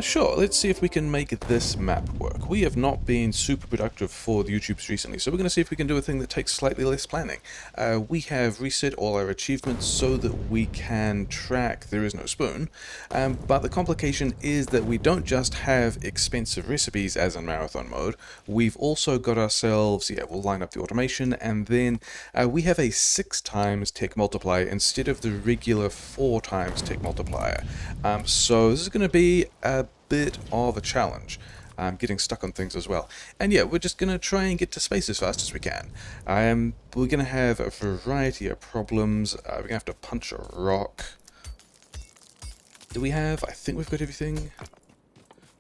Sure, let's see if we can make this map work. We have not been super productive for the YouTubes recently, so we're going to see if we can do a thing that takes slightly less planning. We have reset all our achievements so that we can track There Is No Spoon, but the complication is that we don't just have expensive recipes as in marathon mode, we've also got ourselves, we'll line up the automation, and then we have a 6 times tech multiplier instead of the regular 4 times tech multiplier. So this is going to be a bit of a challenge. Getting stuck on things as well. And yeah, we're just going to try and get to space as fast as we can. We're going to have a variety of problems. We're going to have to punch a rock. Do we have... I think we've got everything.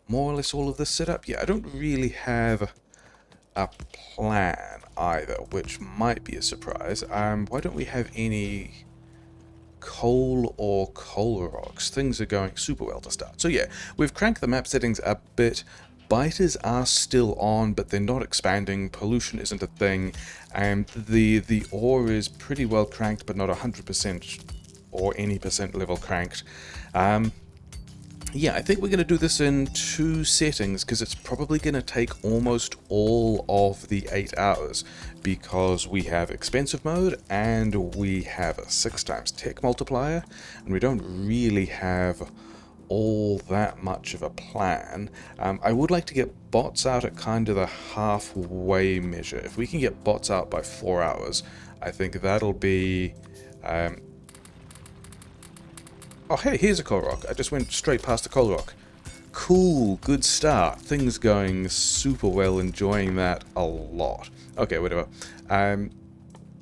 More or less all of this set up. Yeah, I don't really have a plan either, which might be a surprise. Why don't we have any coal or coal rocks? Things are going super well to start. So yeah, we've cranked the map settings a bit. Biters are still on, but they're not expanding. Pollution isn't a thing. And the ore is pretty well cranked, but not 100% or any percent level cranked. Yeah, I think we're going to do this in 2 settings because it's probably going to take almost all of the 8 hours because we have expensive mode and we have a 6 times tech multiplier and we don't really have all that much of a plan. I would like to get bots out at kind of the halfway measure. If we can get bots out by 4 hours, I think that'll be... Oh, hey, here's a coal rock. I just went straight past the coal rock. Cool, good start. Things going super well, enjoying that a lot. Okay, whatever.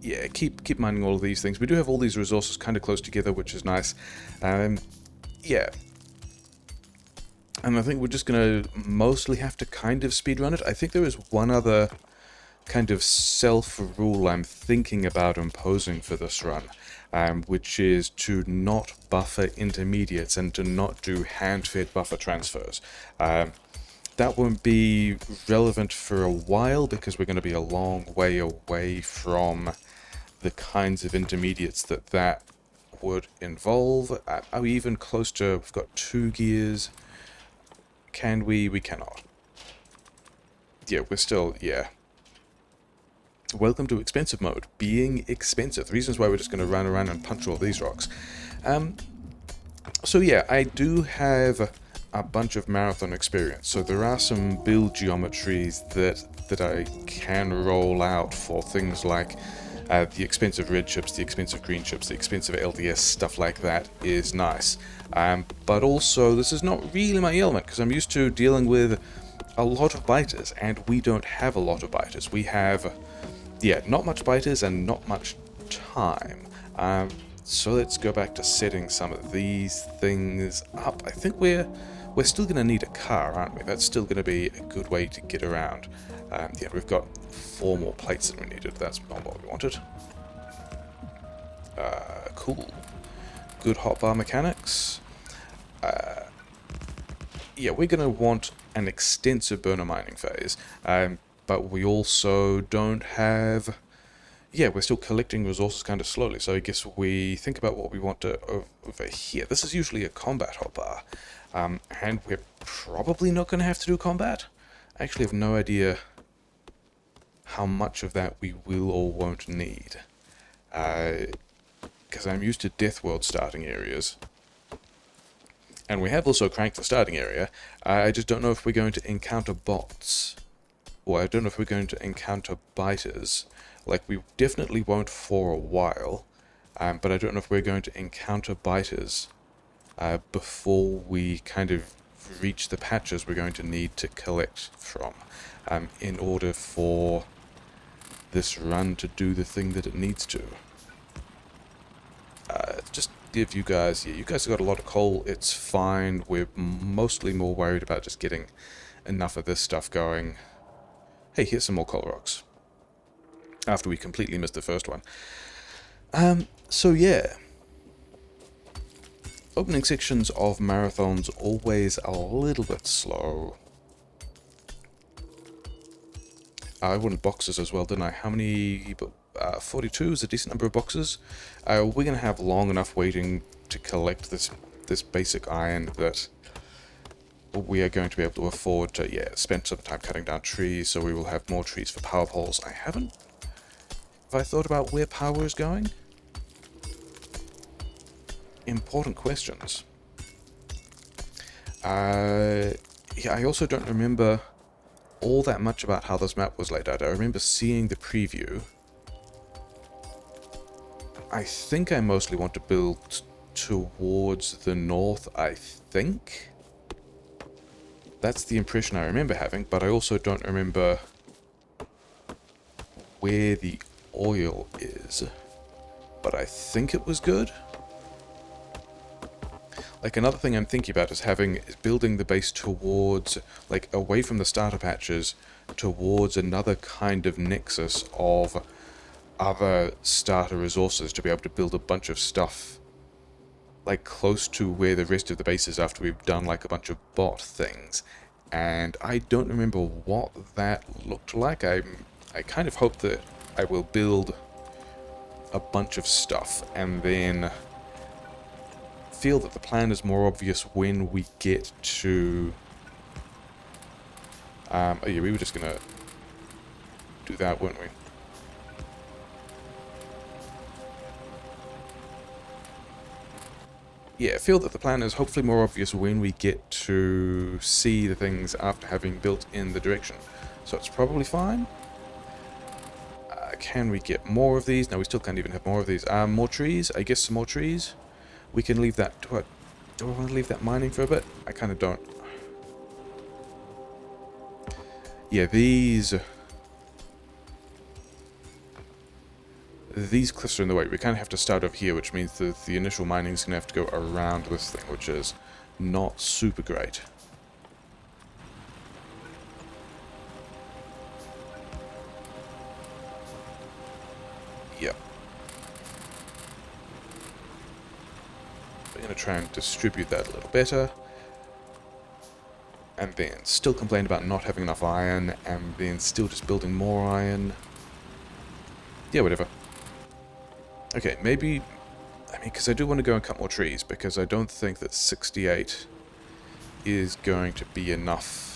Yeah, keep mining all of these things. We do have all these resources kind of close together, which is nice. Yeah. And I think we're just going to mostly have to kind of speedrun it. I think there is one other kind of self-rule I'm thinking about imposing for this run. Which is to not buffer intermediates and to not do hand-fed buffer transfers. That won't be relevant for a while because we're going to be a long way away from the kinds of intermediates that would involve. Are we even close to... We've got 2 gears. Can we? We cannot. Yeah, we're still... Yeah. Welcome to expensive mode. Being expensive. The reasons why we're just going to run around and punch all these rocks. So yeah, I do have a bunch of marathon experience. So there are some build geometries that I can roll out for things like the expensive red chips, the expensive green chips, the expensive LDS, stuff like that is nice. But also, this is not really my element because I'm used to dealing with a lot of biters, and we don't have a lot of biters. We have... Yeah, not much biters and not much time. So let's go back to setting some of these things up. I think we're still going to need a car, aren't we? That's still going to be a good way to get around. Yeah, we've got 4 more plates than we needed. That's not what we wanted. Cool. Good hotbar mechanics. Yeah, we're going to want an extensive burner mining phase. But we also don't have... Yeah, we're still collecting resources kind of slowly, so I guess we think about what we want to over here. This is usually a combat hotbar, and we're probably not going to have to do combat. I actually have no idea how much of that we will or won't need, because I'm used to Death World starting areas. And we have also cranked the starting area. I just don't know if we're going to encounter bots. Well, I don't know if we're going to encounter biters. Like, we definitely won't for a while, but I don't know if we're going to encounter biters before we kind of reach the patches we're going to need to collect from in order for this run to do the thing that it needs to. Just give you guys... Yeah, you guys have got a lot of coal. It's fine. We're mostly more worried about just getting enough of this stuff going. Hey, here's some more coal rocks. After we completely missed the first one. So yeah. Opening sections of marathons always a little bit slow. I wanted boxes as well, didn't I? How many... 42 is a decent number of boxes. We're going to have long enough waiting to collect this basic iron that we are going to be able to afford to, yeah, spend some time cutting down trees, so we will have more trees for power poles. Have I thought about where power is going? Important questions. Yeah, I also don't remember all that much about how this map was laid out. I remember seeing the preview. I think I mostly want to build towards the north, I think. That's the impression I remember having, but I also don't remember where the oil is. But I think it was good. Like, another thing I'm thinking about is building the base towards, like, away from the starter patches, towards another kind of nexus of other starter resources to be able to build a bunch of stuff, like, close to where the rest of the base is after we've done, like, a bunch of bot things. And I don't remember what that looked like. I kind of hope that I will build a bunch of stuff and then feel that the plan is more obvious when we get to... oh yeah, we were just gonna do that, weren't we? Yeah, feel that the plan is hopefully more obvious when we get to see the things after having built in the direction. So it's probably fine. Can we get more of these? No, we still can't even have more of these. More trees? I guess some more trees. We can leave that... Do I want to leave that mining for a bit? I kind of don't. Yeah, these cliffs are in the way. We kind of have to start over here, which means that the initial mining is going to have to go around this thing, which is not super great. Yep. We're going to try and distribute that a little better. And then still complain about not having enough iron, and then still just building more iron. Yeah, whatever. Okay, maybe... I mean, because I do want to go and cut more trees, because I don't think that 68 is going to be enough.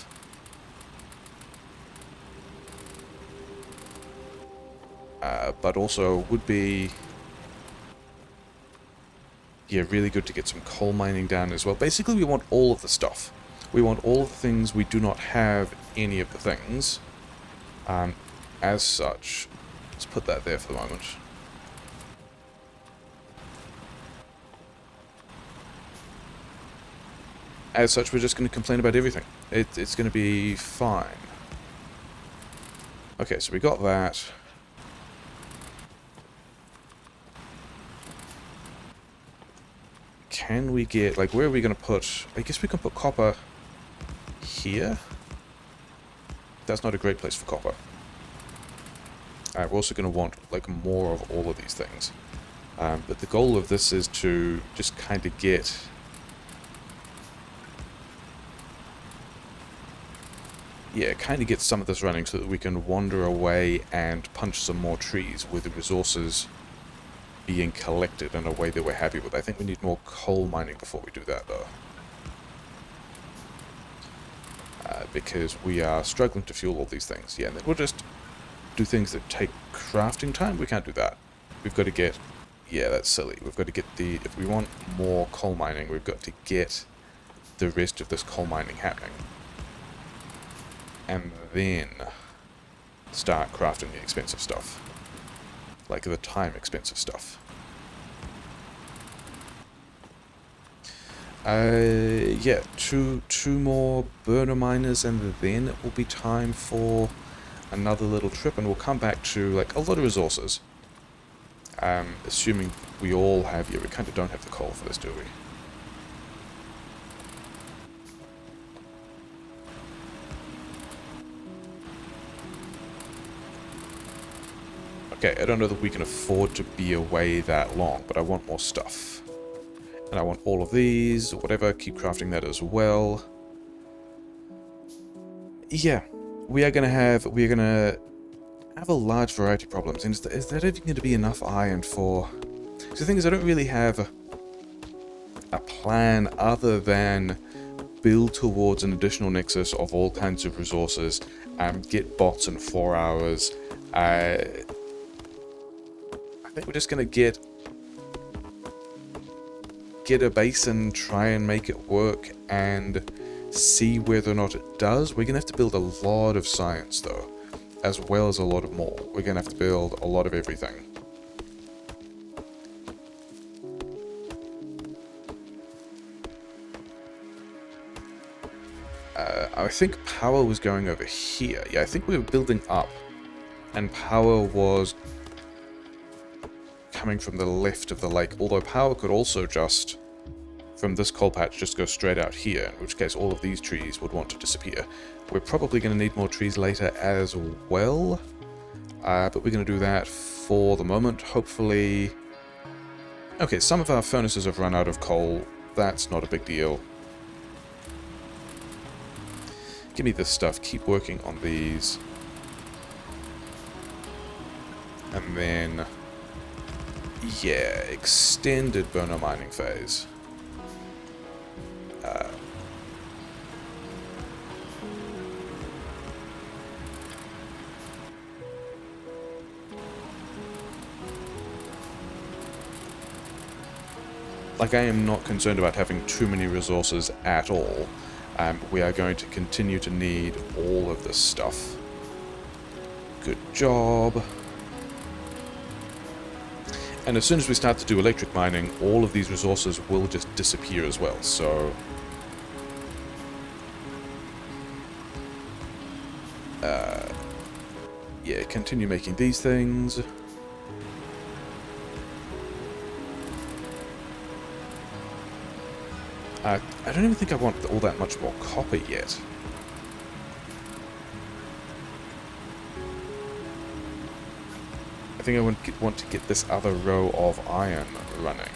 But also would be... yeah, really good to get some coal mining down as well. Basically, we want all of the stuff. We want all of the things. We do not have any of the things. As such, let's put that there for the moment. As such, we're just going to complain about everything. It's going to be fine. Okay, so we got that. Can we get, like, where are we going to put... I guess we can put copper here. That's not a great place for copper. Alright, we're also going to want, like, more of all of these things. But the goal of this is to just kind of get... yeah, kind of get some of this running so that we can wander away and punch some more trees with the resources being collected in a way that we're happy with. I think we need more coal mining before we do that, though. Because we are struggling to fuel all these things. Yeah, and then we'll just do things that take crafting time. We can't do that. We've got to get... yeah, that's silly. We've got to get the... if we want more coal mining, we've got to get the rest of this coal mining happening. And then start crafting the expensive stuff. Like the time expensive stuff. Yeah, two more burner miners, and then it will be time for another little trip, and we'll come back to, like, a lot of resources. Assuming we all have... yeah, we kind of don't have the coal for this, do we? Okay, I don't know that we can afford to be away that long, but I want more stuff. And I want all of these, or whatever, keep crafting that as well. Yeah, we're gonna have a large variety of problems, and is that even going to be enough iron for... so the thing is, I don't really have a plan other than build towards an additional nexus of all kinds of resources, get bots in 4 hours. I think we're just going to get a base and try and make it work and see whether or not it does. We're going to have to build a lot of science though, as well as a lot of more. We're going to have to build a lot of everything. I think power was going over here. Yeah, I think we were building up, and power was coming from the left of the lake, although power could also just, from this coal patch, just go straight out here, in which case all of these trees would want to disappear. We're probably going to need more trees later as well, but we're going to do that for the moment, hopefully. Okay, some of our furnaces have run out of coal. That's not a big deal. Give me this stuff. Keep working on these. And then, yeah, extended burner mining phase. Like, I am not concerned about having too many resources at all. We are going to continue to need all of this stuff. Good job. And as soon as we start to do electric mining, all of these resources will just disappear as well, so... yeah, continue making these things. I don't even think I want all that much more copper yet. I think I want to get this other row of iron running.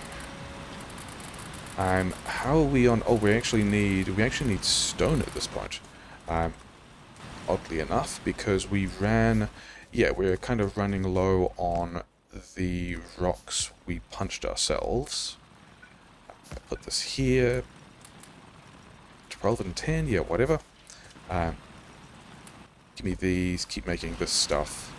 How are we on? Oh, we actually need stone at this point. Oddly enough, because we ran, yeah, we're kind of running low on the rocks we punched ourselves. I put this here. 12 and 10, yeah, whatever. Give me these, keep making this stuff.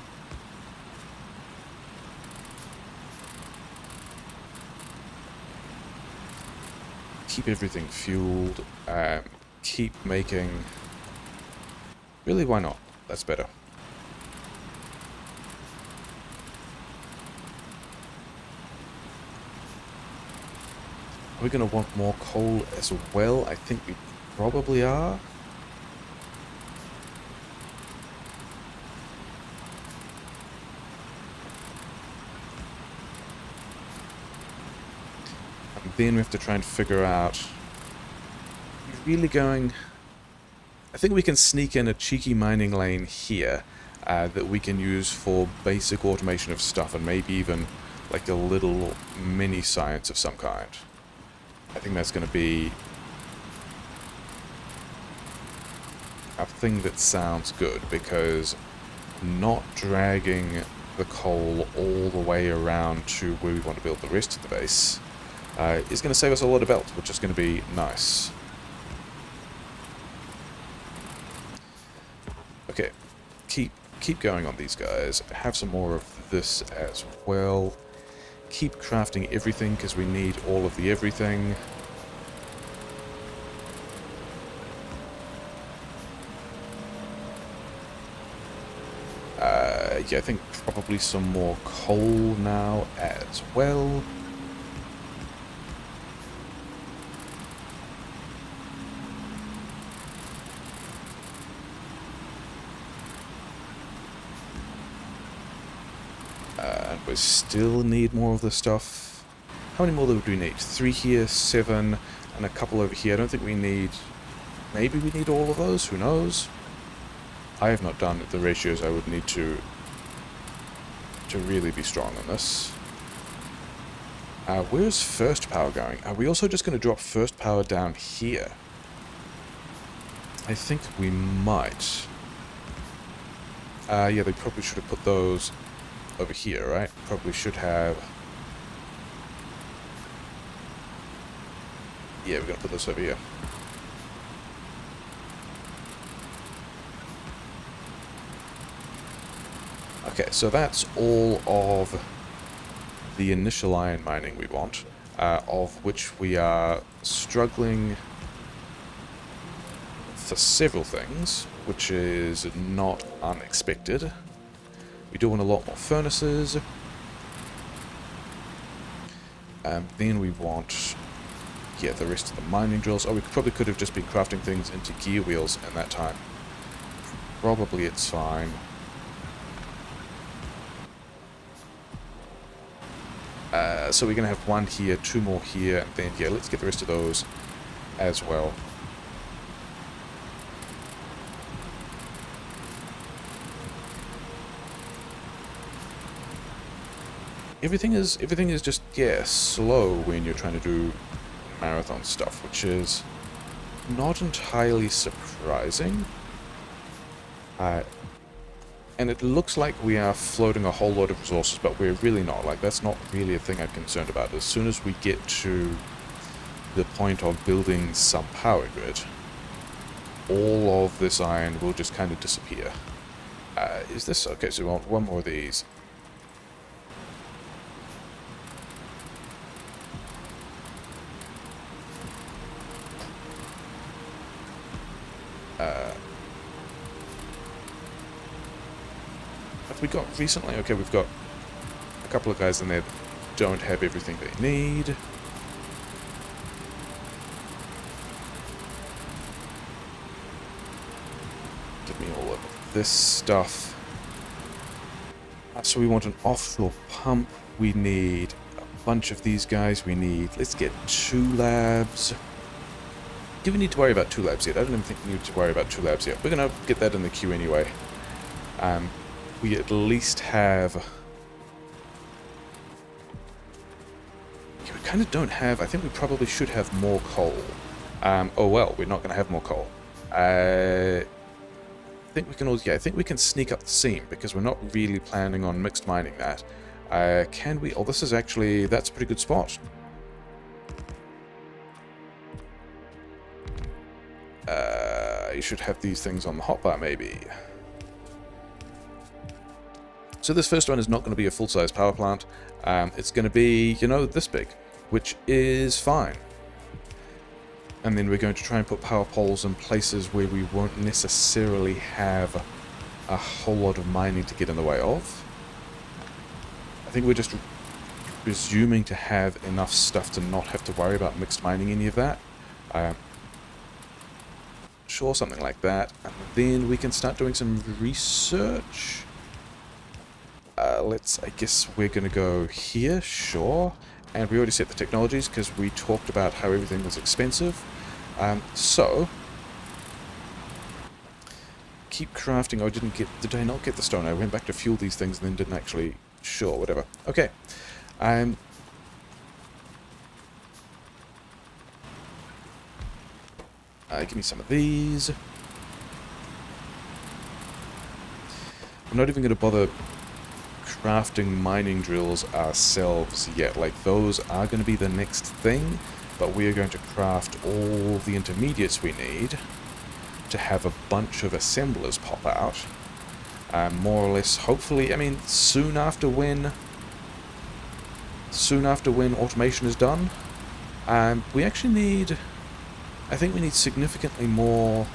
Keep everything fueled, keep making... Really, why not? That's better. Are we going to want more coal as well? I think we probably are. And then we have to try and figure out... We're really going... I think we can sneak in a cheeky mining lane here that we can use for basic automation of stuff, and maybe even like a little mini science of some kind. I think that's going to be a thing that sounds good, because not dragging the coal all the way around to where we want to build the rest of the base is going to save us a lot of belt, which is going to be nice. Okay, keep going on these guys. Have some more of this as well. Keep crafting everything, because we need all of the everything. Yeah, I think probably some more coal now as well. And we still need more of this stuff. How many more would we need? 3 here, 7, and a couple over here. I don't think we need... Maybe we need all of those? Who knows? I have not done the ratios I would need to really be strong on this. Where's first power going? Are we also just going to drop first power down here? I think we might. Yeah, they probably should have put those over here, right? Probably should have... Yeah, we're going to put this over here. Okay, so that's all of the initial iron mining we want, of which we are struggling for several things, which is not unexpected. We do want a lot more furnaces. And then we want, yeah, the rest of the mining drills. Oh, we probably could have just been crafting things into gear wheels in that time. Probably it's fine. So we're going to have one here, two more here, and then, yeah, let's get the rest of those as well. Everything is just, yeah, slow when you're trying to do marathon stuff, which is not entirely surprising. And it looks like we are floating a whole lot of resources, but we're really not. Like, that's not really a thing I'm concerned about. As soon as we get to the point of building some power grid, all of this iron will just kind of disappear. Is this... Okay, so we want one more of these. Have we got recently? Okay, we've got a couple of guys in there that don't have everything they need. Give me all of this stuff. So we want an offshore pump. We need a bunch of these guys. We need... Let's get 2 labs. Do we need to worry about 2 labs yet? I don't even think we need to worry about 2 labs yet. We're going to get that in the queue anyway. We at least have... Yeah, we kind of don't have... I think we probably should have more coal. Oh well, we're not going to have more coal. I think we can also... Yeah, I think we can sneak up the seam, because we're not really planning on mixed mining that. Can we... Oh, this is actually... That's a pretty good spot. You should have these things on the hotbar, maybe. So this first one is not going to be a full-size power plant. It's going to be, you know, this big, which is fine. And then we're going to try and put power poles in places where we won't necessarily have a whole lot of mining to get in the way of. I think we're just presuming to have enough stuff to not have to worry about mixed mining any of that. Sure, something like that. And then we can start doing some research. I guess we're going to go here, sure. And we already set the technologies because we talked about how everything was expensive. So, keep crafting. Oh, did I not get the stone? I went back to fuel these things and then didn't actually... Sure, whatever. Okay. Give me some of these. I'm not even going to bother crafting mining drills ourselves yet. Like, those are going to be the next thing, but we are going to craft all the intermediates we need to have a bunch of assemblers pop out. More or less, hopefully, I mean, soon after when automation is done. We actually need... I think we need significantly more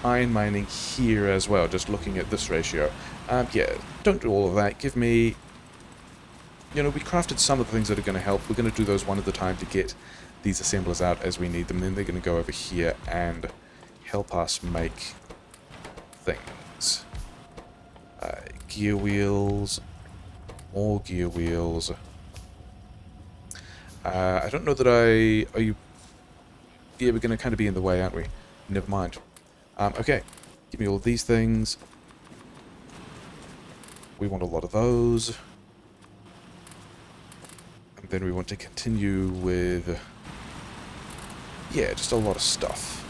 iron mining here as well, just looking at this ratio. Yeah, don't do all of that. Give me... You know, we crafted some of the things that are going to help. We're going to do those one at a time to get these assemblers out as we need them. Then they're going to go over here and help us make things. Gear wheels... More gear wheels. I don't know that Are you... Yeah, we're going to kind of be in the way, aren't we? Never mind. Okay. Give me all of these things. We want a lot of those. And then we want to continue with... Yeah, just a lot of stuff.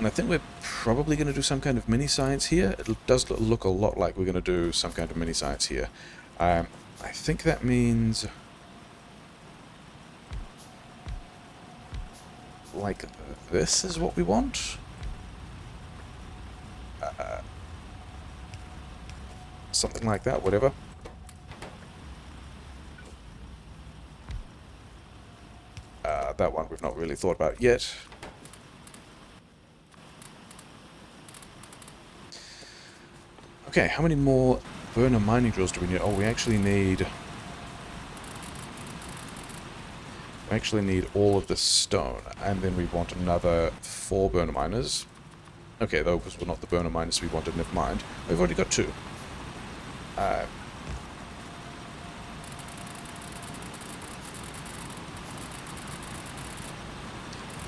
And I think we're probably going to do some kind of mini-science here. It does look a lot like we're going to do some kind of mini-science here. I think that means... like this is what we want? Something like that, whatever. That one we've not really thought about yet. Okay, how many more burner mining drills do we need? Oh, we actually need... we actually need all of the stone, and then we want another 4 burner miners. Okay, those were not the burner miners we wanted, never mind. We've already got 2.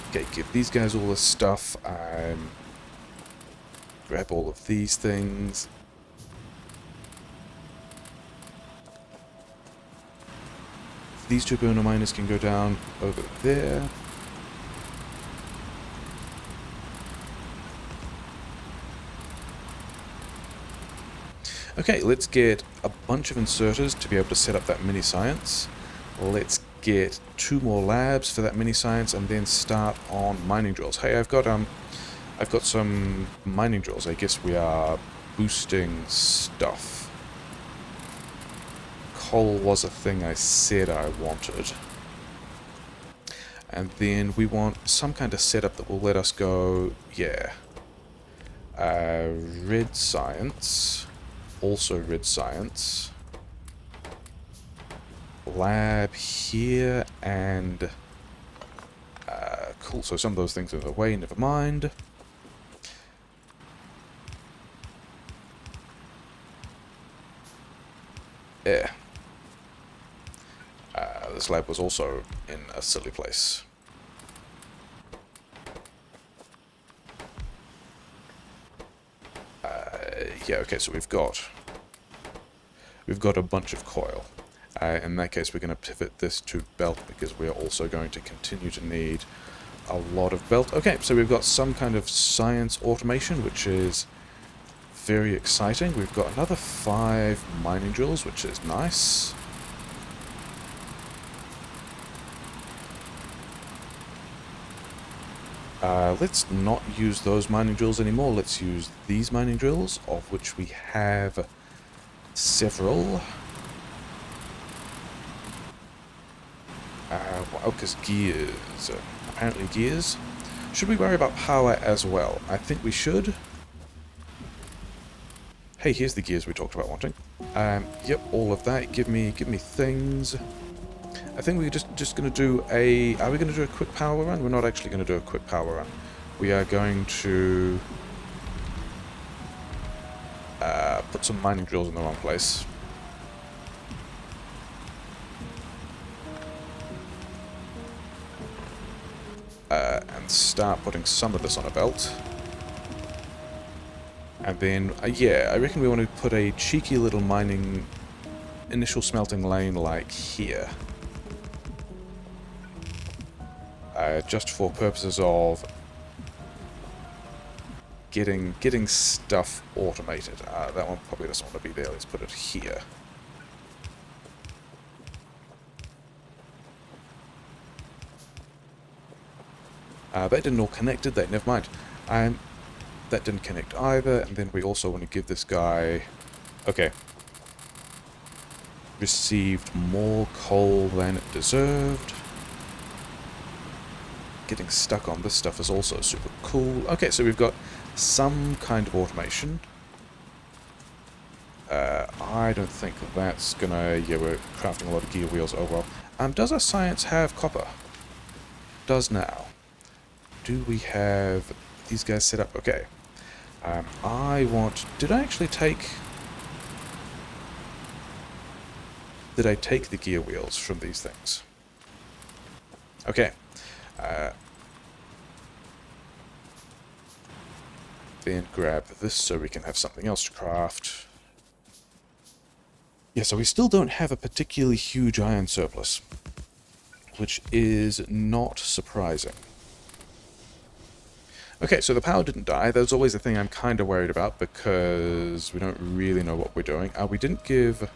Okay, give these guys all this stuff. Grab all of these things. These 2 burner miners can go down over there. Okay, let's get a bunch of inserters to be able to set up that mini-science. Let's get 2 more labs for that mini-science and then start on mining drills. Hey, I've got some mining drills. I guess we are boosting stuff. Coal was a thing I said I wanted. And then we want some kind of setup that will let us go, yeah. Red science. Also red science. Lab here, and... cool, so some of those things are in the way, never mind. Yeah. This lab was also in a silly place. Yeah, okay, so we've got a bunch of coil. In that case, we're going to pivot this to belt because we are also going to continue to need a lot of belt. Okay, so we've got some kind of science automation, which is very exciting. We've got another 5 mining drills, which is nice. Let's not use those mining drills anymore. Let's use these mining drills, of which we have several. Well, because gears. Apparently gears. Should we worry about power as well? I think we should. Hey, here's the gears we talked about wanting. Yep, all of that. Give me things. I think we're just going to do a... Are we going to do a quick power run? We're not actually going to do a quick power run. We are going to... put some mining drills in the wrong place. And start putting some of this on a belt. And then, yeah, I reckon we want to put a cheeky little mining... initial smelting lane like here. Just for purposes of getting stuff automated. That one probably doesn't want to be there. Let's put it here. They didn't all connected. Never mind. That didn't connect either. And then we also want to give this guy... Okay. Received more coal than it deserved. Getting stuck on this stuff is also super cool. Okay, so we've got some kind of automation. I don't think that's gonna... Yeah, we're crafting a lot of gear wheels. Oh well. Does our science have copper? Does now. Do we have these guys set up? Okay. I want... Did I actually take... Did I take the gear wheels from these things? Okay. Then grab this so we can have something else to craft. Yeah, so we still don't have a particularly huge iron surplus, which is not surprising. Okay, so the power didn't die. There's always a thing I'm kind of worried about because we don't really know what we're doing. We didn't give...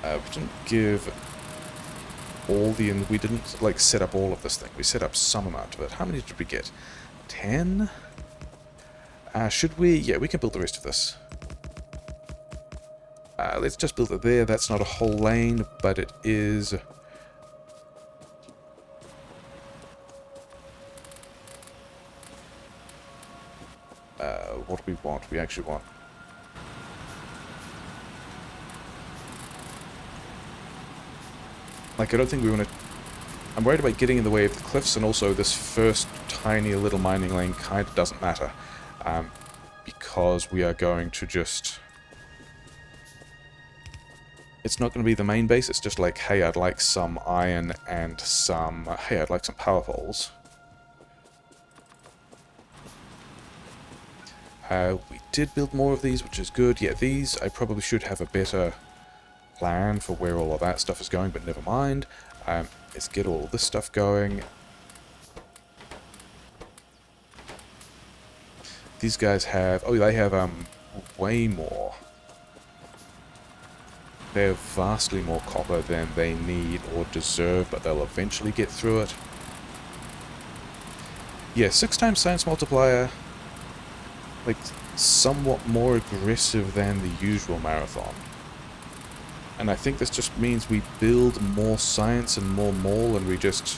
we didn't give all the... We didn't, like, set up all of this thing. We set up some amount of it. How many did we get? 10? Should we... Yeah, we can build the rest of this. Let's just build it there. That's not a whole lane, but it is... what do we want? We actually want... Like, I don't think we want to... I'm worried about getting in the way of the cliffs, and also this first tiny little mining lane kind of doesn't matter. Because we are going to just... It's not going to be the main base, it's just like, hey, I'd like some iron and some... hey, I'd like some power poles. We did build more of these, which is good. Yeah, these, I probably should have a better plan for where all of that stuff is going, but never mind. Let's get all of this stuff going. These guys have... oh, they have way more. They have vastly more copper than they need or deserve, but they'll eventually get through it. Yeah, 6 times science multiplier... like, somewhat more aggressive than the usual marathon. And I think this just means we build more science and more mall, and we just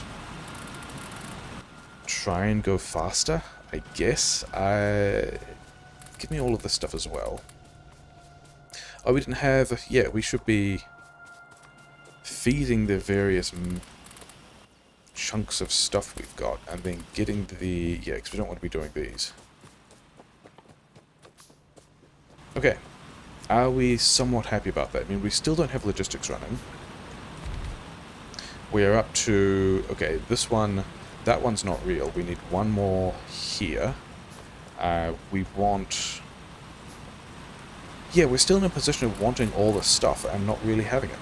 try and go faster, I guess. Give me all of this stuff as well. Oh, we didn't have... yeah, we should be feeding the various chunks of stuff we've got, and then getting the... yeah, because we don't want to be doing these. Okay. Are we somewhat happy about that? I mean, we still don't have logistics running. We're up to... okay, this one... that one's not real. We need one more here. We want... yeah, we're still in a position of wanting all this stuff and not really having it.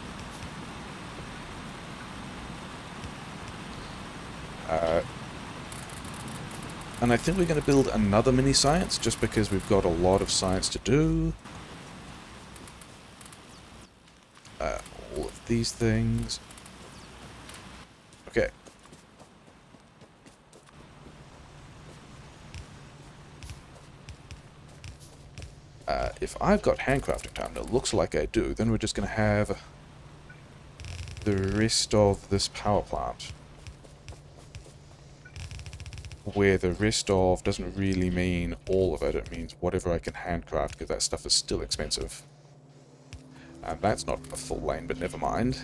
And I think we're going to build another mini science just because we've got a lot of science to do. All of these things. Okay. If I've got handcrafting time, and it looks like I do, then we're just going to have the rest of this power plant. Where the rest of doesn't really mean all of it, it means whatever I can handcraft, because that stuff is still expensive. And that's not a full lane, but never mind.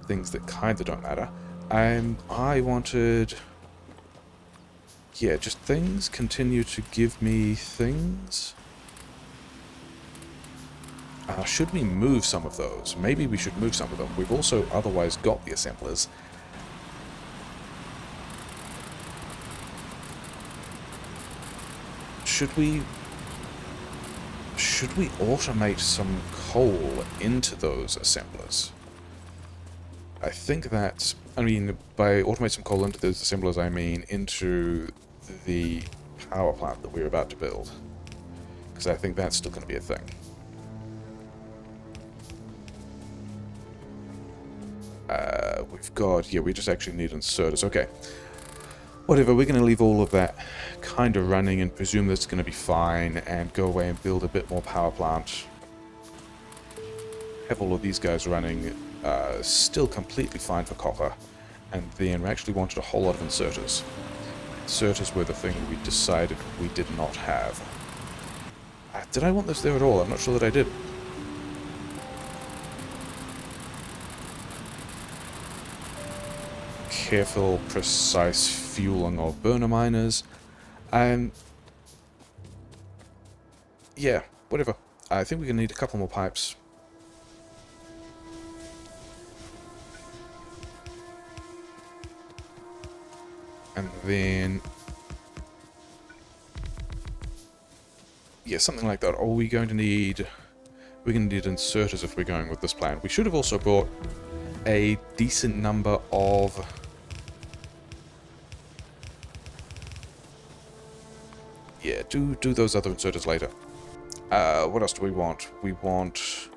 Things that kind of don't matter. I wanted... yeah, just things continue to give me things. Should we move some of those? Maybe we should move some of them. We've also otherwise got the assemblers. Should we automate some coal into those assemblers? I think that's... I mean, by automate some coal into those assemblers, I mean into the power plant that we're about to build. Because I think that's still going to be a thing. We've got... yeah, we just actually need inserters. Okay. Whatever, we're going to leave all of that kind of running and presume that's going to be fine and go away and build a bit more power plant. Have all of these guys running, still completely fine for copper. And then we actually wanted a whole lot of inserters. Inserters were the thing we decided we did not have. Did I want this there at all? I'm not sure that I did. Careful, precise fueling of burner miners. Yeah, whatever. I think we're going to need a couple more pipes. And then... yeah, something like that. Are we going to need... we're going to need inserters if we're going with this plan. We should have also brought a decent number of... Yeah, do those other inserters later. What else do we want? We want...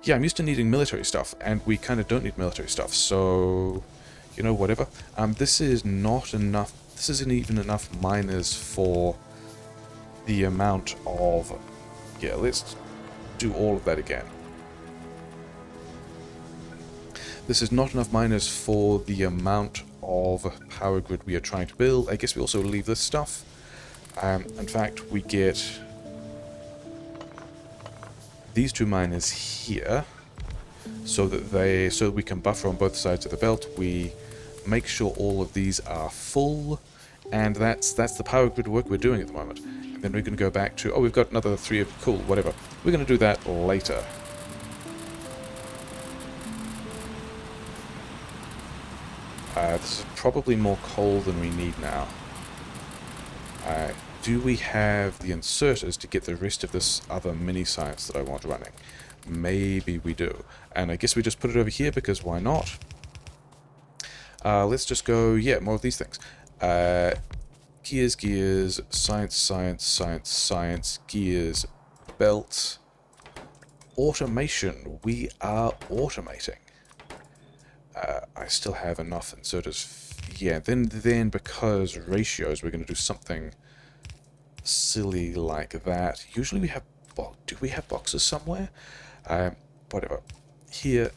Yeah, I'm used to needing military stuff, and we kind of don't need military stuff, so... You know, whatever. This is not enough... This isn't even enough miners for the amount of... Yeah, let's do all of that again. This is not enough miners for the amount of power grid we are trying to build. I guess we also leave this stuff. In fact, we get these two miners here, so that we can buffer on both sides of the belt. We make sure all of these are full, and that's the power grid work we're doing at the moment. And then we're going to go back to, oh, we've got another 3 of, cool, whatever. We're going to do that later. This is probably more coal than we need now. Do we have the inserters to get the rest of this other mini science that I want running? Maybe we do. And I guess we just put it over here because why not? Let's just go, yeah, more of these things. Gears, gears, science, science, science, science, gears, belt, automation. We are automating. I still have enough inserters. Yeah, then because ratios, we're going to do something silly like that. Usually we have... do we have boxes somewhere? Whatever. Here,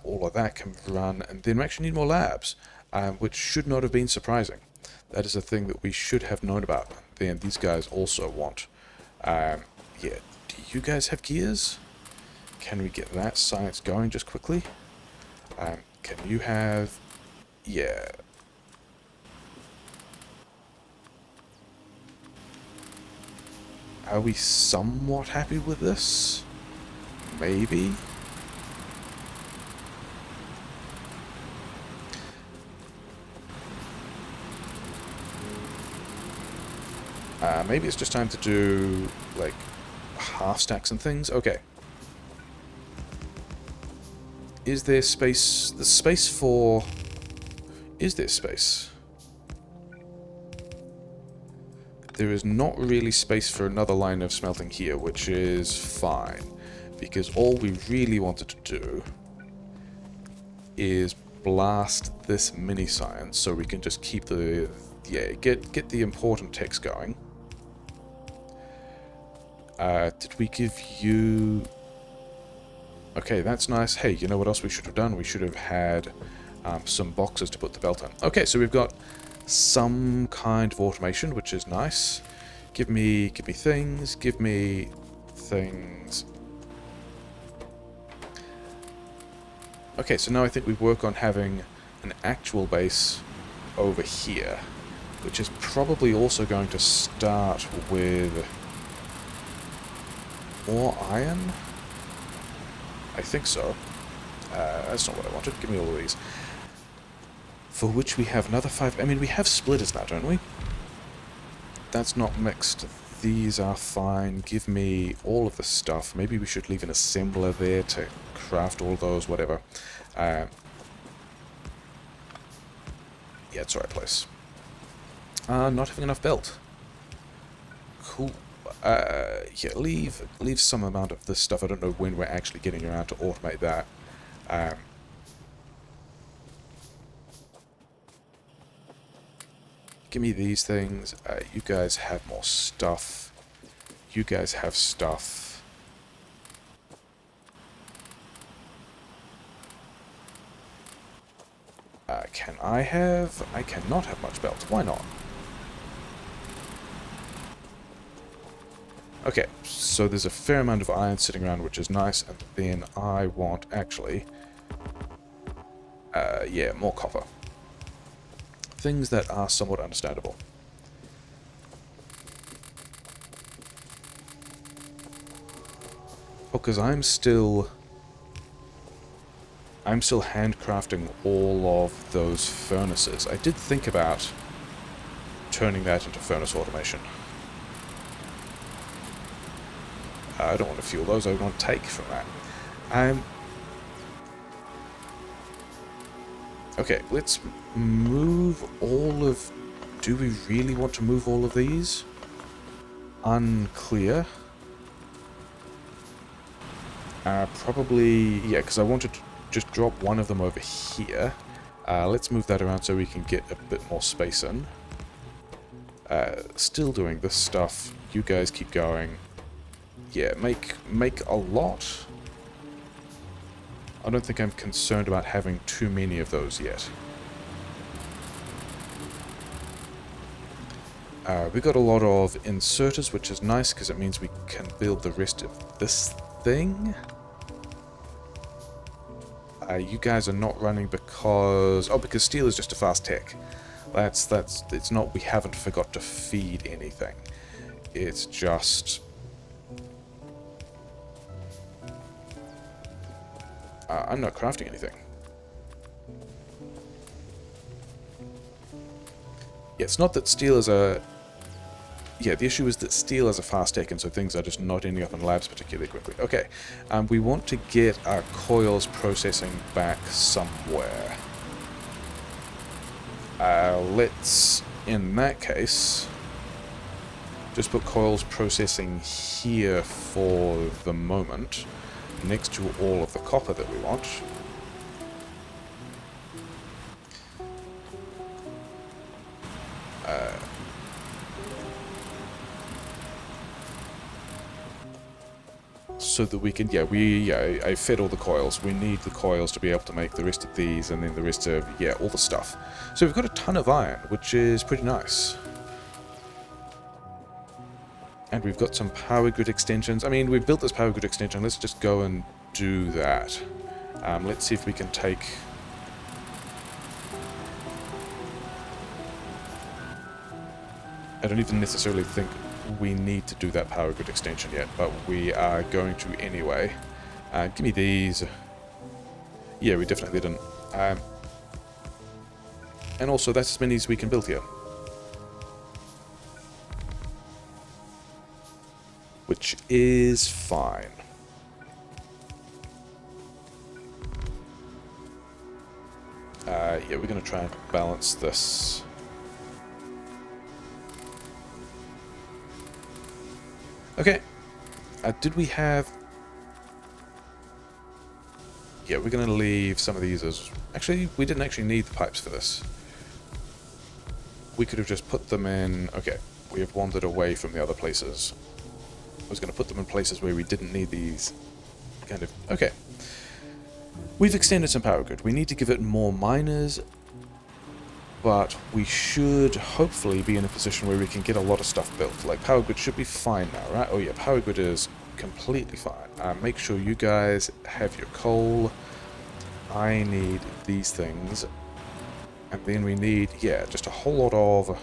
all of that can run, and then we actually need more labs, which should not have been surprising. That is a thing that we should have known about. Then these guys also want... yeah, do you guys have gears? Can we get that science going just quickly? Can you have... Yeah. Are we somewhat happy with this? Maybe? Maybe it's just time to do, like, half stacks and things? Okay. Is there space... The space for... Is there space? There is not really space for another line of smelting here, which is fine. Because all we really wanted to do is blast this mini science so we can just keep the... Yeah, get the important text going. Did we give you... Okay, that's nice. Hey, you know what else we should have done? We should have had some boxes to put the belt in. Okay, so we've got some kind of automation, which is nice. Give me things. Give me things. Okay, so now I think we work on having an actual base over here, which is probably also going to start with more iron. I think so. That's not what I wanted. Give me all of these. For which we have another 5... I mean, we have splitters now, don't we? That's not mixed. These are fine. Give me all of the stuff. Maybe we should leave an assembler there to craft all those, whatever. Yeah, it's the right place. Not having enough belt. Cool. Yeah, leave some amount of this stuff. I don't know when we're actually getting around to automate that. Give me these things. You guys have more stuff. You guys have stuff. Can I have... I cannot have much belt. Why not? Okay, so there's a fair amount of iron sitting around, which is nice, and then I want, actually... yeah, more copper. Things that are somewhat understandable. Oh, because I'm still handcrafting all of those furnaces. I did think about turning that into furnace automation. I don't want to fuel those, I want to take from that. Okay, let's move all of... Do we really want to move all of these? Unclear. Probably... Yeah, because I wanted to just drop one of them over here. Let's move that around so we can get a bit more space in. Still doing this stuff. You guys keep going. Yeah, make a lot. I don't think I'm concerned about having too many of those yet. We got a lot of inserters, which is nice because it means we can build the rest of this thing. You guys are not running because... Oh, because steel is just a fast tech. It's not... We haven't forgot to feed anything. It's just... I'm not crafting anything. Yeah, it's not that steel is a... Yeah, the issue is that steel is a fast tech, and so things are just not ending up in labs particularly quickly. Okay, we want to get our coils processing back somewhere. Let's, in that case, just put coils processing here for the moment, next to all of the copper that we want. So that we can, I fed all the coils. We need the coils to be able to make the rest of these, and then the rest of, all the stuff. So we've got a ton of iron, which is pretty nice. And we've got some power grid extensions. I mean, we've built this power grid extension. Let's just go and do that. Let's see if we can take... I don't even necessarily think we need to do that power grid extension yet, but we are going to anyway. Give me these. Yeah, we definitely didn't. And also, that's as many as we can build here. Which is fine. Yeah, we're going to try and balance this. Okay. Did we have... Yeah, we're going to leave some of these as... Actually, we didn't actually need the pipes for this. We could have just put them in... Okay, we have wandered away from the other places. I was going to put them in places where we didn't need these kind of... Okay. We've extended some power grid. We need to give it more miners, but we should hopefully be in a position where we can get a lot of stuff built. Like, power grid should be fine now, right? Oh yeah, power grid is completely fine. Make sure you guys have your coal. I need these things. And then we need, yeah, just a whole lot of...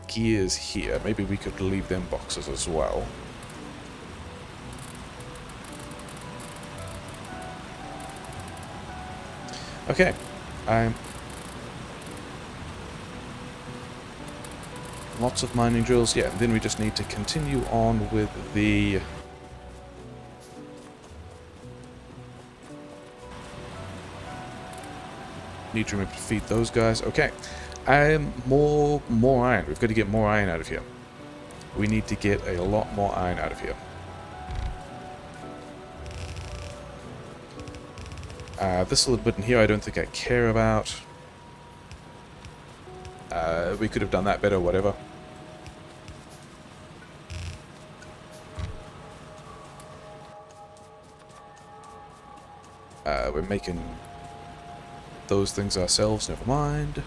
gears here. Maybe we could leave them boxes as well. Okay. Lots of mining drills. Yeah, and then we just need to continue on with the... Need to remember to feed those guys. Okay. More iron. We've got to get more iron out of here. We need to get a lot more iron out of here. This little bit in here I don't think I care about. We could have done that better, whatever. We're making those things ourselves, never mind.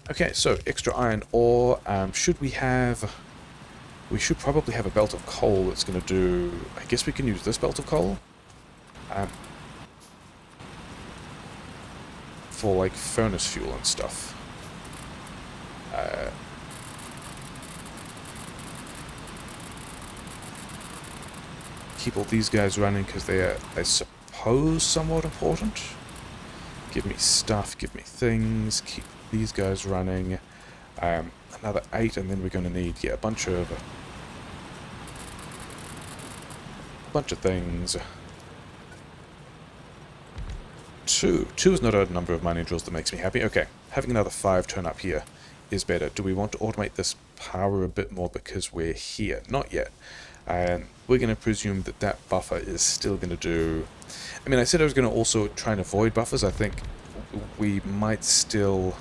Okay, so extra iron ore. Should we have... We should probably have a belt of coal that's going to do... I guess we can use this belt of coal. For, like, furnace fuel and stuff. Keep all these guys running because they are, I suppose, somewhat important. Give me stuff, give me things, keep these guys running. Another 8, and then we're going to need, yeah, a bunch of things. 2 is not a number of mining drills that makes me happy. Okay, having another 5 turn up here is better. Do we want to automate this power a bit more because we're here? Not yet. We're going to presume that that buffer is still going to do... I mean, I said I was going to also try and avoid buffers. I think we might still...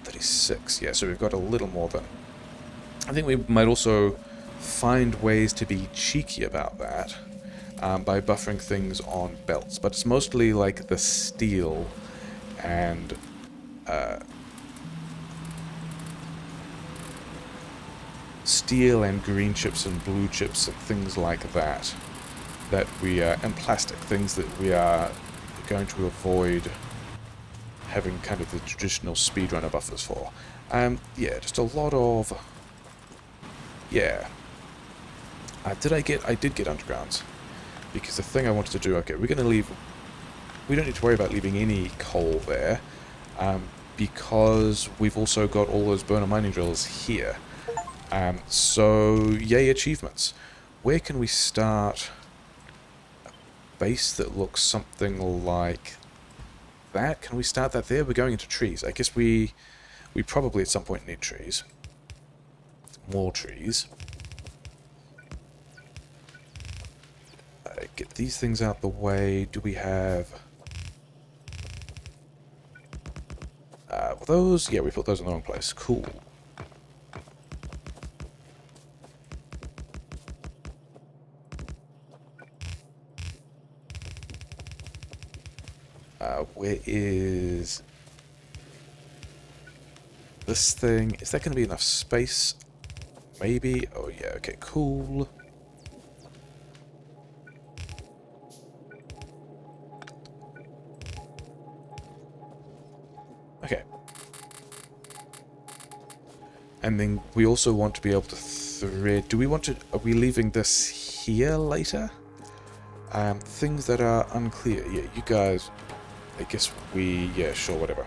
36, yeah, so we've got a little more than... I think we might also find ways to be cheeky about that by buffering things on belts, but it's mostly like the steel and green chips and blue chips and things like that we and plastic things that we are going to avoid having kind of the traditional speedrunner buffers for. Yeah, just a lot of... Yeah. I did get undergrounds. Because the thing I wanted to do... Okay, we're going to leave... We don't need to worry about leaving any coal there. Because we've also got all those burner mining drills here. So, yay achievements. Where can we start a base that looks something like... that? Can we start that there? We're going into trees. I guess we probably at some point need trees. More trees. Get these things out the way. Do we have... those? Yeah, we put those in the wrong place. Cool. Where is this thing? Is that going to be enough space? Maybe. Oh yeah, okay, cool. Okay. And then we also want to be able to thread... Do we want to... Are we leaving this here later? Things that are unclear. Yeah, you guys... I guess we... Yeah, sure, whatever.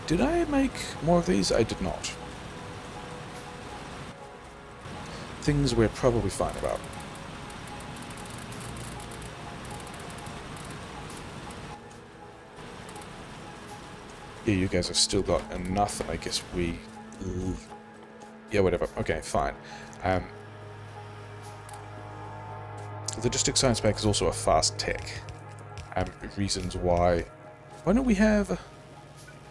Did I make more of these? I did not. Things we're probably fine about. Yeah, you guys have still got enough, and I guess we... Yeah, whatever. Okay, fine. Logistics Science Pack is also a fast tech. Reasons why... Why don't we have...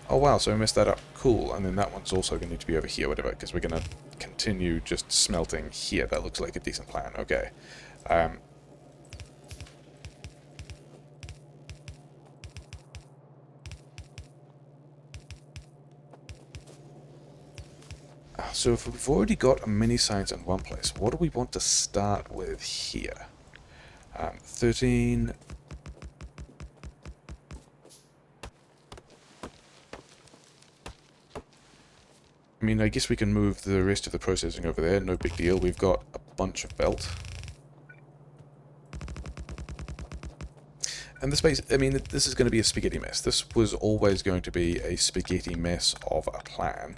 Oh wow, so I messed that up. Cool, and then that one's also going to need to be over here, whatever, because we're going to continue just smelting here. That looks like a decent plan. Okay. So if we've already got a mini science in one place, what do we want to start with here? 13... I mean, I guess we can move the rest of the processing over there, no big deal. We've got a bunch of belt. And the space, I mean, this is going to be a spaghetti mess. This was always going to be a spaghetti mess of a plan.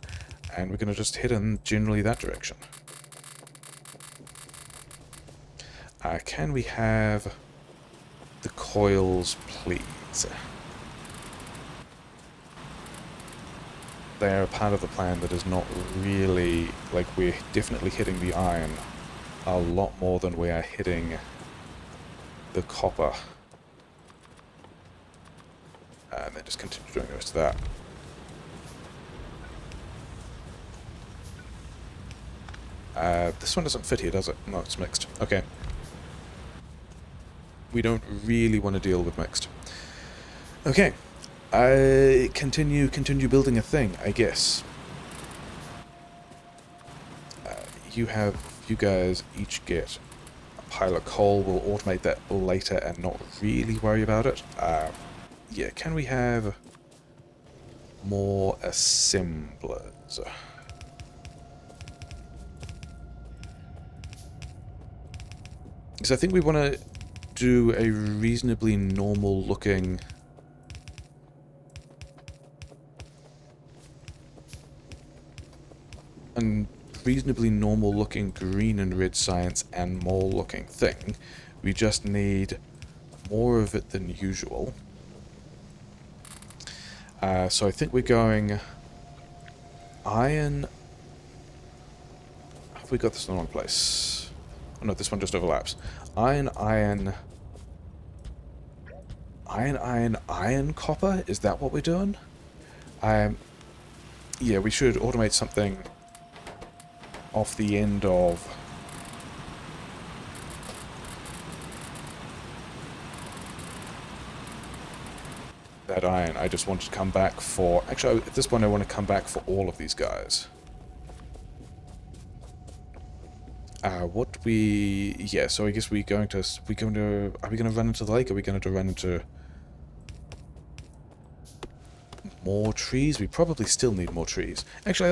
And we're going to just head in generally that direction. Can we have the coils, please? They are a part of the plan that is not really... Like, we're definitely hitting the iron a lot more than we are hitting the copper. And then just continue doing the rest of that. This one doesn't fit here, does it? No, it's mixed. Okay. We don't really want to deal with mixed. Okay. Continue building a thing, I guess. You guys each get a pile of coal. We'll automate that later and not really worry about it. Yeah, can we have more assemblers? Because I think we want to do a reasonably normal looking green and red science and mole looking thing. We just need more of it than usual. So I think we're going iron. Have we got this in the wrong place? Oh no, this one just overlaps. Iron, iron, copper? Is that what we're doing? Yeah, we should automate something off the end of that iron. I just want to come back for... Actually, at this point I want to come back for all of these guys. Yeah, so I guess are we going to run into the lake? Are we going to run into more trees? We probably still need more trees. Actually,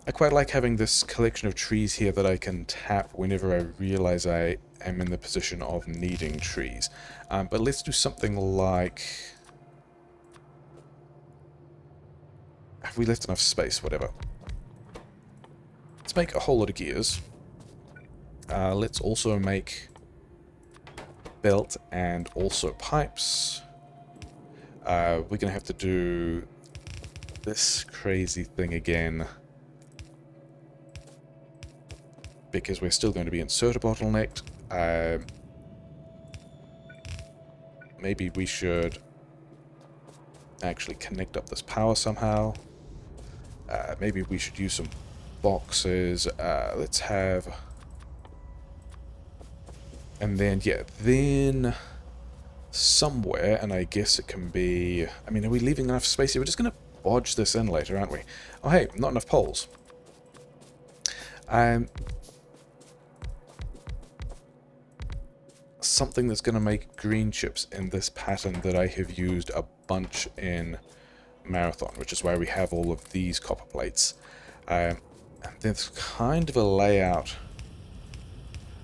I quite like having this collection of trees here that I can tap whenever I realize I am in the position of needing trees. But let's do something like... Have we left enough space? Whatever. Let's make a whole lot of gears. Let's also make belt and also pipes. We're going to have to do this crazy thing again, because we're still going to be inserter bottlenecked. Maybe we should actually connect up this power somehow. Maybe we should use some boxes. Let's have... And then, yeah, then somewhere, and I guess it can be... I mean, are we leaving enough space here? We're just going to bodge this in later, aren't we? Oh, hey, not enough poles. Something that's going to make green chips in this pattern that I have used a bunch in Marathon, which is why we have all of these copper plates. And there's kind of a layout...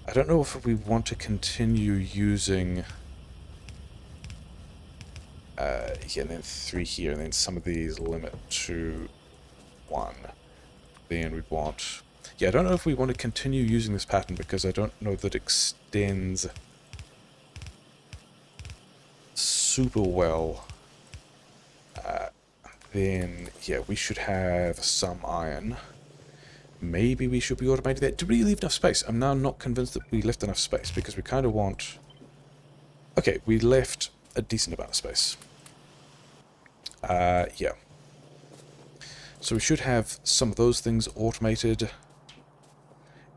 I don't know if we want to continue using... yeah, and then 3 here, and then some of these limit to 1. Then we want... Yeah, I don't know if we want to continue using this pattern, because I don't know that it extends super well. Then, yeah, we should have some iron. Maybe we should be automating that. Did we leave enough space? I'm now not convinced that we left enough space, because we kind of want... Okay, we left a decent amount of space. Yeah. So we should have some of those things automated.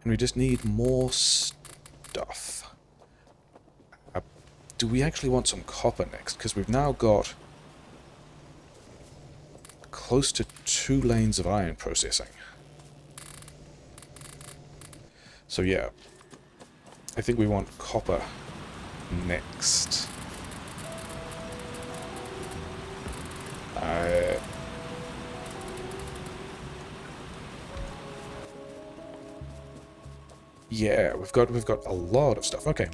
And we just need more stuff. Do we actually want some copper next? Because we've now got close to 2 lanes of iron processing. So yeah, I think we want copper next. Yeah, we've got a lot of stuff. Okay.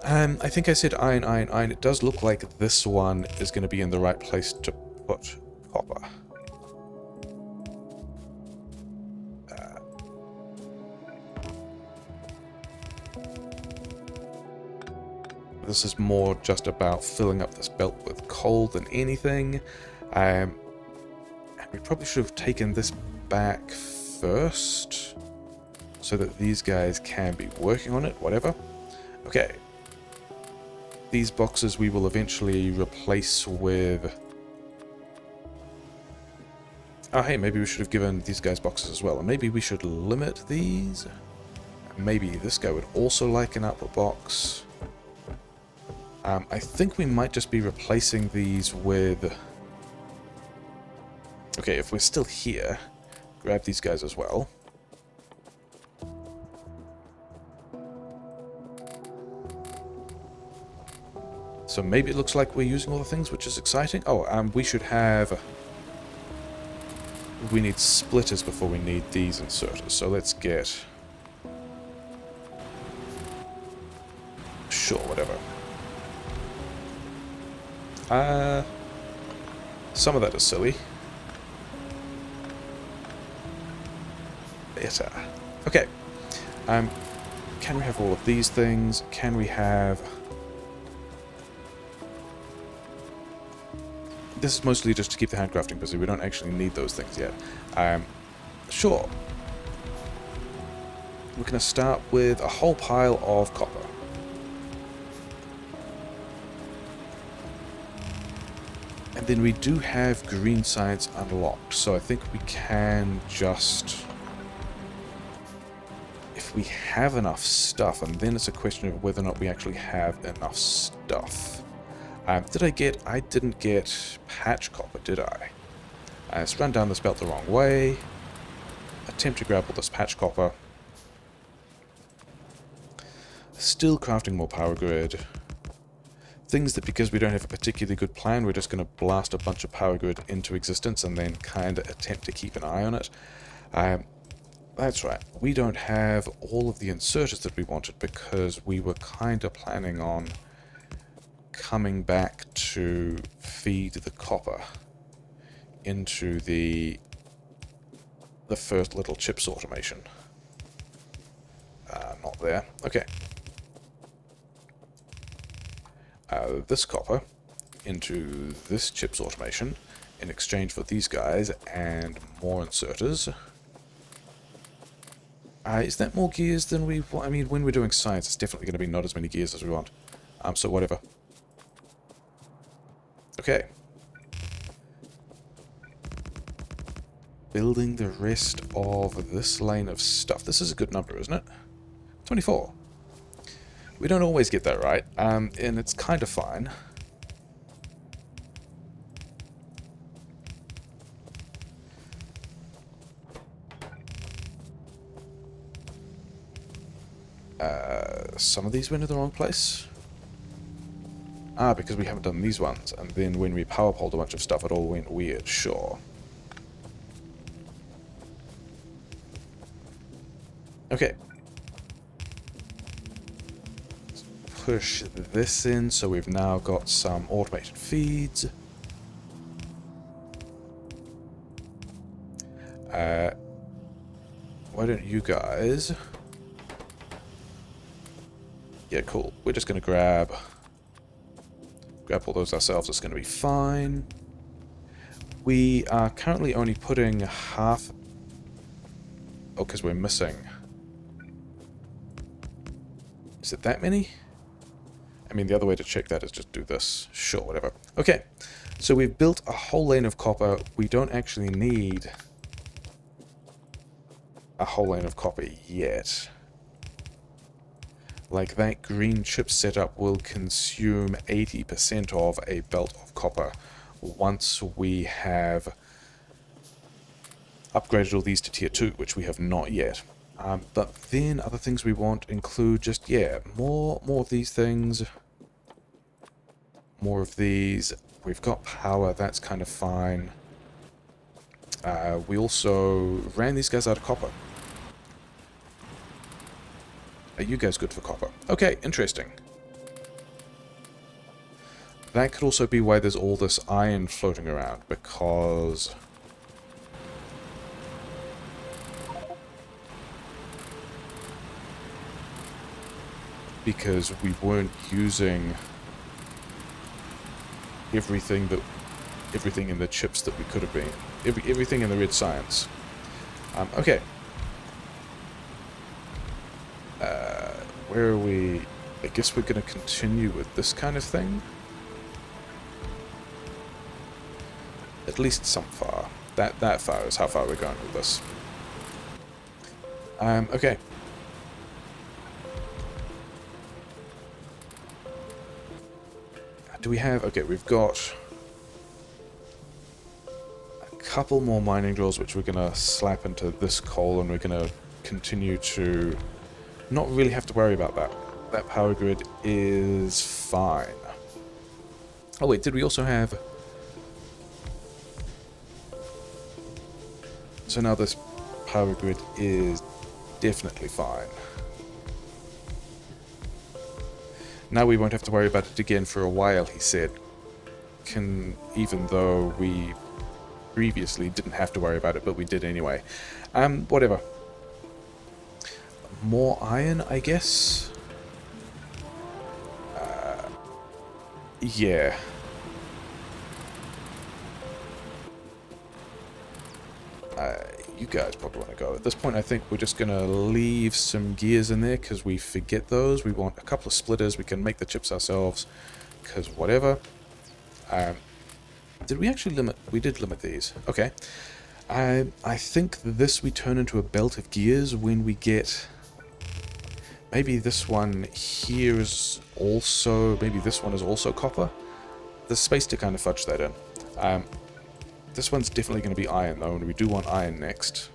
I think I said iron, iron, iron. It does look like this one is going to be in the right place to put copper. This is more just about filling up this belt with coal than anything. And we probably should have taken this back first, so that these guys can be working on it, whatever. Okay. These boxes we will eventually replace with... Oh, hey, maybe we should have given these guys boxes as well. And maybe we should limit these. Maybe this guy would also like an output box. I think we might just be replacing these with... Okay, if we're still here, grab these guys as well. So maybe it looks like we're using all the things, which is exciting. Oh, we should have... We need splitters before we need these inserters. So let's get Sure, whatever. Some of that is silly. Better. Okay. Can we have all of these things? Can we have... This is mostly just to keep the handcrafting busy. We don't actually need those things yet. Sure. We're going to start with a whole pile of copper. And then we do have green science unlocked, so I think we can just... If we have enough stuff, and then it's a question of whether or not we actually have enough stuff. I didn't get patch copper, did I? Let's run down this belt the wrong way. Attempt to grab all this patch copper. Still crafting more power grid. Things that, because we don't have a particularly good plan, we're just going to blast a bunch of power grid into existence and then kind of attempt to keep an eye on it. That's right, we don't have all of the inserters that we wanted because we were kind of planning on coming back to feed the copper into the first little chips automation. Not there. Okay. This copper into this chips automation in exchange for these guys and more inserters. Is that more gears than we want? I mean, when we're doing science, it's definitely going to be not as many gears as we want. So whatever. Okay. Building the rest of this lane of stuff. This is a good number, isn't it? 24. We don't always get that right, and it's kind of fine. Some of these went to the wrong place. Because we haven't done these ones, and then when we power poled a bunch of stuff, it all went weird, sure. Okay. Push this in, so we've now got some automated feeds. Why don't you guys... Yeah, cool. We're just going to grab all those ourselves. It's going to be fine. We are currently only putting half... Oh, because we're missing. Is it that many? I mean, the other way to check that is just do this. Sure, whatever. Okay, so we've built a whole lane of copper. We don't actually need a whole lane of copper yet. Like, that green chip setup will consume 80% of a belt of copper once we have upgraded all these to tier 2, which we have not yet. But then other things we want include just, yeah, more of these things. More of these. We've got power, that's kind of fine. We also ran these guys out of copper. Are you guys good for copper? Okay, interesting. That could also be why there's all this iron floating around, because... we weren't using everything in the chips that we could have been. Everything in the red science. Okay. Where are we? I guess we're going to continue with this kind of thing. At least some far. That far is how far we're going with this. Okay. Do we have... Okay, we've got a couple more mining drills which we're going to slap into this coal, and we're going to continue to not really have to worry about that. That power grid is fine. Oh wait, did we also have... So now this power grid is definitely fine. Now we won't have to worry about it again for a while, he said. Even though we previously didn't have to worry about it, but we did anyway. Whatever. More iron, I guess? Yeah. You guys probably want to go. At this point, I think we're just going to leave some gears in there, because we forget those. We want a couple of splitters. We can make the chips ourselves, because whatever. Did we actually limit? We did limit these. Okay. I think this we turn into a belt of gears when we get... Maybe this one here is also... Maybe this one is also copper. There's space to kind of fudge that in. This one's definitely going to be iron, though, and we do want iron next.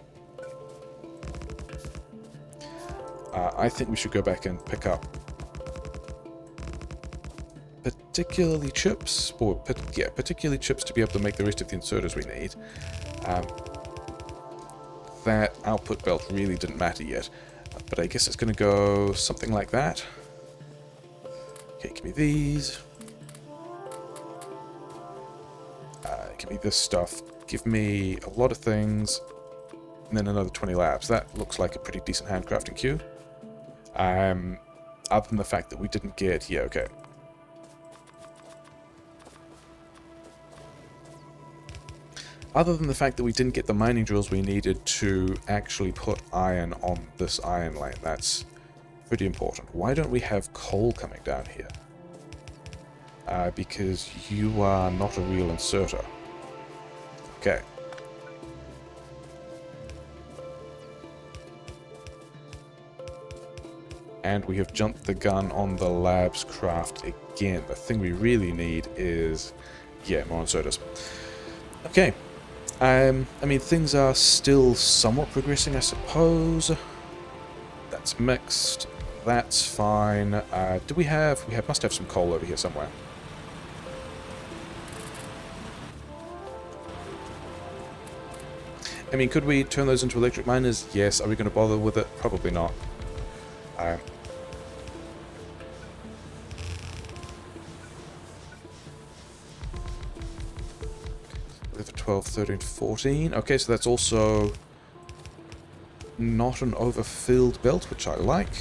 I think we should go back and pick up particularly chips, or yeah, particularly chips to be able to make the rest of the inserters we need. That output belt really didn't matter yet, but I guess it's going to go something like that. Okay, give me these. Give me this stuff. Give me a lot of things, and then another 20 labs. That looks like a pretty decent handcrafting queue. Other than the fact that we didn't get... Yeah, okay. Other than the fact that we didn't get the mining drills we needed to actually put iron on this iron lane. That's pretty important. Why don't we have coal coming down here? Because you are not a real inserter. Okay. And we have jumped the gun on the labs craft again. The thing we really need is... Yeah, more inserters. Okay. I mean, things are still somewhat progressing, I suppose. That's mixed. That's fine. Do we have... We must have some coal over here somewhere. I mean, could we turn those into electric miners? Yes. Are we going to bother with it? Probably not. For 12, 13, 14. Okay, so that's also not an overfilled belt, which I like.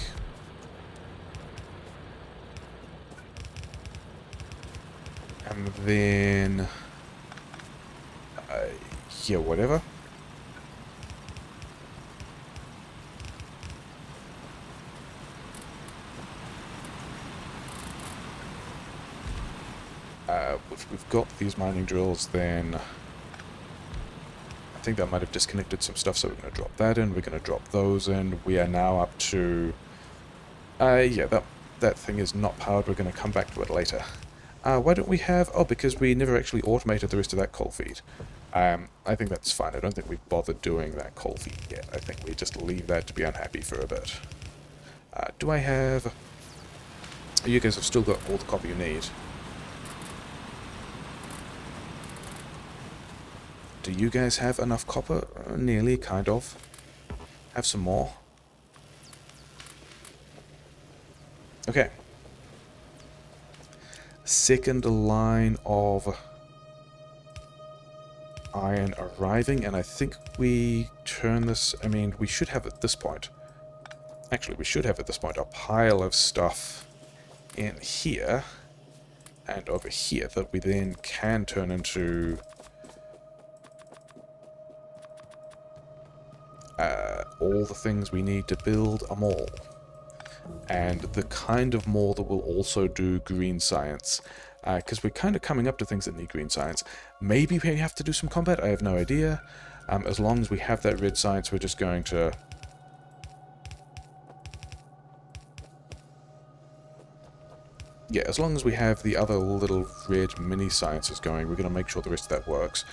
And then... yeah, whatever. If we've got these mining drills, then I think that might have disconnected some stuff, so we're going to drop that in, we're going to drop those in. We are now up to... yeah, that thing is not powered, we're going to come back to it later. Why don't we have... Oh, because we never actually automated the rest of that coal feed. I think that's fine, I don't think we bothered doing that coal feed yet. I think we just leave that to be unhappy for a bit. Do I have... You guys have still got all the copper you need. Do you guys have enough copper? Nearly, kind of. Have some more. Okay. Second line of iron arriving, and I think we turn this... I mean, we should have at this point... Actually, we should have at this point a pile of stuff in here and over here that we then can turn into... all the things we need to build a mall. And the kind of mall that will also do green science. Because we're kind of coming up to things that need green science. Maybe we have to do some combat, I have no idea. As long as we have that red science, we're just going to... Yeah, as long as we have the other little red mini sciences going, we're going to make sure the rest of that works.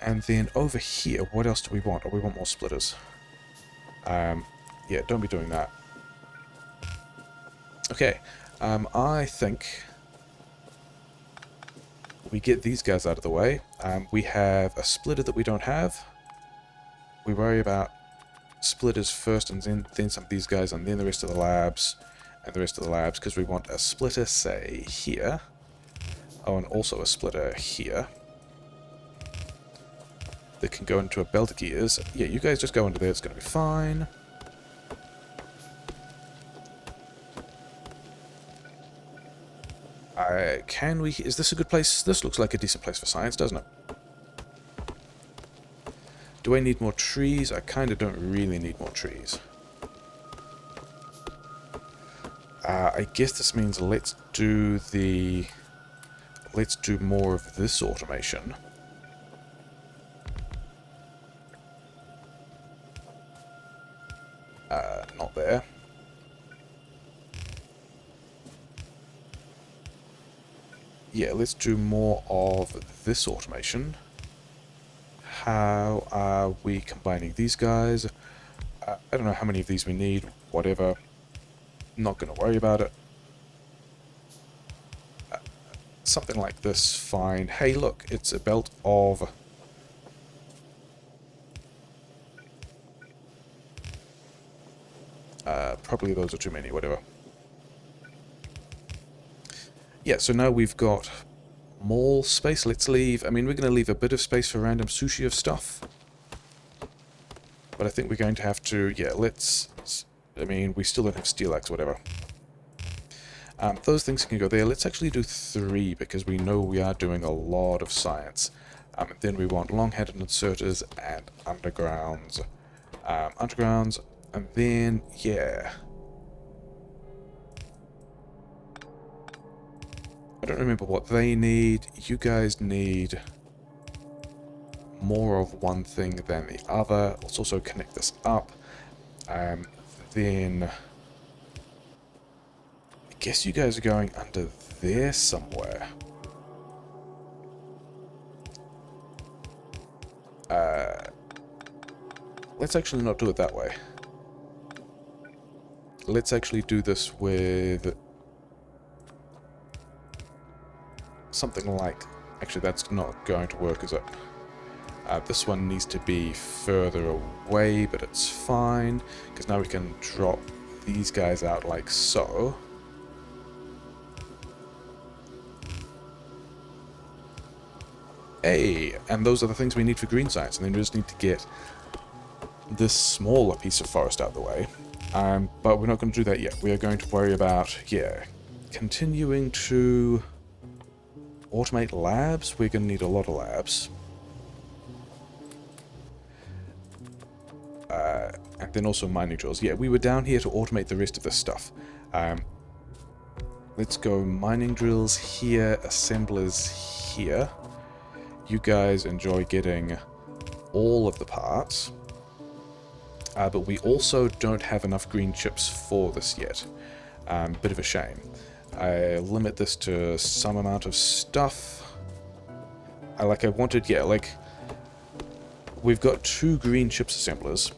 And then over here, what else do we want? Oh, we want more splitters. Yeah, don't be doing that. Okay, I think we get these guys out of the way. We have a splitter that we don't have. We worry about splitters first, and then some of these guys, and then the rest of the labs. and the rest of the labs, because we want a splitter, say, here. Oh, and also a splitter here. That can go into a belt of gears. Yeah, you guys just go into there, it's going to be fine. Can we... Is this a good place? This looks like a decent place for science, doesn't it? Do I need more trees? I kind of don't really need more trees. I guess this means let's do more of this automation. Not there. Yeah, let's do more of this automation. How are we combining these guys? I don't know how many of these we need, whatever. Not going to worry about it. Something like this, fine. Hey, look, it's a belt of... probably those are too many, whatever. Yeah, so now we've got more space. Let's leave... I mean, we're going to leave a bit of space for random sushi of stuff. But I think we're going to have to... Yeah, let's... I mean, we still don't have steel axe, whatever. Those things can go there. Let's actually do 3, because we know we are doing a lot of science. Then we want long-headed inserters and undergrounds. Undergrounds, and then, yeah. I don't remember what they need. You guys need more of one thing than the other. Let's also connect this up. Then... I guess you guys are going under there somewhere. Let's actually not do it that way. Let's actually do this with... something like... Actually, that's not going to work, is it? This one needs to be further away, but it's fine, because now we can drop these guys out like so. Hey, and those are the things we need for green science, and then we just need to get this smaller piece of forest out of the way. But we're not going to do that yet. We are going to worry about, yeah, continuing to automate labs. We're going to need a lot of labs. And then also mining drills. Yeah, we were down here to automate the rest of this stuff. Let's go mining drills here, assemblers here. You guys enjoy getting all of the parts. But we also don't have enough green chips for this yet. Bit of a shame. I limit this to some amount of stuff. We've got 2 green chips assemblers.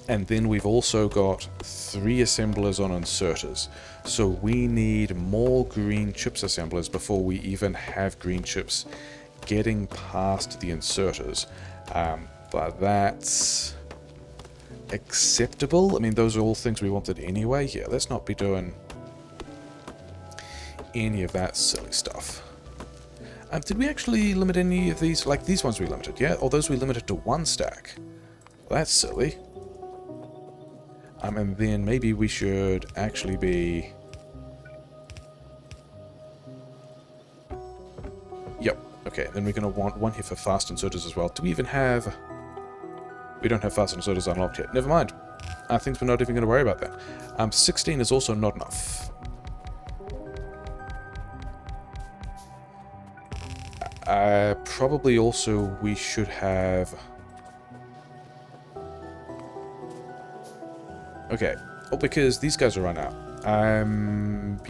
And then we've also got 3 assemblers on inserters. So we need more green chips assemblers before we even have green chips getting past the inserters. But that's acceptable. I mean, those are all things we wanted anyway. Yeah, let's not be doing any of that silly stuff. Did we actually limit any of these? Like, these ones we limited, yeah? Or those we limited to 1 stack. Well, that's silly. And then maybe we should actually be... Yep, okay, then we're going to want 1 here for fast inserters as well. Do we even have... We don't have fast inserters unlocked yet. Never mind. Things we're not even going to worry about that. 16 is also not enough. Probably also we should have... Okay. Oh, because these guys are run out.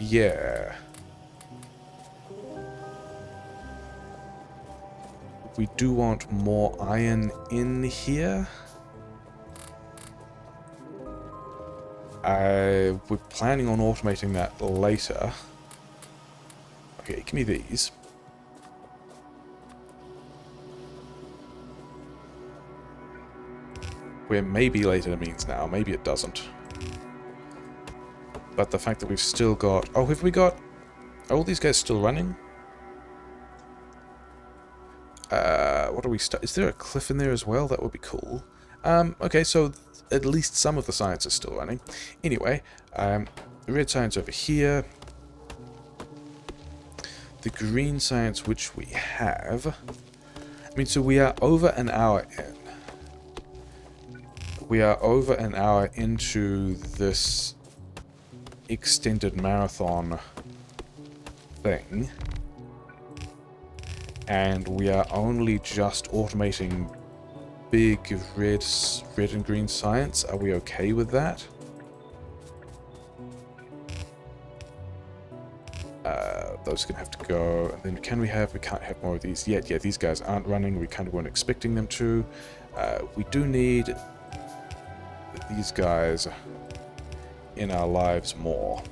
Yeah. We do want more iron in here. We're planning on automating that later. Okay, give me these. Where maybe later means now, maybe it doesn't. But the fact that we've still got... Oh, have we got... Are all these guys still running? What are we... Is there a cliff in there as well? That would be cool. Okay, so at least some of the science is still running. Anyway, the red science over here. The green science which we have... I mean, so we are over an hour in. We are over an hour into this extended marathon thing. And we are only just automating big red and green science. Are we okay with that? Those are going to have to go. And then can we have... We can't have more of these yet. Yeah, these guys aren't running. We kind of weren't expecting them to. We do need these guys in our lives more.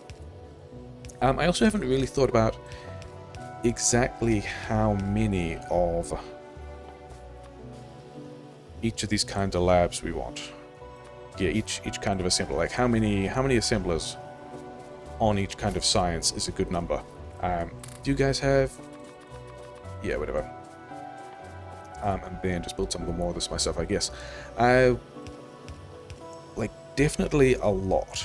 I also haven't really thought about exactly how many of each of these kinds of labs we want. Yeah, each kind of assembler. Like how many assemblers on each kind of science is a good number. Do you guys have... Yeah, whatever. And then just build some of the more of this myself, I guess. Like, definitely a lot.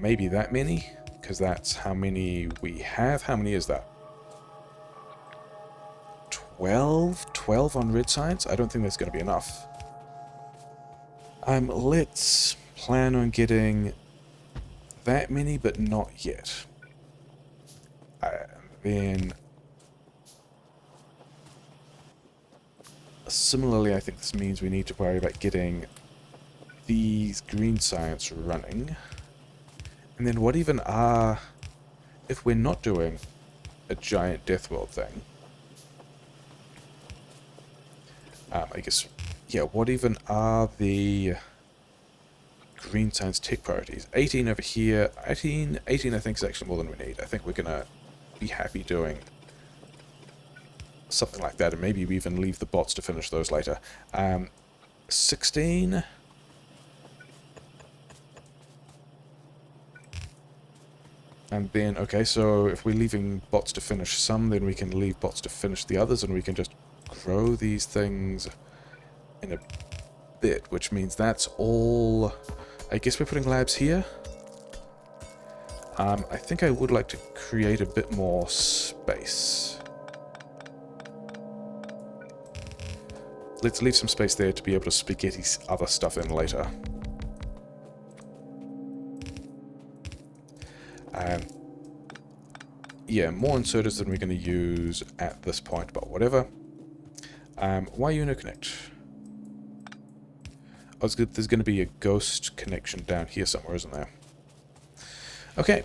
Maybe that many, because that's how many we have. How many is that? 12? 12 on red science? I don't think that's going to be enough. Let's plan on getting that many, but not yet. Then... Similarly, I think this means we need to worry about getting these green science running. And then what even are... If we're not doing a giant death world thing... I guess... Yeah, what even are the green science tech priorities? 18 over here. 18 I think is actually more than we need. I think we're going to be happy doing something like that, and maybe we even leave the bots to finish those later. 16... And then, okay, so if we're leaving bots to finish some, then we can leave bots to finish the others, and we can just grow these things in a bit, which means that's all... I guess we're putting labs here. I think I would like to create a bit more space. Let's leave some space there to be able to spaghetti other stuff in later. Yeah, more inserters than we're going to use at this point, but whatever. Why Uniconnect? Oh, there's going to be a ghost connection down here somewhere, isn't there? Okay.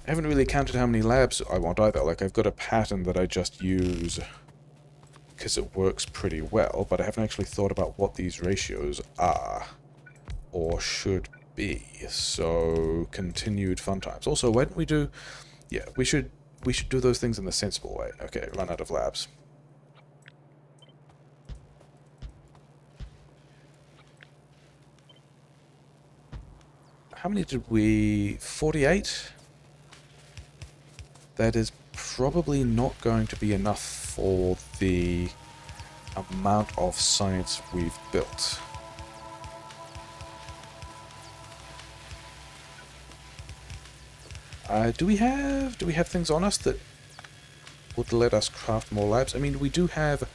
I haven't really counted how many labs I want either. Like, I've got a pattern that I just use because it works pretty well, but I haven't actually thought about what these ratios are or should be. So, continued fun times. Also, why don't we do... Yeah, we should do those things in the sensible way. Okay, run out of labs. How many did we... 48? That is probably not going to be enough for the amount of science we've built. Do we have things on us that would let us craft more labs? I mean, we do have...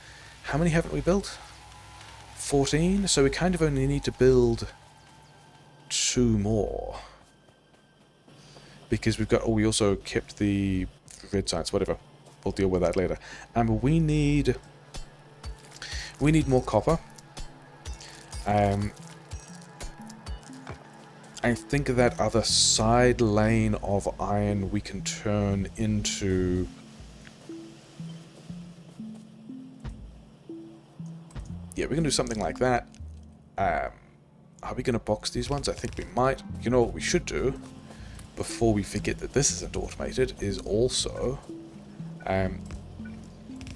How many haven't we built? 14? So we kind of only need to build 2 more. Because we've got... Oh, we also kept the red science, whatever. We'll deal with that later. We need more copper. I think that other side lane of iron we can turn into... Yeah, we can do something like that. Are we going to box these ones? I think we might. You know what we should do, before we forget that this isn't automated, is also...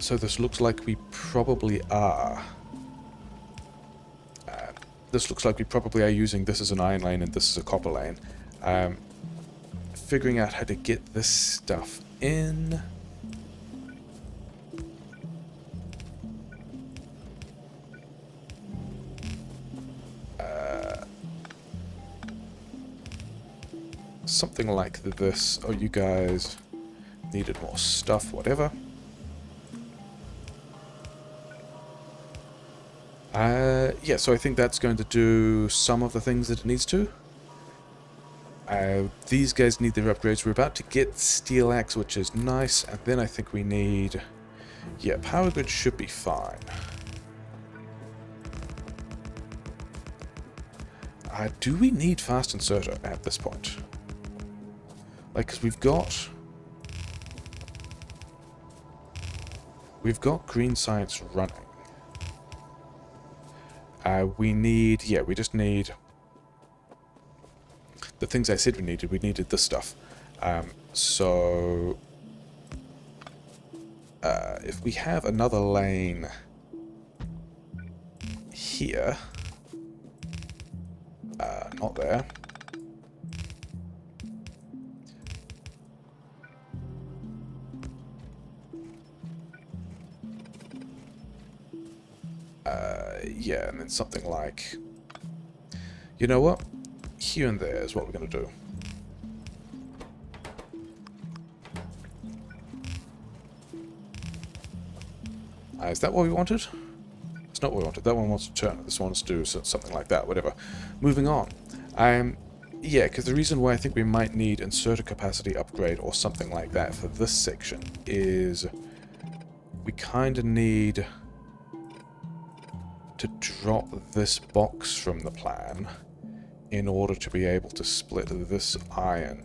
so this looks like we probably are this looks like we probably are using this as an iron lane and this as a copper lane. Figuring out how to get this stuff in. Something like this. Oh, you guys needed more stuff, whatever. Yeah, so I think that's going to do some of the things that it needs to. These guys need their upgrades. We're about to get steel axe, which is nice, and then I think we need... Yeah, power grid should be fine. Do we need fast inserter at this point? Like, because we've got green science running. We need... Yeah, we just need... The things I said we needed this stuff. So... if we have another lane here... not there. Yeah, and then something like... You know what? Here and there is what we're going to do. Is that what we wanted? It's not what we wanted. That one wants to turn. This one wants to do something like that, whatever. Moving on. Yeah, because the reason why I think we might need inserter capacity upgrade or something like that for this section is we kind of need to drop this box from the plan in order to be able to split this iron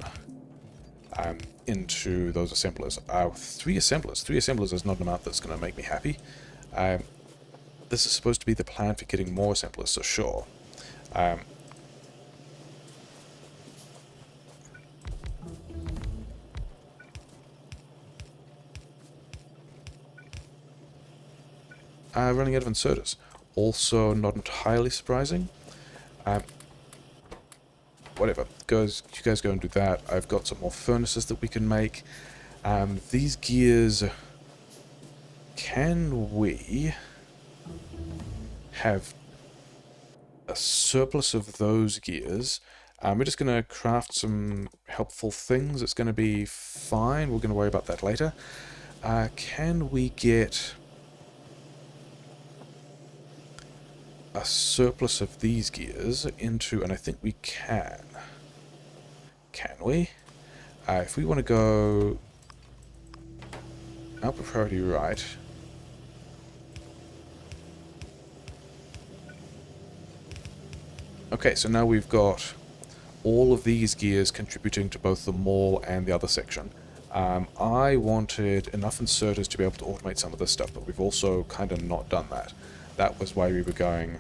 into those assemblers. 3 assemblers. 3 assemblers is not an amount that's going to make me happy. This is supposed to be the plan for getting more assemblers, so sure. Running out of inserters. Also not entirely surprising. Whatever. You guys go and do that. I've got some more furnaces that we can make. These gears... Can we have a surplus of those gears? We're just going to craft some helpful things. It's going to be fine. We're going to worry about that later. Can we get a surplus of these gears into... And I think we can. Can we? If we want to go... Output priority right... Okay, so now we've got all of these gears contributing to both the mall and the other section. I wanted enough inserters to be able to automate some of this stuff, but we've also kind of not done that. That was why we were going,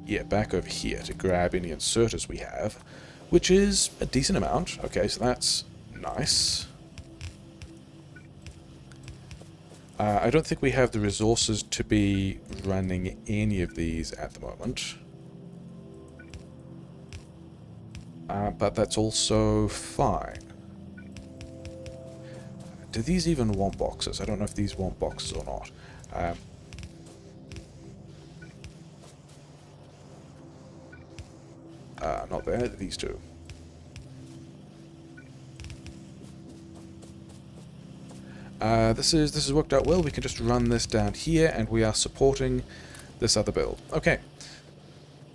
yeah, back over here to grab any inserters we have, which is a decent amount. Okay, so that's nice. I don't think we have the resources to be running any of these at the moment. But that's also fine. Do these even want boxes? I don't know if these want boxes or not. Not there, these two. This has worked out well. We can just run this down here, and we are supporting this other build. Okay.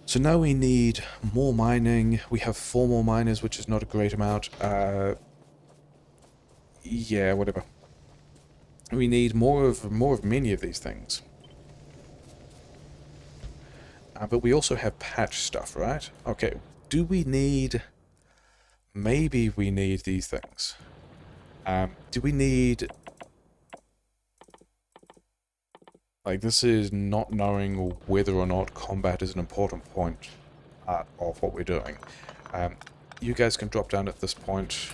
So now we need more mining. We have 4 more miners, which is not a great amount. Yeah, whatever. We need more of many of these things. But we also have patch stuff, right? Okay. Do we need... Maybe we need these things. Do we need... Like, this is not knowing whether or not combat is an important point of what we're doing. You guys can drop down at this point.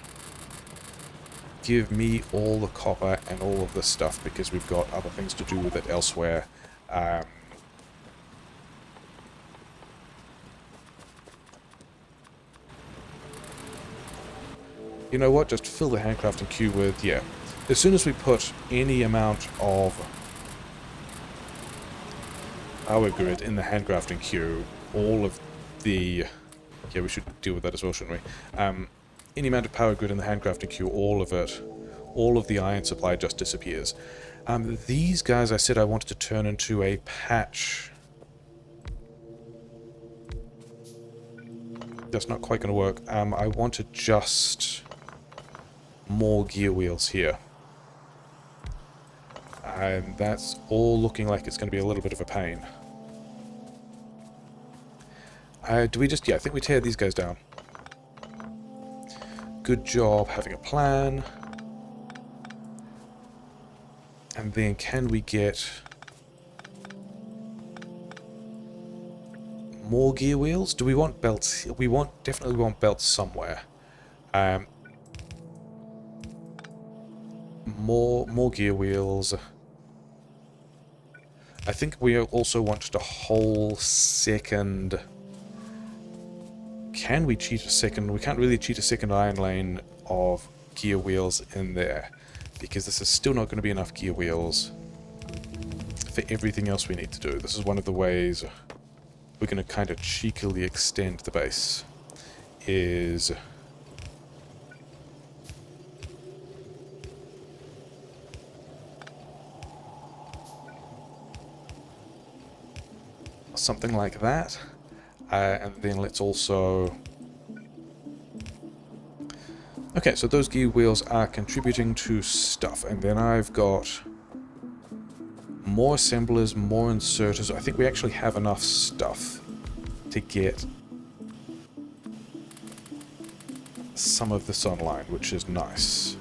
Give me all the copper and all of this stuff, because we've got other things to do with it elsewhere. You know what? Just fill the handcrafting queue with, yeah. As soon as we put any amount of power grid in the handcrafting queue, all of the... Yeah, we should deal with that as well, shouldn't we? Any amount of power grid in the handcrafting queue, all of it, all of the iron supply just disappears. These guys I said I wanted to turn into a patch. That's not quite going to work. I wanted just more gear wheels here. And that's all looking like it's going to be a little bit of a pain. Do we just... Yeah, I think we tear these guys down. Good job having a plan. And then can we get more gear wheels? Do we want belts? We definitely want belts somewhere. More gear wheels. I think we also want a whole second... Can we cheat a second? We can't really cheat a second iron lane of gear wheels in there, because this is still not going to be enough gear wheels for everything else we need to do. This is one of the ways we're going to kind of cheekily extend the base, is something like that. And then let's also... Okay, so those gear wheels are contributing to stuff, and then I've got more assemblers, more inserters. I think we actually have enough stuff to get some of this online, which is nice.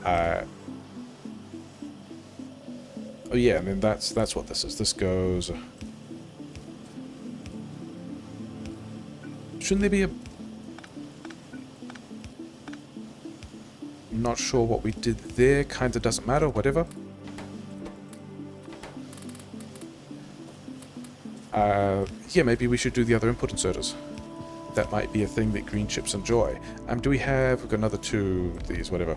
Oh yeah, and then that's what this is. This goes... Shouldn't there be a... Not sure what we did there. Kind of doesn't matter. Whatever. Yeah, maybe we should do the other input inserters. That might be a thing that green chips enjoy. Do we have... We've got another 2 of these, whatever.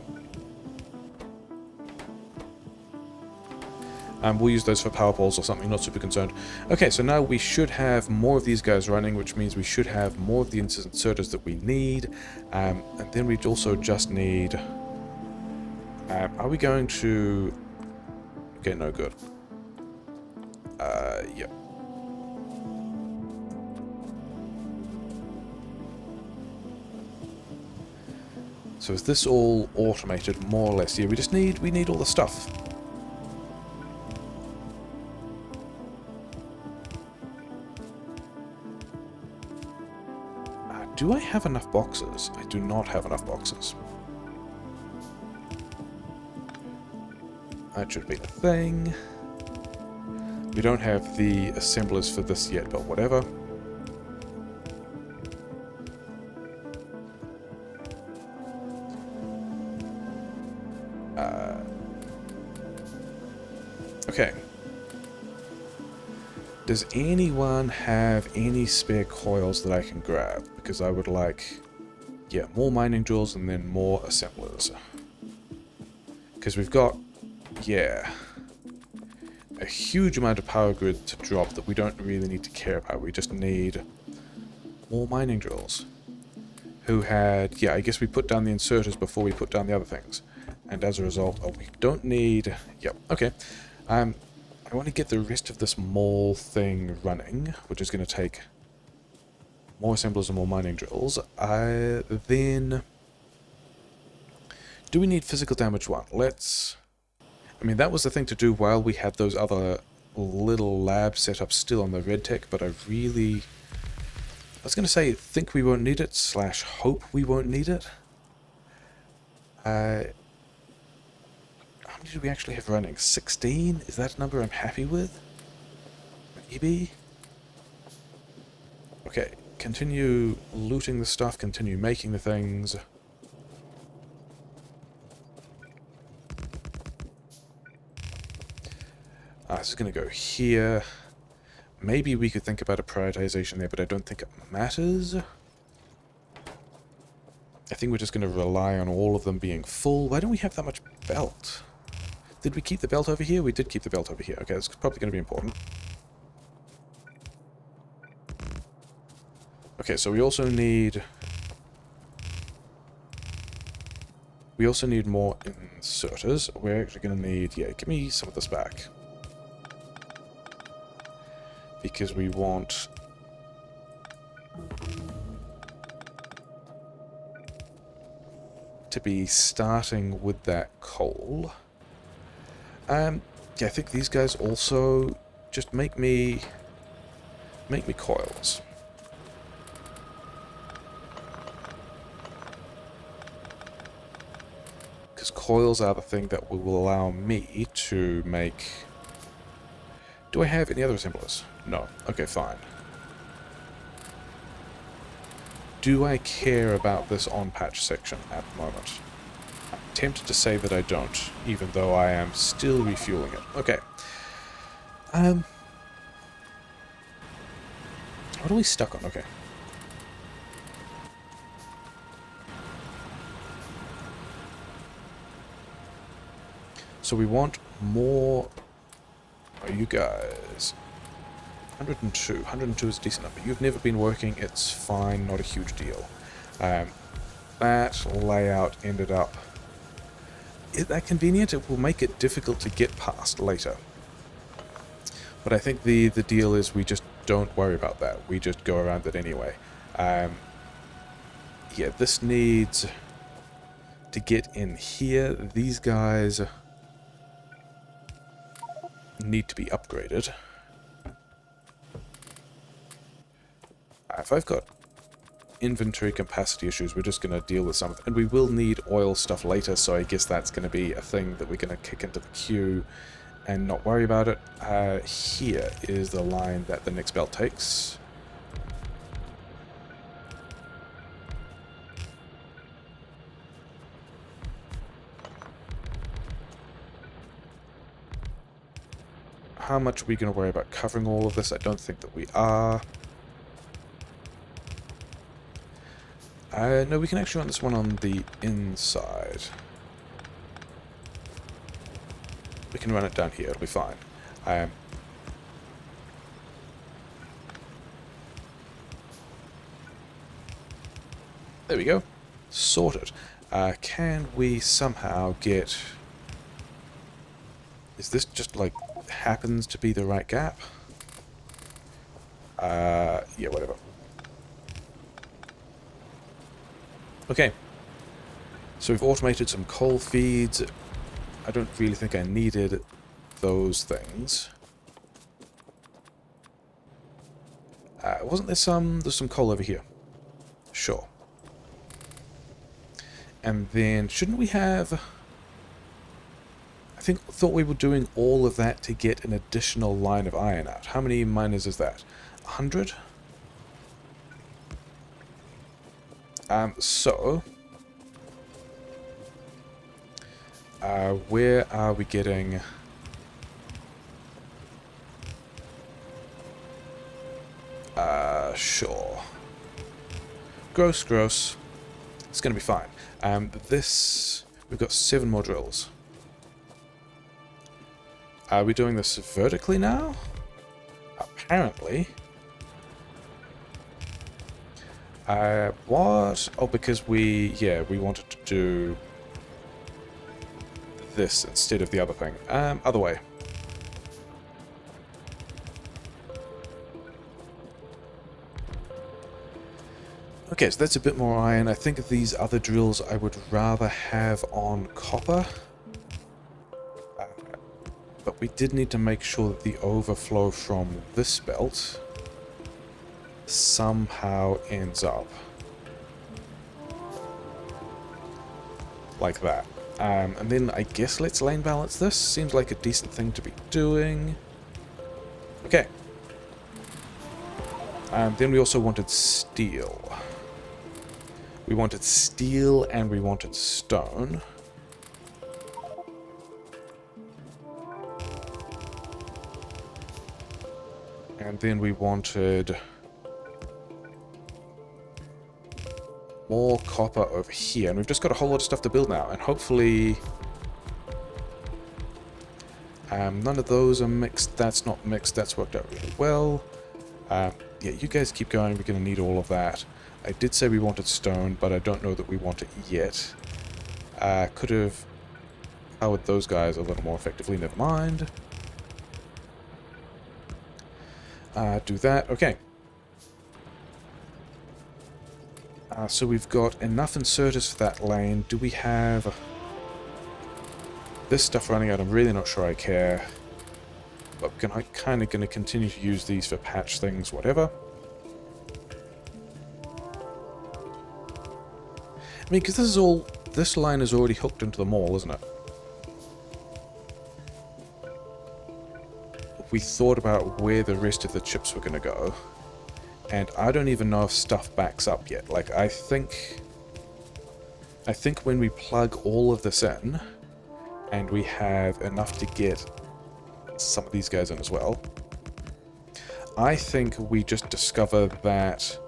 We'll use those for power poles or something, not super concerned. Okay, so now we should have more of these guys running, which means we should have more of the inserters that we need. And then we'd also just need... are we going to... Okay, no good. Yep. So is this all automated, more or less? Yeah, we need all the stuff. Do I have enough boxes? I do not have enough boxes. That should be the thing. We don't have the assemblers for this yet, but whatever. Okay. Does anyone have any spare coils that I can grab? Because I would like, yeah, more mining drills and then more assemblers. Because we've got, yeah, a huge amount of power grid to drop that we don't really need to care about. We just need more mining drills. Who had, yeah, I guess we put down the inserters before we put down the other things. And as a result, oh, we don't need, yep, okay. I want to get the rest of this mall thing running, which is going to take more assemblers and more mining drills. Then... Do we need physical damage 1? Let's... I mean, that was the thing to do while we had those other little lab setups still on the red tech, but I really... I was going to say, think we won't need it, / hope we won't need it. How many do we actually have running? 16? Is that a number I'm happy with? Maybe? Okay, continue looting the stuff, continue making the things. This is going to go here. Maybe we could think about a prioritization there, but I don't think it matters. I think think we're just going to rely on all of them being full. Why don't we have that much belt? Did we keep the belt over here? We did keep the belt over here. Okay, that's probably going to be important. Okay, so we also need more inserters. We're actually going to need... Yeah, give me some of this back. Because we want... to be starting with that coal. Yeah, I think these guys also just make me coils. Because coils are the thing that will allow me to make... Do I have any other assemblers? No. Okay, fine. Do I care about this on-patch section at the moment? I'm tempted to say that I don't, even though I am still refueling it. Okay. What are we stuck on? Okay. So we want more... Oh, you guys... 102. 102 is a decent number. You've never been working, it's fine, not a huge deal. That layout ended up... Is that convenient? It will make it difficult to get past later. But I think the deal is we just don't worry about that. We just go around it anyway. Yeah, this needs to get in here. These guys need to be upgraded. If I've got inventory capacity issues, we're just going to deal with some of it. And we will need oil stuff later, so I guess that's going to be a thing that we're going to kick into the queue and not worry about it. Here is the line that the next belt takes. How much are we going to worry about covering all of this? I don't think that we are. No, we can actually run this one on the inside. We can run it down here, it'll be fine. There we go. Sorted. Can we somehow get... Is this just, like, happens to be the right gap? Yeah, whatever. Okay, so we've automated some coal feeds. I don't really think I needed those things. Wasn't there there's some coal over here? Sure. And then, shouldn't we have... thought we were doing all of that to get an additional line of iron out. How many miners is that? 100? Where are we getting... Sure. Gross. It's gonna be fine. We've got 7 more drills. Are we doing this vertically now? Apparently. What? Oh, because we wanted to do this instead of the other thing. Other way. Okay, so that's a bit more iron. I think these other drills I would rather have on copper. But we did need to make sure that the overflow from this belt somehow ends up like that. And then I guess let's lane balance this. Seems like a decent thing to be doing. Okay. Then we also wanted steel. We wanted steel and we wanted stone. And then we wanted... more copper over here, and we've just got a whole lot of stuff to build now, and hopefully none of those are mixed. That's not mixed. That's worked out really well. Yeah, you guys keep going. We're going to need all of that. I did say we wanted stone, but I don't know that we want it yet. Could have powered those guys a little more effectively. Never mind. Do that. Okay. So we've got enough inserters for that lane. Do we have this stuff running out? I'm really not sure I care. But I'm kind of going to continue to use these for patch things, whatever. I mean, because this line is already hooked into the mall, isn't it? We thought about where the rest of the chips were going to go. And I don't even know if stuff backs up yet. Like, I think when we plug all of this in, and we have enough to get some of these guys in as well, I think we just discover that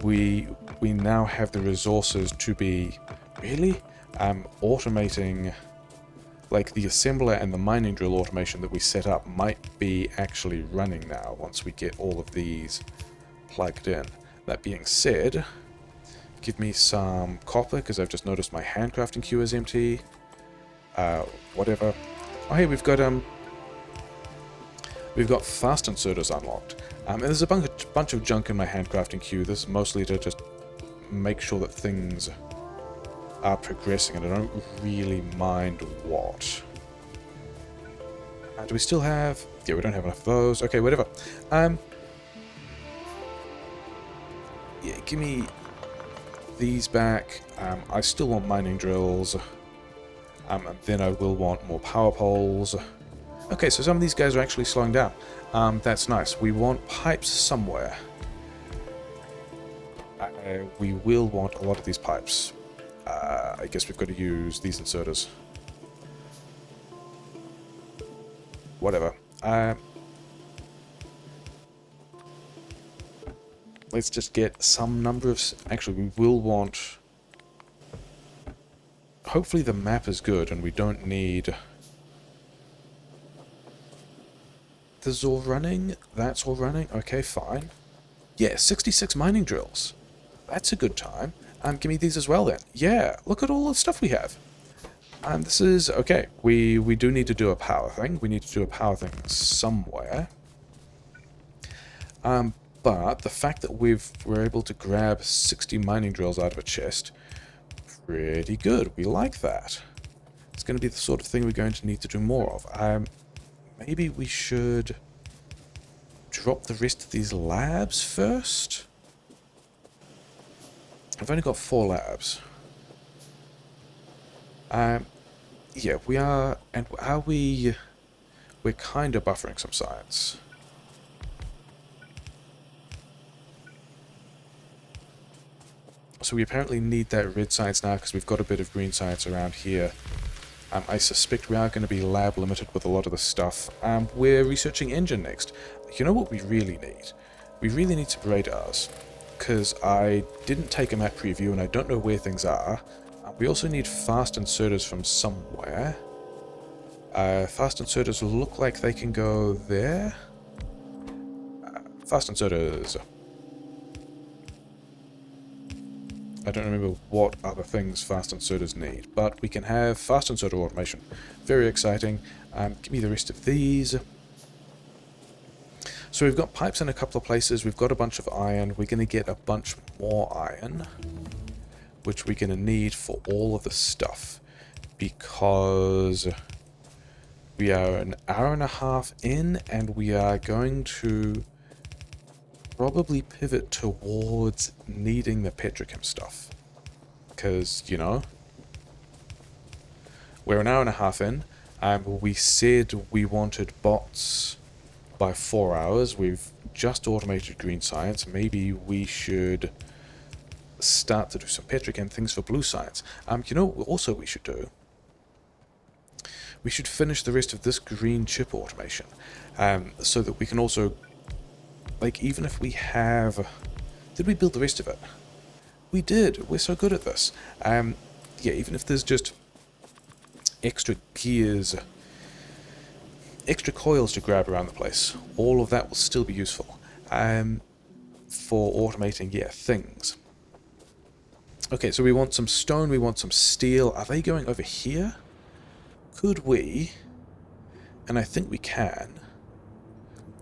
we now have the resources to be really automating, like the assembler and the mining drill automation that we set up might be actually running now once we get all of these plugged in. That being said, give me some copper, because I've just noticed my handcrafting queue is empty. Whatever. Oh hey, we've got fast inserters unlocked. And there's a bunch of junk in my handcrafting queue. This is mostly to just make sure that things are progressing, and I don't really mind what. Do we still have... Yeah, we don't have enough of those. Okay, whatever. Yeah, give me these back. I still want mining drills. And then I will want more power poles. Okay, so some of these guys are actually slowing down. That's nice. We want pipes somewhere. We will want a lot of these pipes. I guess we've got to use these inserters. Whatever. Let's just get some number of... Actually, we will want... Hopefully the map is good and we don't need... This is all running? That's all running? Okay, fine. Yeah, 66 mining drills. That's a good time. Give me these as well then. Yeah, look at all the stuff we have. And this is... Okay, we do need to do a power thing. We need to do a power thing somewhere. But the fact that we're able to grab 60 mining drills out of a chest, pretty good. We like that. It's going to be the sort of thing we're going to need to do more of. Maybe we should drop the rest of these labs first. I've only got 4 labs. Yeah, we are, and are we... We're kind of buffering some science. So we apparently need that red science now because we've got a bit of green science around here. I suspect we are going to be lab limited with a lot of the stuff. We're researching engine next. You know what we really need? We really need separators, because I didn't take a map preview and I don't know where things are. We also need fast inserters from somewhere. Fast inserters look like they can go there. Fast inserters. I don't remember what other things fast inserters need, but we can have fast inserter automation. Very exciting. Give me the rest of these. So we've got pipes in a couple of places. We've got a bunch of iron. We're going to get a bunch more iron, which we're going to need for all of the stuff, because we are an hour and a half in, and we are going to probably pivot towards needing the petrochem stuff. Because, you know, we're an hour and a half in, and we said we wanted bots by 4 hours. We've just automated green science. Maybe we should start to do some petrochem things for blue science. You know what also we should do? We should finish the rest of this green chip automation, so that we can also, like, even if we have... Did we build the rest of it? We did. We're so good at this. Yeah, even if there's just extra gears, extra coils to grab around the place, all of that will still be useful for automating, yeah, things. Okay, so we want some stone, we want some steel. Are they going over here? Could we? And I think we can.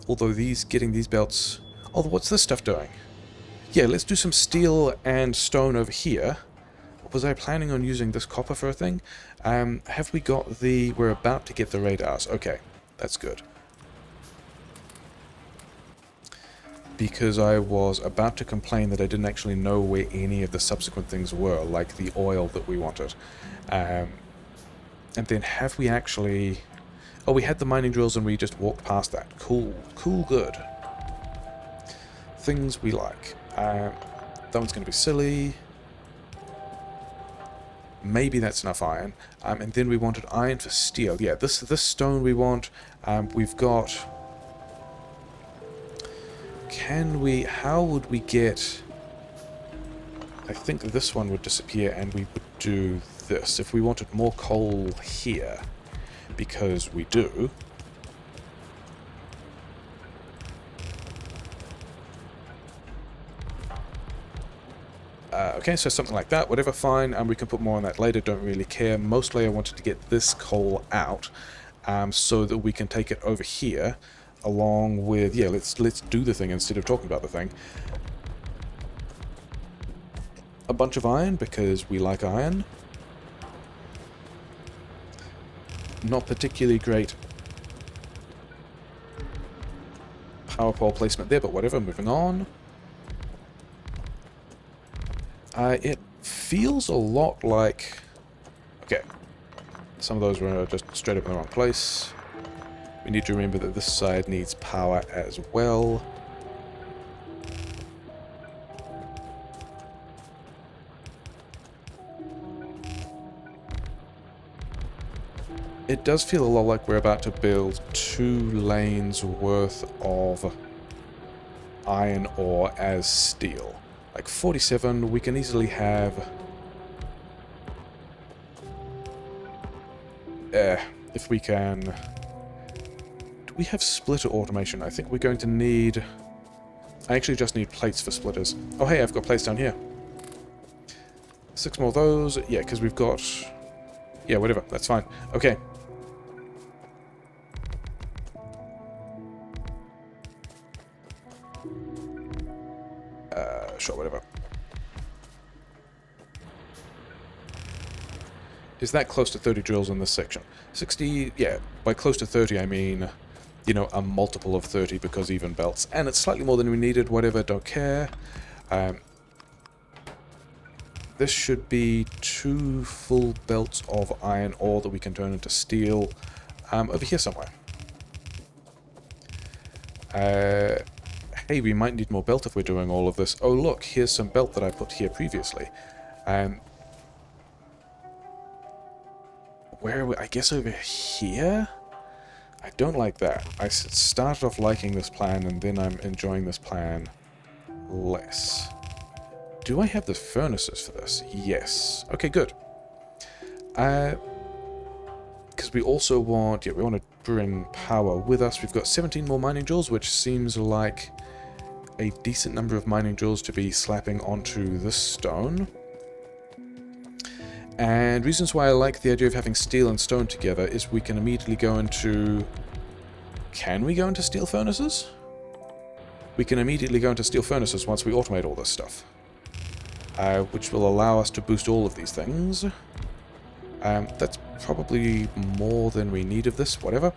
Although getting these belts... Oh, what's this stuff doing? Yeah, let's do some steel and stone over here. Was I planning on using this copper for a thing? Have we got the... We're about to get the radars. Okay, that's good. Because I was about to complain that I didn't actually know where any of the subsequent things were, like the oil that we wanted. And then have we actually... Oh, we had the mining drills and we just walked past that. Cool. Cool, good. Things we like. That one's going to be silly. Maybe that's enough iron. And then we wanted iron for steel. Yeah, this stone we want. We've got... Can we... How would we get... I think this one would disappear and we would do this. If we wanted more coal here, because we do... Okay, so something like that, whatever, fine, and we can put more on that later, don't really care. Mostly I wanted to get this coal out, so that we can take it over here, along with, yeah, let's do the thing instead of talking about the thing. A bunch of iron, because we like iron. Not particularly great power pole placement there, but whatever, moving on. It feels a lot like... Okay, some of those were just straight up in the wrong place. We need to remember that this side needs power as well. It does feel a lot like we're about to build 2 lanes worth of iron ore as steel. Like 47, we can easily have... if we can... Do we have splitter automation? I think we're going to need... I actually just need plates for splitters. Oh hey, I've got plates down here. 6 more of those. Yeah, because we've got... Yeah, whatever, that's fine. Okay. Sure, whatever. Is that close to 30 drills in this section? 60, yeah, by close to 30 I mean, you know, a multiple of 30 because even belts. And it's slightly more than we needed, whatever, don't care. This should be 2 full belts of iron ore that we can turn into steel over here somewhere. Hey, we might need more belt if we're doing all of this. Oh look, here's some belt that I put here previously. Where are we? I guess over here? I don't like that. I started off liking this plan and then I'm enjoying this plan less. Do I have the furnaces for this? Yes. Okay, good. Because we also want... Yeah, we want to bring power with us. We've got 17 more mining joules, which seems like a decent number of mining joules to be slapping onto this stone. And reasons why I like the idea of having steel and stone together is we can immediately go into... Can we go into steel furnaces? We can immediately go into steel furnaces once we automate all this stuff. Which will allow us to boost all of these things. That's probably more than we need of this, whatever.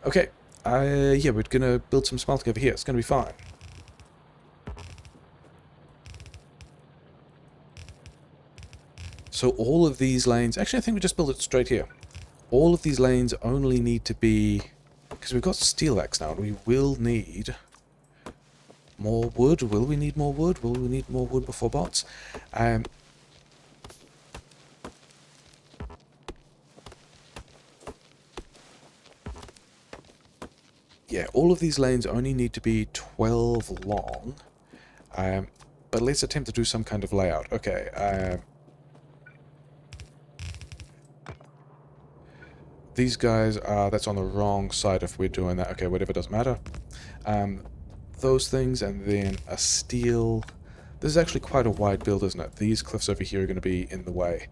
Okay, yeah, we're gonna build some smelting over here, it's gonna be fine. So all of these lanes... Actually, I think we just build it straight here. All of these lanes only need to be... Because we've got steel axe now, and we will need more wood. Will we need more wood? Will we need more wood before bots? Yeah, all of these lanes only need to be 12 long. But let's attempt to do some kind of layout. Okay, these guys are, that's on the wrong side if we're doing that. Okay, whatever, doesn't matter. Those things, and then a steel. This is actually quite a wide build, isn't it? These cliffs over here are going to be in the way.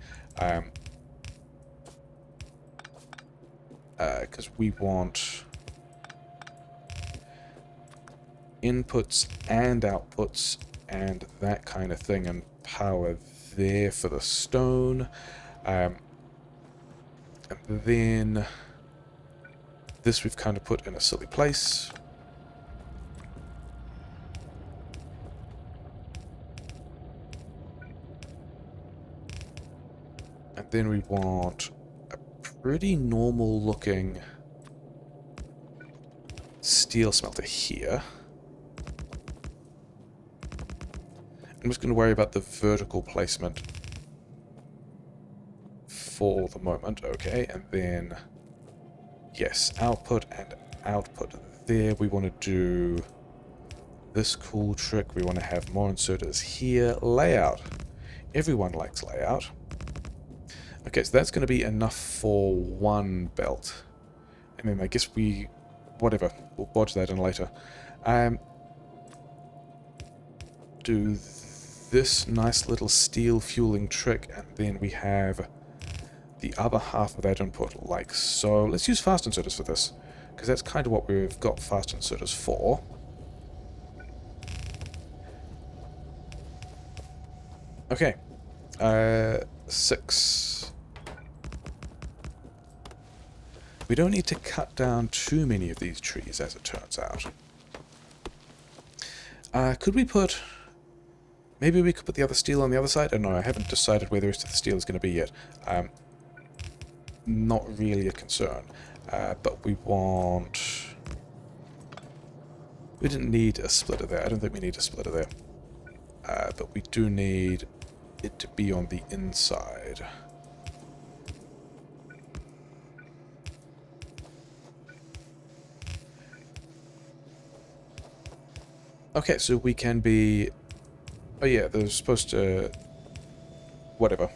Because we want inputs and outputs and that kind of thing, and power there for the stone. And then this we've kind of put in a silly place. And then we want a pretty normal looking steel smelter here. I'm just going to worry about the vertical placement for the moment. Okay, and then yes, output and output there. We want to do this cool trick. We want to have more inserters here. Layout. Everyone likes layout. Okay, so that's going to be enough for one belt. And then I guess whatever, we'll bodge that in later. Do this nice little steel fueling trick, and then we have the other half of that input like so. Let's use fast inserters for this, because that's kind of what we've got fast inserters for. Okay, 6. We don't need to cut down too many of these trees, as it turns out. Could we put... Maybe we could put the other steel on the other side? I don't know, I haven't decided where the rest of the steel is going to be yet. Not really a concern. But we want... We didn't need a splitter there. I don't think we need a splitter there. But we do need it to be on the inside. Okay, so we can be... Oh yeah, they're supposed to... Whatever.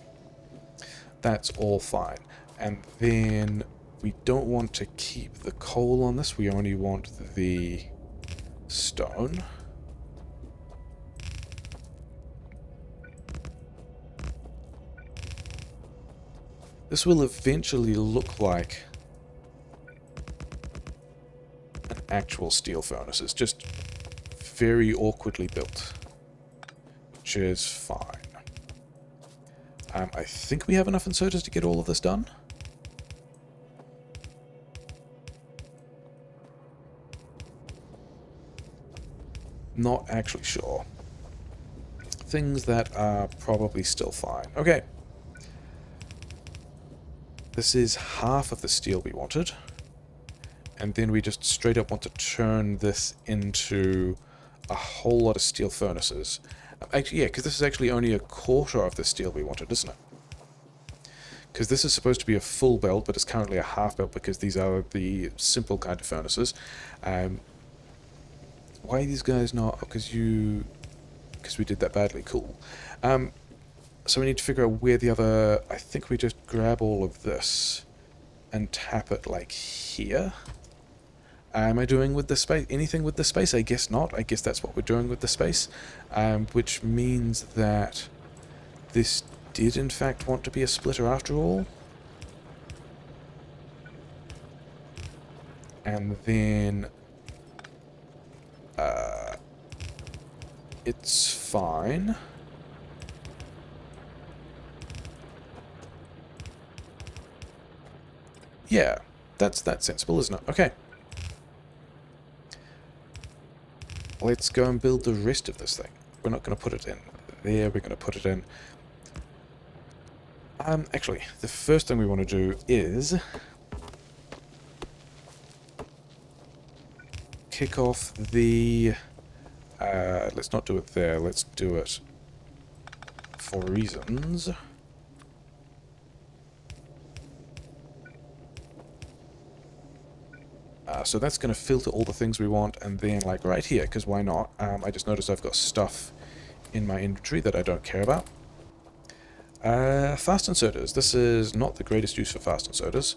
That's all fine. And then we don't want to keep the coal on this. We only want the stone. This will eventually look like an actual steel furnace. It's just very awkwardly built, which is fine. I think we have enough inserters to get all of this done. Not actually sure. Things that are probably still fine. Okay. This is half of the steel we wanted. And then we just straight up want to turn this into a whole lot of steel furnaces. Actually, yeah, because this is actually only a quarter of the steel we wanted, isn't it? Because this is supposed to be a full belt, but it's currently a half belt because these are the simple kind of furnaces. Why are these guys not? Because we did that badly. Cool. So we need to figure out where the other... I think we just grab all of this and tap it like here. Am I doing with the space anything with the space? I guess not. I guess that's what we're doing with the space. Which means that this did in fact want to be a splitter after all. And then... it's fine. Yeah, that's sensible, isn't it? Okay. Let's go and build the rest of this thing. We're not going to put it in there, we're going to put it in... actually, the first thing we want to do is... kick off the... let's not do it there, let's do it for reasons. So that's going to filter all the things we want, and then, like, right here, because why not? I just noticed I've got stuff in my inventory that I don't care about. Fast inserters. This is not the greatest use for fast inserters.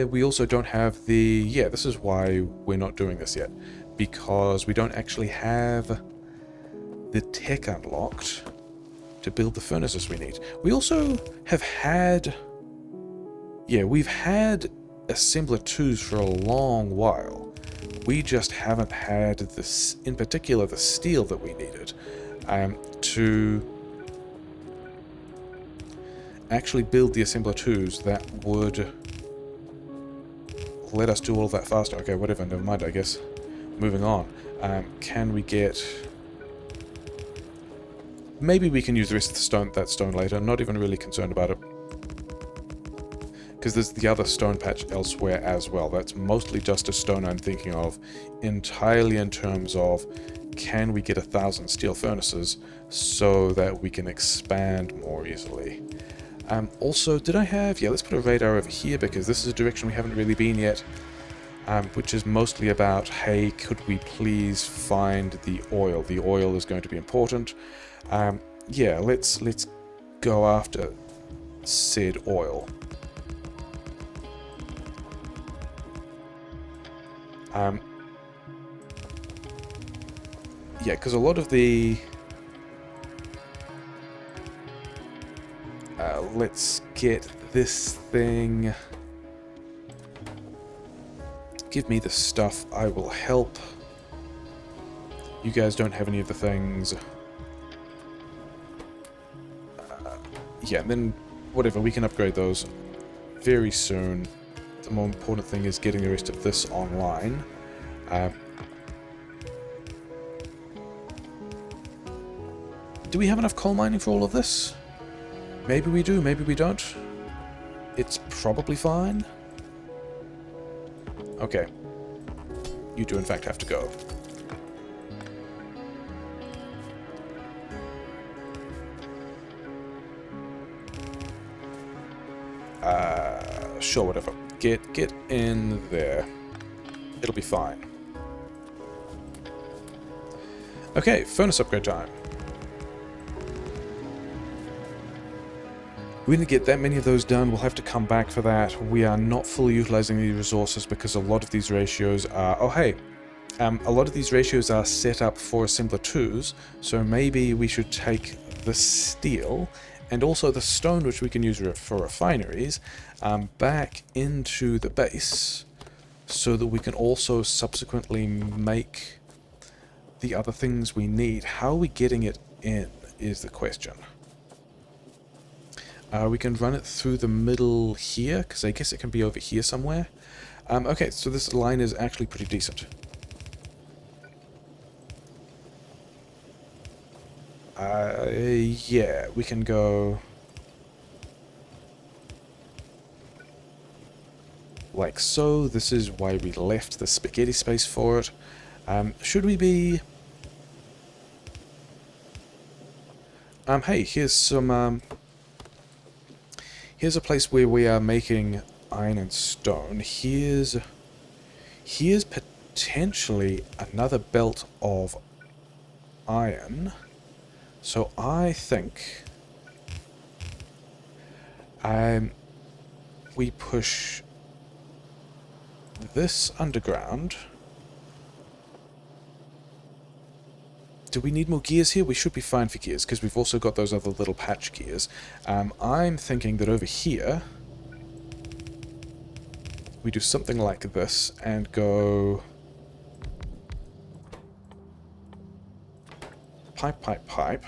We also don't have the... Yeah, this is why we're not doing this yet. Because we don't actually have the tech unlocked to build the furnaces we need. We also have had... Yeah, we've had assembler 2s for a long while. We just haven't had this, in particular the steel that we needed to actually build the assembler 2s that would let us do all of that faster. Okay, whatever, never mind, I guess. Moving on. Can we get... Maybe we can use the rest of that stone later. I'm not even really concerned about it. Because there's the other stone patch elsewhere as well. That's mostly just a stone I'm thinking of, entirely in terms of, can we get 1,000 steel furnaces so that we can expand more easily? Also, did I have... Yeah, let's put a radar over here, because this is a direction we haven't really been yet. Which is mostly about, hey, could we please find the oil? The oil is going to be important. Yeah, let's go after said oil. Yeah, because a lot of the... let's get this thing... Give me the stuff, I will help. You guys don't have any of the things. Yeah, and then whatever, we can upgrade those very soon. The more important thing is getting the rest of this online. Do we have enough coal mining for all of this? Maybe we do, maybe we don't. It's probably fine. Okay. You do in fact have to go. Sure, whatever. Get in there. It'll be fine. Okay, furnace upgrade time. We didn't get that many of those done. We'll have to come back for that. We are not fully utilizing these resources because a lot of these ratios are... Oh, hey. A lot of these ratios are set up for assembler 2s, so maybe we should take the steel and also the stone, which we can use for refineries, back into the base so that we can also subsequently make the other things we need. How are we getting it in is the question. We can run it through the middle here, because I guess it can be over here somewhere. Okay, so this line is actually pretty decent. Yeah, we can go... like so. This is why we left the spaghetti space for it. Should we be... hey, here's some... here's a place where we are making iron and stone. Here's potentially another belt of iron. So I think we push this underground. Do we need more gears here? We should be fine for gears, because we've also got those other little patch gears. I'm thinking that over here we do something like this and go pipe, pipe, pipe.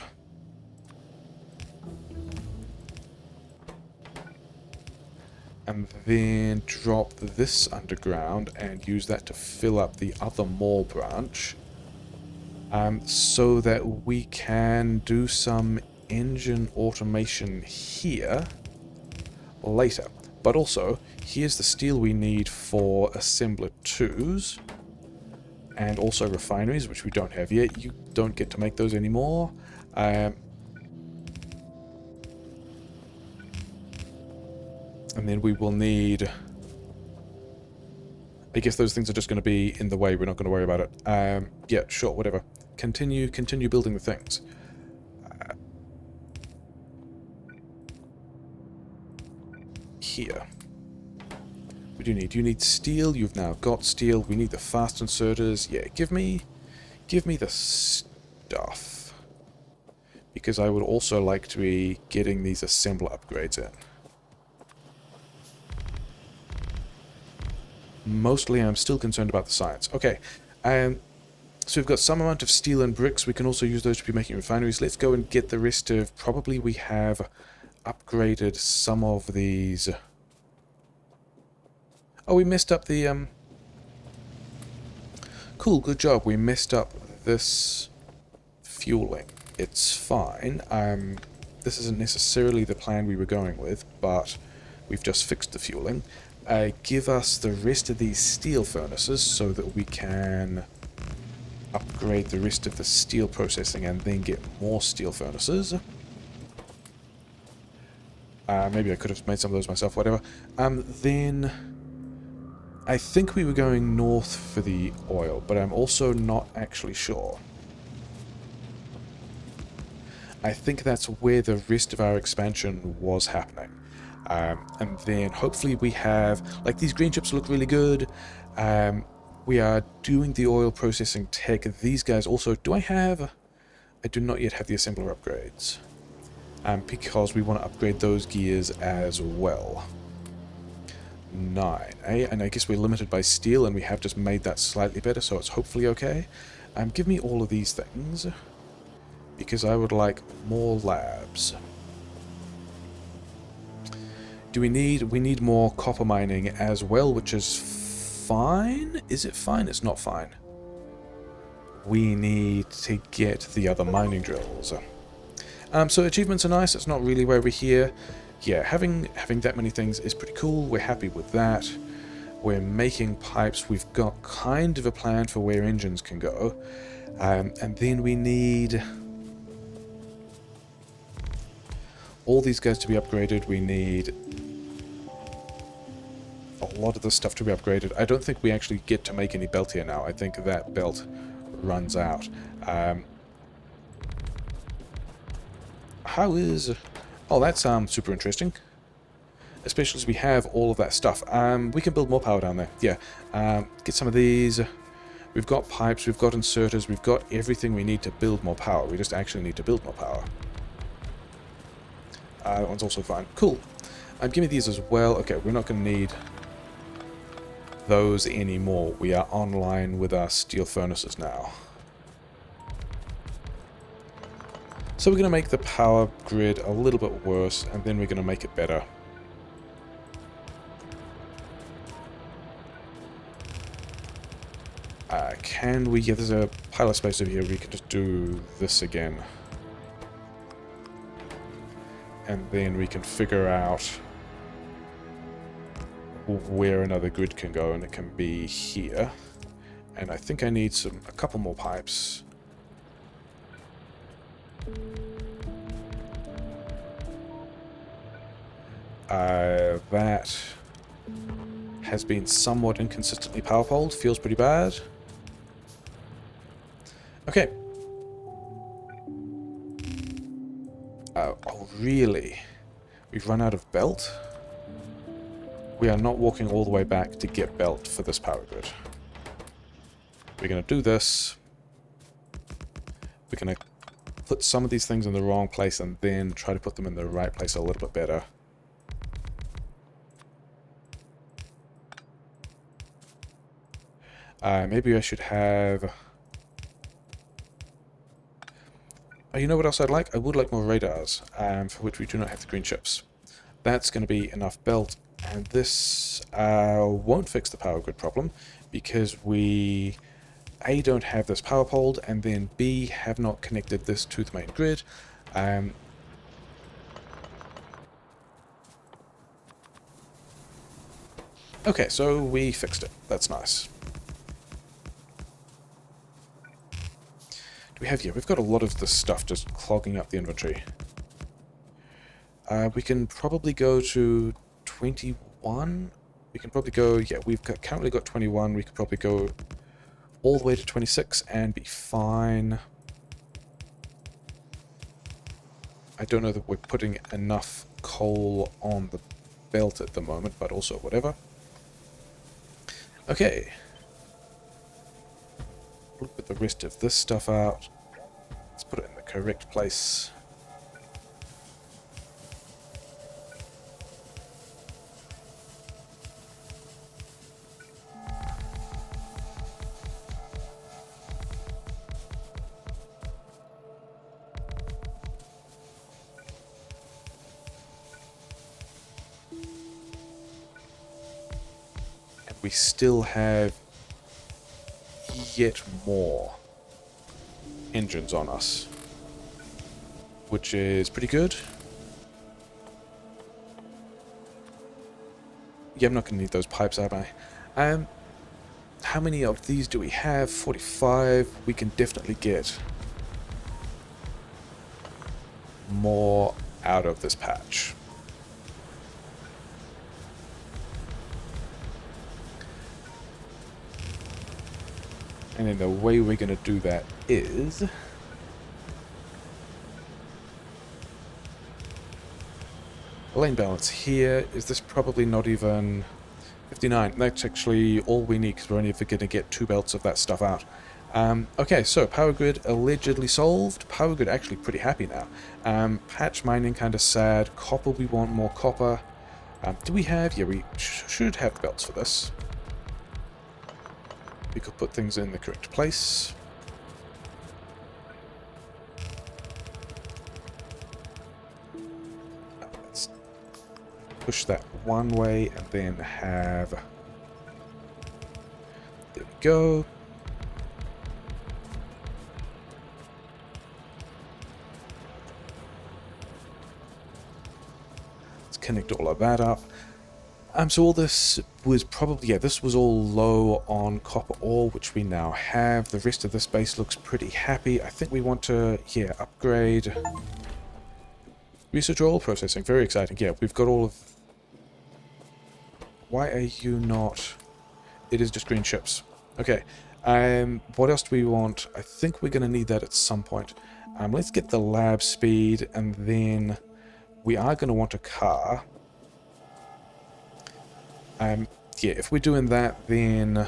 And then drop this underground and use that to fill up the other mall branch. So that we can do some engine automation here later. But also, here's the steel we need for assembler 2s. And also refineries, which we don't have yet. You don't get to make those anymore. And then we will need... I guess those things are just going to be in the way. We're not going to worry about it. Yeah, sure, whatever. Continue building the things. here? What do you need? You need steel. You've now got steel. We need the fast inserters. Yeah, give me the stuff. Because I would also like to be getting these assembler upgrades in. Mostly I'm still concerned about the science. Okay, so we've got some amount of steel and bricks. We can also use those to be making refineries. Let's go and get the rest of... Probably we have upgraded some of these... Oh, we messed up the... Cool, good job. We messed up this fueling. It's fine. This isn't necessarily the plan we were going with, but we've just fixed the fueling. Give us the rest of these steel furnaces so that we can upgrade the rest of the steel processing and then get more steel furnaces. Maybe I could have made some of those myself, whatever. Then I think we were going north for the oil, but I'm also not actually sure. I think that's where the rest of our expansion was happening. And then hopefully we have... Like, these green chips look really good. We are doing the oil processing tech. These guys also... Do I have... I do not yet have the assembler upgrades. Because we want to upgrade those gears as well. 9, eh? And I guess we're limited by steel, and we have just made that slightly better, so it's hopefully okay. Give me all of these things. Because I would like more labs. We need more copper mining as well, which is fine? Is it fine? It's not fine. We need to get the other mining drills. So achievements are nice, it's not really why we're here. Yeah, having that many things is pretty cool, we're happy with that. We're making pipes, we've got kind of a plan for where engines can go. And then we need... all these guys to be upgraded. We need a lot of this stuff to be upgraded. I don't think we actually get to make any belt here now. I think that belt runs out. How is... Oh, that's super interesting. Especially as we have all of that stuff. We can build more power down there. Yeah. Get some of these. We've got pipes, we've got inserters, we've got everything we need to build more power. We just actually need to build more power. That one's also fine. Cool. Give me these as well. Okay, we're not going to need those anymore. We are online with our steel furnaces now. So we're going to make the power grid a little bit worse, and then we're going to make it better. Can we... Yeah, there's a pile of space over here. We can just do this again. And then we can figure out where another grid can go, and it can be here. And I think I need a couple more pipes. That has been somewhat inconsistently power poled. Feels pretty bad. Okay. Oh, really? We've run out of belt? We are not walking all the way back to get belt for this power grid. We're going to do this. We're going to put some of these things in the wrong place and then try to put them in the right place a little bit better. Maybe I should have... Oh, you know what else I'd like? I would like more radars, for which we do not have the green chips. That's going to be enough belt, and this won't fix the power grid problem, because we A, don't have this power poled, and then B, have not connected this to the main grid. Okay, so we fixed it. That's nice. We have, yeah, we've got a lot of this stuff just clogging up the inventory. We can probably go to 21. We can probably go, yeah, currently got 21. We could probably go all the way to 26 and be fine. I don't know that we're putting enough coal on the belt at the moment, but also whatever. Okay. Look at the rest of this stuff out. Let's put it in the correct place. And we still have yet more engines on us, which is pretty good. Yeah, I'm not going to need those pipes, am I? How many of these do we have? 45. We can definitely get more out of this patch. And then the way we're going to do that is... lane balance here. Is this probably not even... 59. That's actually all we need, because we're only ever going to get 2 belts of that stuff out. Okay, so power grid allegedly solved. Power grid actually pretty happy now. Patch mining kind of sad. Copper, we want more copper. Do we have... yeah, we should have the belts for this. We could put things in the correct place. Let's push that one way and then have... there we go. Let's connect all of that up. So all this was probably, yeah, this was all low on copper ore, which we now have. The rest of this base looks pretty happy. I think we want to, yeah, upgrade research oil processing. Very exciting. Yeah, we've got all of... why are you not... it is just green ships. Okay. What else do we want? I think we're going to need that at some point. Let's get the lab speed, and then we are going to want a car. Yeah, if we're doing that, then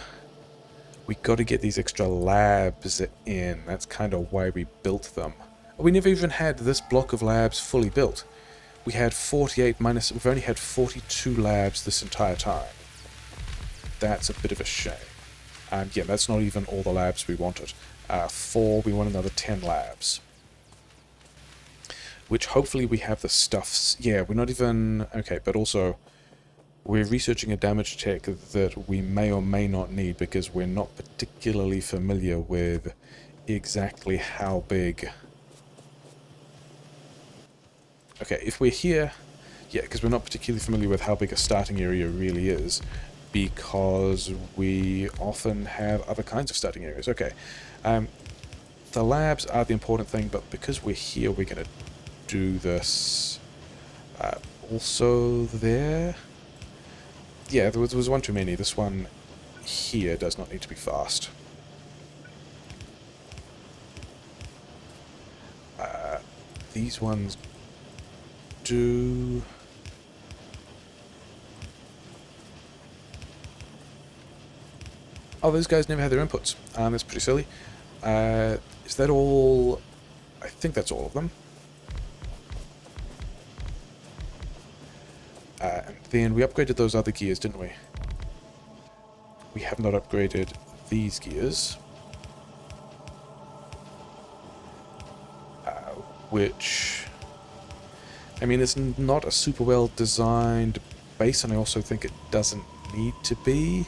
we got to get these extra labs in. That's kind of why we built them. We never even had this block of labs fully built. We had 48 minus... we've only had 42 labs this entire time. That's a bit of a shame. Yeah, that's not even all the labs we wanted. 4, we want another 10 labs. Which hopefully we have the stuffs... yeah, we're not even... okay, but also... we're researching a damage tech that we may or may not need because we're not particularly familiar with exactly how big... okay, if we're here... yeah, because we're not particularly familiar with how big a starting area really is, because we often have other kinds of starting areas. Okay, the labs are the important thing, but because we're here, we're going to do this also there. Yeah, there was one too many. This one here does not need to be fast. These ones do... oh, those guys never had their inputs. That's pretty silly. Is that all? I think that's all of them. And then we upgraded those other gears, didn't we? We have not upgraded these gears. Which... I mean, it's not a super well designed base, and I also think it doesn't need to be.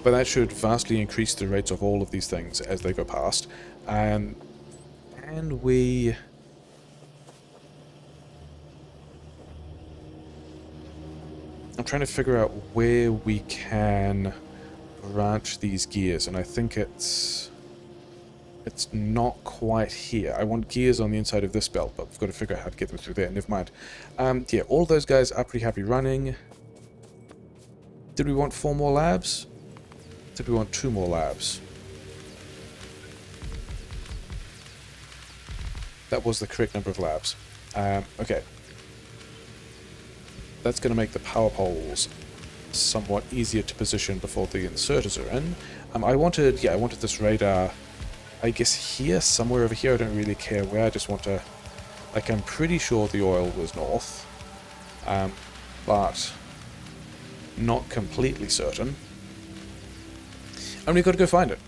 But that should vastly increase the rates of all of these things as they go past. And we... I'm trying to figure out where we can branch these gears, and I think it's not quite here. I want gears on the inside of this belt, but we've got to figure out how to get them through there. Never mind. Yeah, all those guys are pretty happy running. Did we want 4 more labs? Did we want 2 more labs? That was the correct number of labs. Okay, that's going to make the power poles somewhat easier to position before the inserters are in. I wanted this radar, I guess here, somewhere over here. I don't really care where, I just want to, like, I'm pretty sure the oil was north, but not completely certain. And we've got to go find it.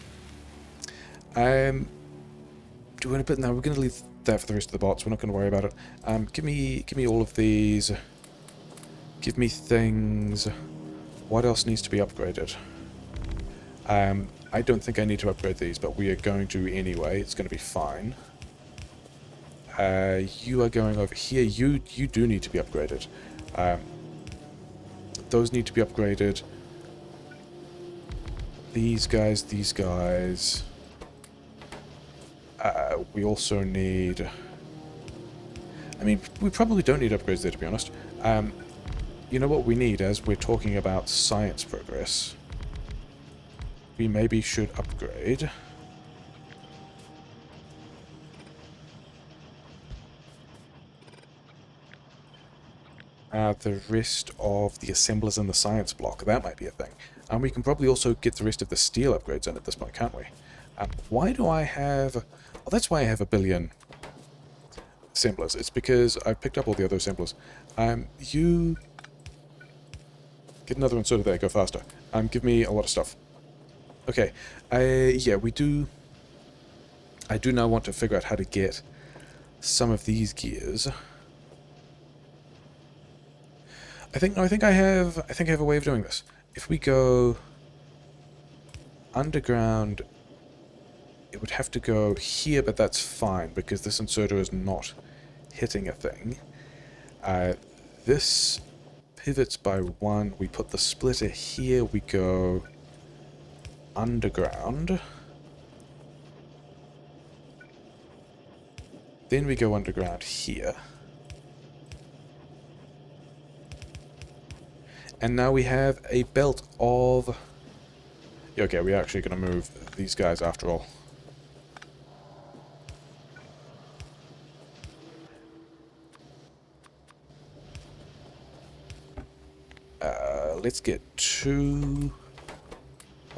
Do we want to put, no, we're going to leave that for the rest of the bots, we're not going to worry about it. Give me all of these, give me things. What else needs to be upgraded? I don't think I need to upgrade these, but we are going to anyway. It's going to be fine. You are going over here. You do need to be upgraded. Those need to be upgraded. These guys. We also need... I mean, we probably don't need upgrades there, to be honest. You know what we need, as we're talking about science progress? We maybe should upgrade. The rest of the assemblers in the science block. That might be a thing. And we can probably also get the rest of the steel upgrades in at this point, can't we? Why do I have... Well, that's why I have a billion assemblers. It's because I've picked up all the other assemblers. You... Get another inserter there, go faster. Give me a lot of stuff. Okay, yeah, we do... I do now want to figure out how to get some of these gears. I think I have a way of doing this. If we go underground, it would have to go here, but that's fine because this inserter is not hitting a thing. This pivots by one. We put the splitter here. We go underground. Then we go underground here. And now we have a belt of... Okay, we're actually going to move these guys after all. Let's get 2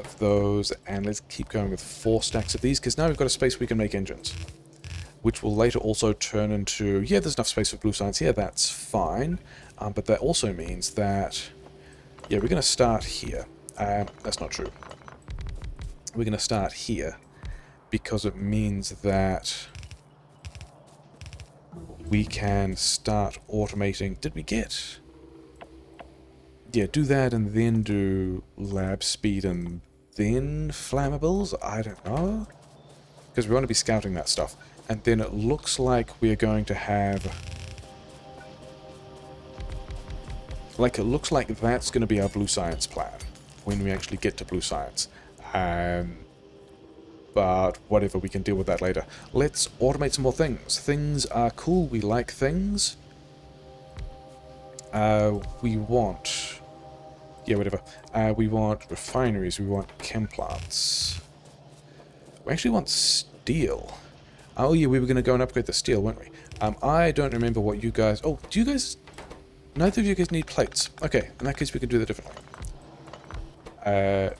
of those, and let's keep going with 4 stacks of these, because now we've got a space we can make engines. Which will later also turn into... Yeah, there's enough space for blue science here, that's fine. But that also means that... Yeah, we're going to start here. That's not true. We're going to start here because it means that we can start automating... Did we get... Yeah, do that and then do lab speed and then flammables? I don't know. Because we want to be scouting that stuff. And then it looks like we're going to have... Like, it looks like that's going to be our blue science plan when we actually get to blue science. But whatever, we can deal with that later. Let's automate some more things. Things are cool. We like things. We want... Yeah, whatever. We want refineries. We want chem plants. We actually want steel. Oh yeah, we were going to go and upgrade the steel, weren't we? I don't remember what you guys... Oh, do you guys... Neither of you guys need plates. Okay, in that case we can do that differently.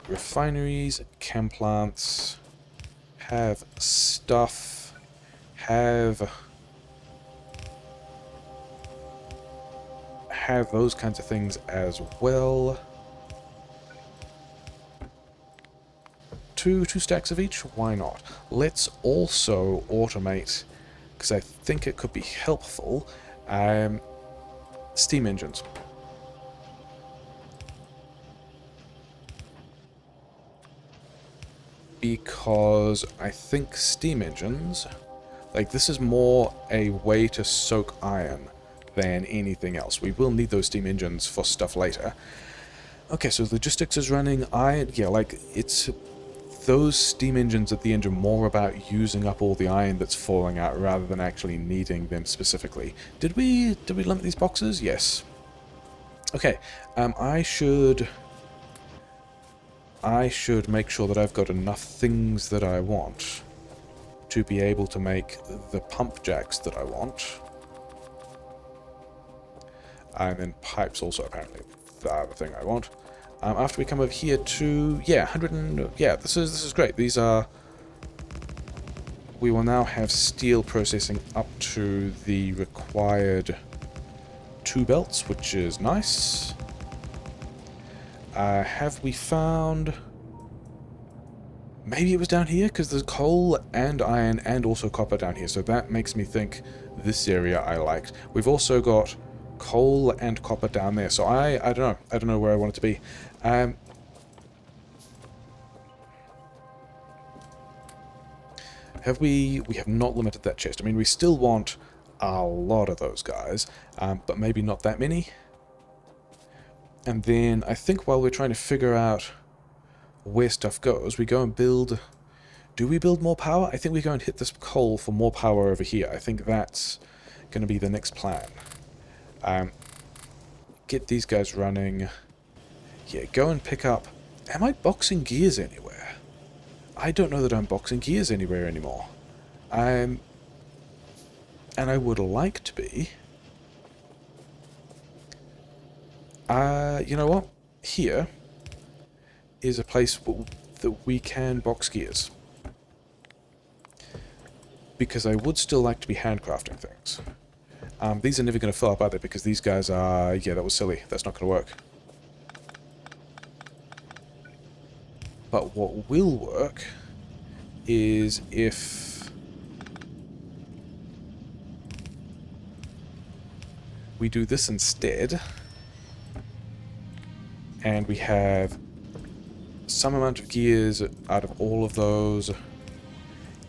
Refineries, chem plants, have stuff, have those kinds of things as well. Two stacks of each? Why not? Let's also automate, because I think it could be helpful, steam engines. Because I think steam engines, like, this is more a way to soak iron than anything else. We will need those steam engines for stuff later. Okay, so logistics is running. Yeah, like, it's... Those steam engines at the end are more about using up all the iron that's falling out rather than actually needing them specifically. Did we limit these boxes? Yes. Okay, I should make sure that I've got enough things that I want to be able to make the pump jacks that I want. And then pipes also apparently are the thing I want. After we come over here to, yeah, 100 and, yeah, this is great. These are, we will now have steel processing up to the required 2 belts, which is nice. Have we found, maybe it was down here, because there's coal and iron and also copper down here, so that makes me think this area I liked. We've also got coal and copper down there, so I don't know where I want it to be. We have not limited that chest. I mean, we still want a lot of those guys, but maybe not that many. And then I think while we're trying to figure out where stuff goes, we go and build... Do we build more power? I think we go and hit this coal for more power over here. I think that's going to be the next plan. Get these guys running. Yeah, go and pick up... Am I boxing gears anywhere? I don't know that I'm boxing gears anywhere anymore. And I would like to be. You know what? Here is a place that we can box gears. Because I would still like to be handcrafting things. These are never going to fill up, are they? Because these guys are... Yeah, that was silly. That's not going to work. But what will work is if we do this instead, and we have some amount of gears out of all of those,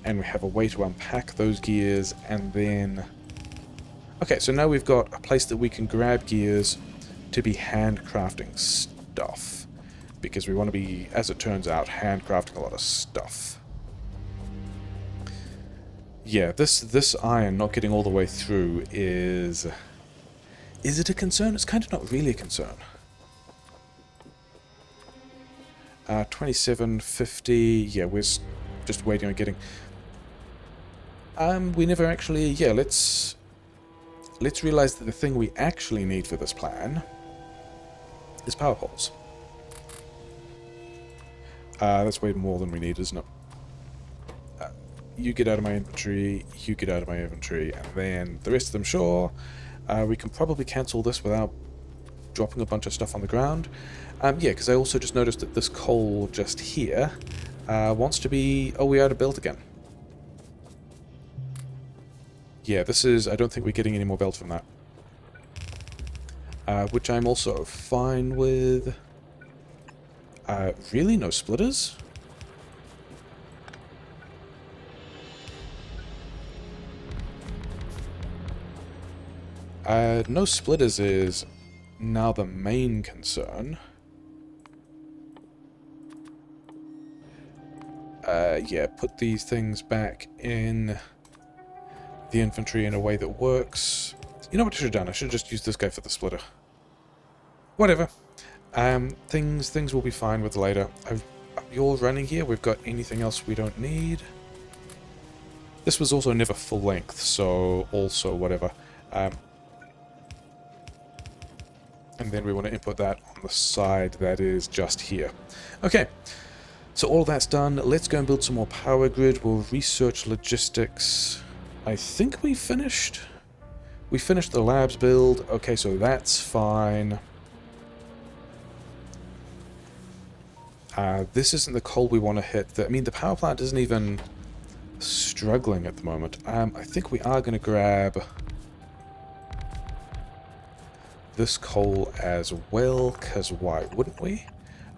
and we have a way to unpack those gears, and then... Okay, so now we've got a place that we can grab gears to be handcrafting stuff. Because we want to be, as it turns out, handcrafting a lot of stuff. Yeah, this iron not getting all the way through is... Is it a concern? It's kind of not really a concern. 2750, yeah, we're just waiting on getting... we never actually... Yeah, let's realize that the thing we actually need for this plan is power poles. That's way more than we need, isn't it? You get out of my inventory, you get out of my inventory, and then the rest of them, sure. We can probably cancel this without dropping a bunch of stuff on the ground. Yeah, because I also just noticed that this coal just here wants to be... Oh, we are to build again. Yeah, this is... I don't think we're getting any more belts from that. Which I'm also fine with. Really? No splitters? No splitters is now the main concern. Yeah, put these things back in the infantry in a way that works. You know what I should have done? I should have just used this guy for the splitter. Whatever. Things will be fine with later. You're running here. We've got anything else we don't need. This was also never full length, so also whatever. And then we want to input that on the side that is just here. Okay, so all that's done. Let's go and build some more power grid. We'll research logistics. I think we finished. We finished the labs build. Okay, so that's fine. This isn't the coal we want to hit. I mean, the power plant isn't even struggling at the moment. I think we are going to grab this coal as well, because why wouldn't we?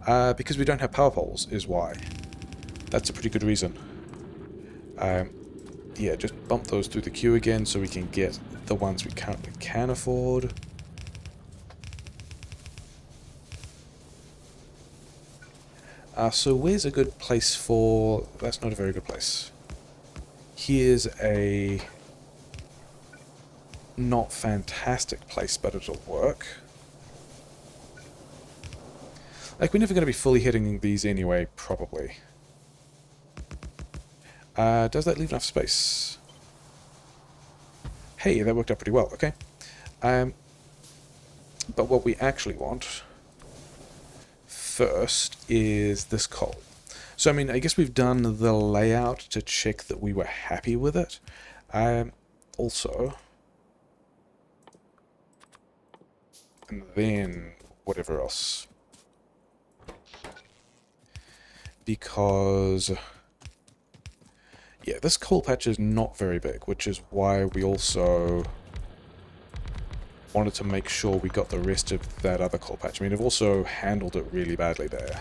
Because we don't have power poles is why. That's a pretty good reason. Yeah, just bump those through the queue again so we can get the ones we currently can afford. So where's a good place for... That's not a very good place. Here's a... not fantastic place, but it'll work. Like, we're never going to be fully hitting these anyway, probably. Does that leave enough space? Hey, that worked out pretty well, okay. But what we actually want first is this coal. So, I mean, I guess we've done the layout to check that we were happy with it. Also, and then whatever else. Because, yeah, this coal patch is not very big, which is why we also wanted to make sure we got the rest of that other coal patch. I mean, I've also handled it really badly there.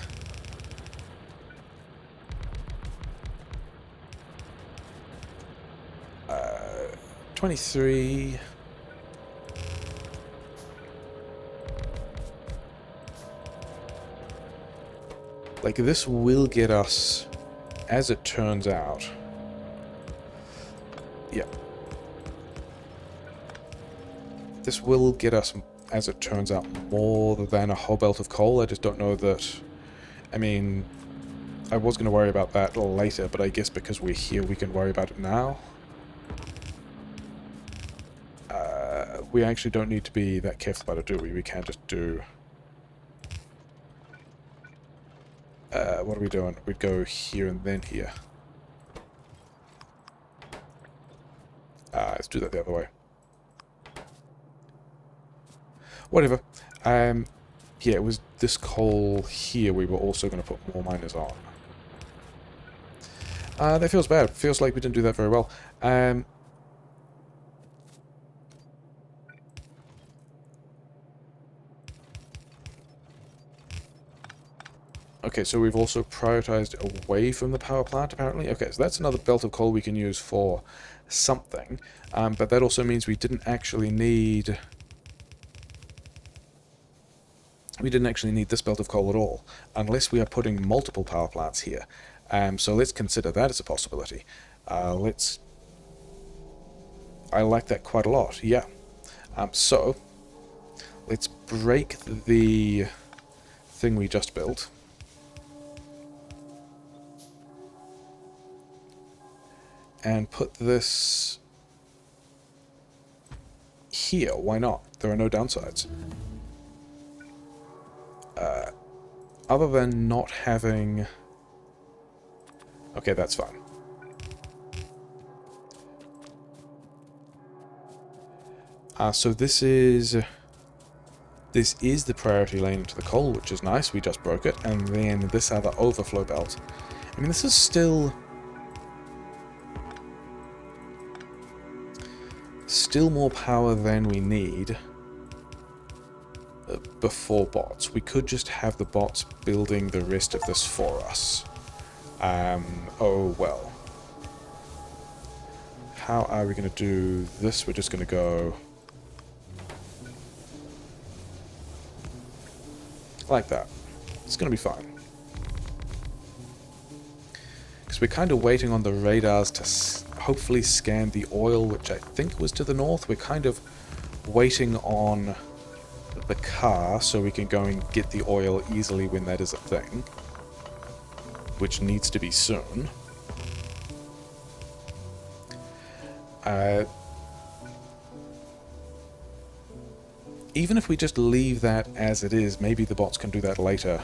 23. Like, this will get us, as it turns out. Yeah. This will get us, as it turns out, more than a whole belt of coal. I just don't know that... I mean, I was going to worry about that later, but I guess because we're here, we can worry about it now. We actually don't need to be that careful about it, do we? We can just do... what are we doing? We'd go here and then here. Let's do that the other way. Whatever. Yeah, it was this coal here we were also going to put more miners on. That feels bad. Feels like we didn't do that very well. Okay, so we've also prioritized away from the power plant, apparently. Okay, so that's another belt of coal we can use for something. But that also means we didn't actually need... We didn't actually need this belt of coal at all, unless we are putting multiple power plants here. So let's consider that as a possibility. I like that quite a lot, yeah. So, let's break the thing we just built. And put this here. Why not? There are no downsides. Other than not having... Okay, that's fine. So this is the priority lane into the coal, which is nice. We just broke it. And then this other overflow belt. I mean, this is still more power than we need before bots. We could just have the bots building the rest of this for us. Oh well. How are we going to do this? We're just going to go like that. It's going to be fine. Because we're kind of waiting on the radars to hopefully scan the oil, which I think was to the north. We're kind of waiting on the car so we can go and get the oil easily when that is a thing, which needs to be soon. Even if we just leave that as it is, maybe the bots can do that later.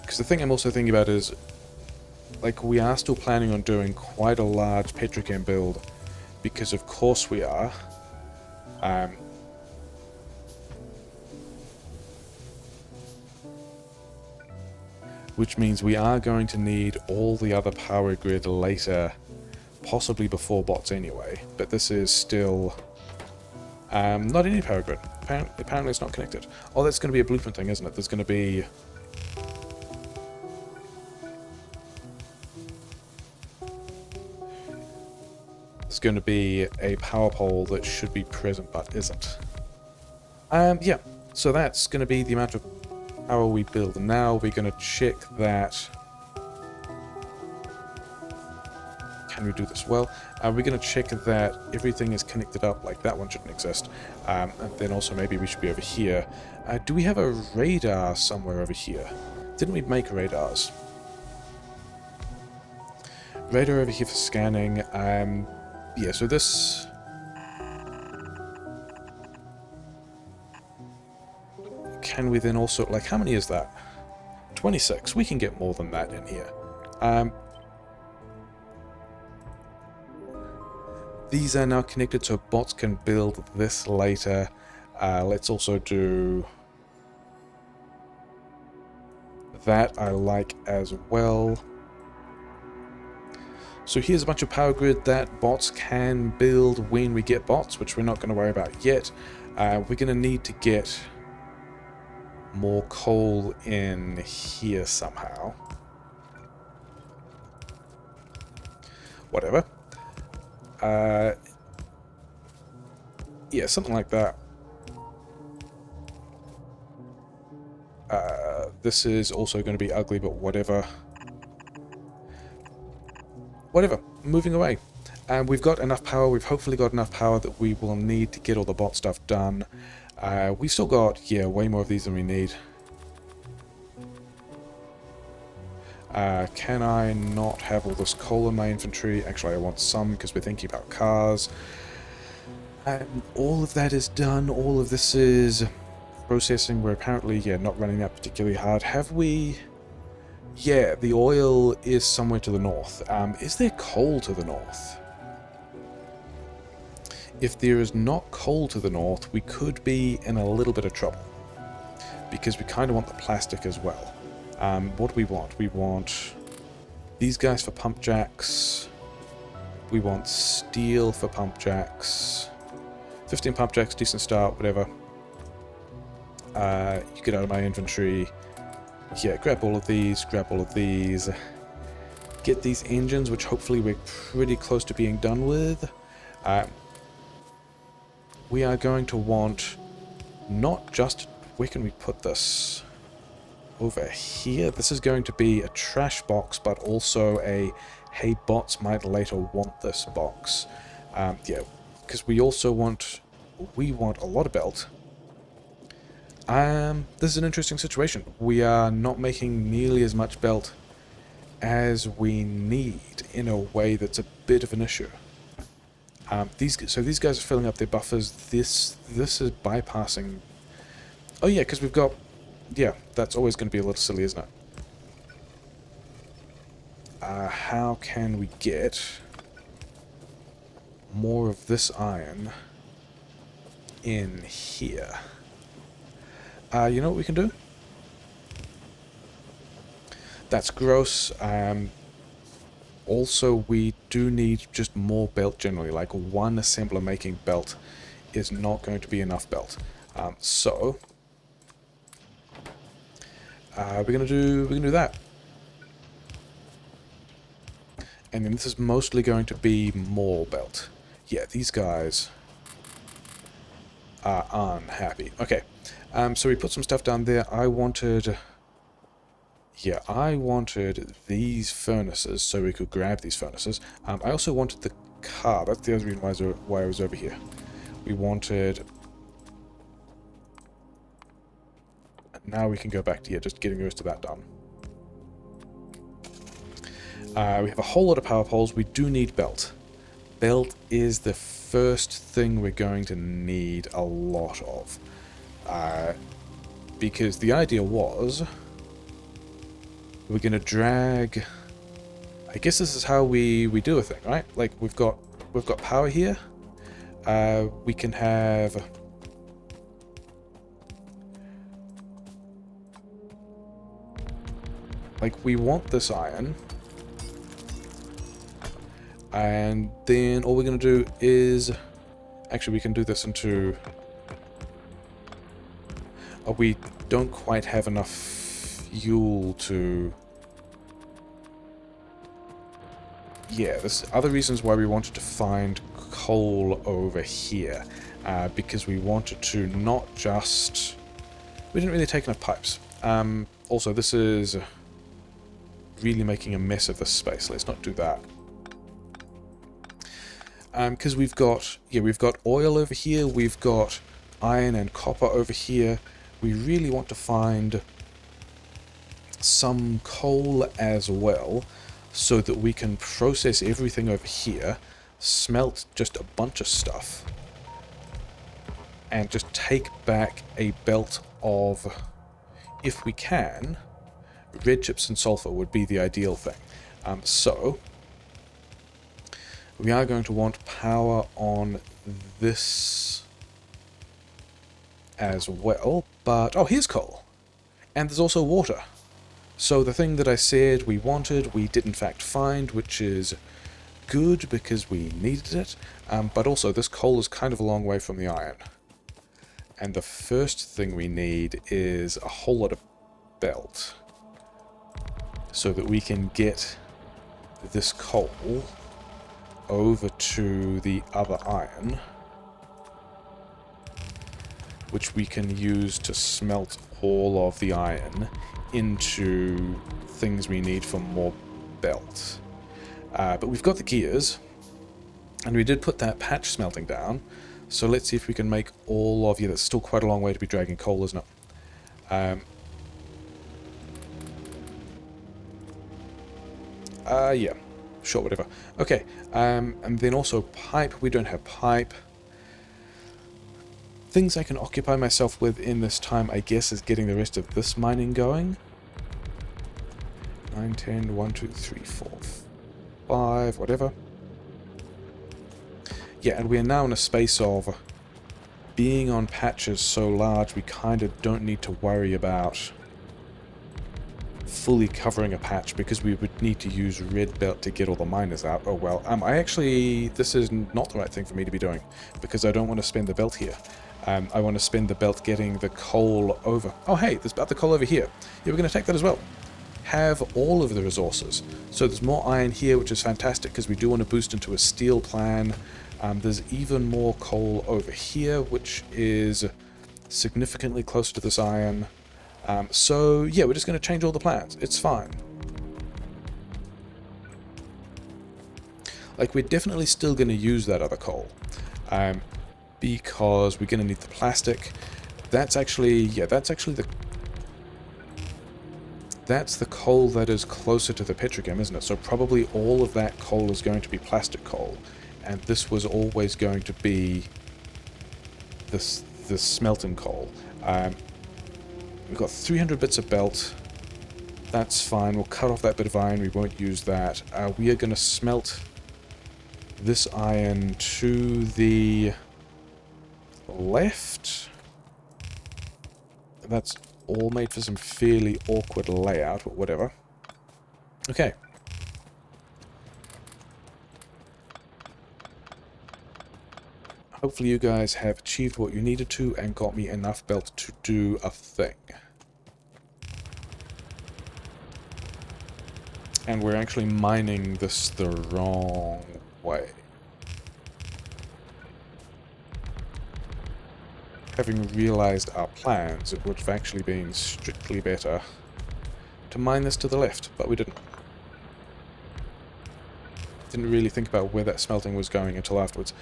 Because the thing I'm also thinking about is, like, we are still planning on doing quite a large petrochem build, because of course we are. Which means we are going to need all the other power grid later, possibly before bots anyway, but this is still not any power grid. Apparently it's not connected. Oh, that's going to be a blueprint thing, isn't it? There's going to be... There's going to be a power pole that should be present but isn't. Yeah, so that's going to be the amount of power we build. Now we're going to check that... Can we do this well? We're going to check that everything is connected up, like that one shouldn't exist. And then also maybe we should be over here. Do we have a radar somewhere over here? Didn't we make radars? Radar over here for scanning. Yeah, so this... can we then also, like, how many is that? 26. We can get more than that in here. These are now connected so bots can build this later. Let's also do that. I like as well. So here's a bunch of power grid that bots can build when we get bots, which we're not going to worry about yet. We're going to need to get more coal in here somehow. Whatever. Yeah, something like that. This is also going to be ugly, but whatever. Whatever. Moving away. And we've got enough power. We've hopefully got enough power that we will need to get all the bot stuff done. We've still got, yeah, way more of these than we need. Can I not have all this coal in my inventory? Actually, I want some because we're thinking about cars. And all of that is done. All of this is processing. We're apparently, yeah, not running that particularly hard. Have we... Yeah, the oil is somewhere to the north. Is there coal to the north? If there is not coal to the north, we could be in a little bit of trouble. Because we kind of want the plastic as well. What do we want? We want these guys for pump jacks. We want steel for pump jacks. 15 pump jacks, decent start, whatever. You get out of my inventory. Yeah, grab all of these, grab all of these. Get these engines, which hopefully we're pretty close to being done with. We are going to want not just... Where can we put this? Over here. This is going to be a trash box, but also a, hey, bots might later want this box. Yeah, because we also want... We want a lot of belt. This is an interesting situation. We are not making nearly as much belt as we need in a way that's a bit of an issue. So these guys are filling up their buffers. This is bypassing... Oh yeah, because we've got... Yeah, that's always going to be a little silly, isn't it? How can we get more of this iron in here? You know what we can do? That's gross. Also, we do need just more belt generally. Like one assembler making belt is not going to be enough belt. So we're gonna do that. And then this is mostly going to be more belt. Yeah, these guys are unhappy. Okay. So we put some stuff down there. I wanted these furnaces so we could grab these furnaces. I also wanted the car. That's the other reason why I was over here. We wanted... Now we can go back to here, just getting the rest of that done. We have a whole lot of power poles. We do need belt. Belt is the first thing we're going to need a lot of. Because the idea was we're going to drag... I guess this is how we do a thing, right? Like we've got power here. We can have... Like we want this iron. And then all we're going to do is... Actually, we can do this into... we don't quite have enough fuel to... Yeah, there's other reasons why we wanted to find coal over here. Because we wanted to not just... We didn't really take enough pipes. Also, this is really making a mess of this space. Let's not do that. Because we've got oil over here, we've got iron and copper over here. We really want to find some coal as well, so that we can process everything over here, smelt just a bunch of stuff, and just take back a belt of, if we can, red chips and sulfur would be the ideal thing. So we are going to want power on this as well, but oh, here's coal, and there's also water. So the thing that I said we wanted, we did in fact find, which is good because we needed it, but also this coal is kind of a long way from the iron. And the first thing we need is a whole lot of belt, so that we can get this coal over to the other iron, which we can use to smelt all of the iron into things we need for more belt. But we've got the gears, and we did put that patch smelting down, so let's see if we can make all of... Yeah, that's still quite a long way to be dragging coal, isn't it? Yeah, sure, whatever. Okay, and then also pipe. We don't have pipe. Things I can occupy myself with in this time, I guess, is getting the rest of this mining going. 9, 10, 1, 2, 3, 4, 5, whatever. Yeah, and we are now in a space of being on patches so large we kind of don't need to worry about fully covering a patch, because we would need to use red belt to get all the miners out. Oh well, this is not the right thing for me to be doing, because I don't want to spend the belt here. I want to spend the belt getting the coal over... Oh hey, there's about the coal over here. Yeah, we're going to take that as well. Have all of the resources. So there's more iron here, which is fantastic, because we do want to boost into a steel plan. There's even more coal over here, which is significantly closer to this iron. So yeah, we're just going to change all the plans. It's fine. Like, we're definitely still going to use that other coal. Because we're going to need the plastic. That's actually the coal that is closer to the petrochem, isn't it? So probably all of that coal is going to be plastic coal, and this was always going to be this smelting coal. We've got 300 bits of belt. That's fine. We'll cut off that bit of iron. We won't use that. We are going to smelt this iron to the left. That's all made for some fairly awkward layout, but whatever. Okay. Hopefully you guys have achieved what you needed to and got me enough belt to do a thing. And we're actually mining this the wrong way. Having realized our plans, it would have actually been strictly better to mine this to the left, but we didn't. Didn't really think about where that smelting was going until afterwards.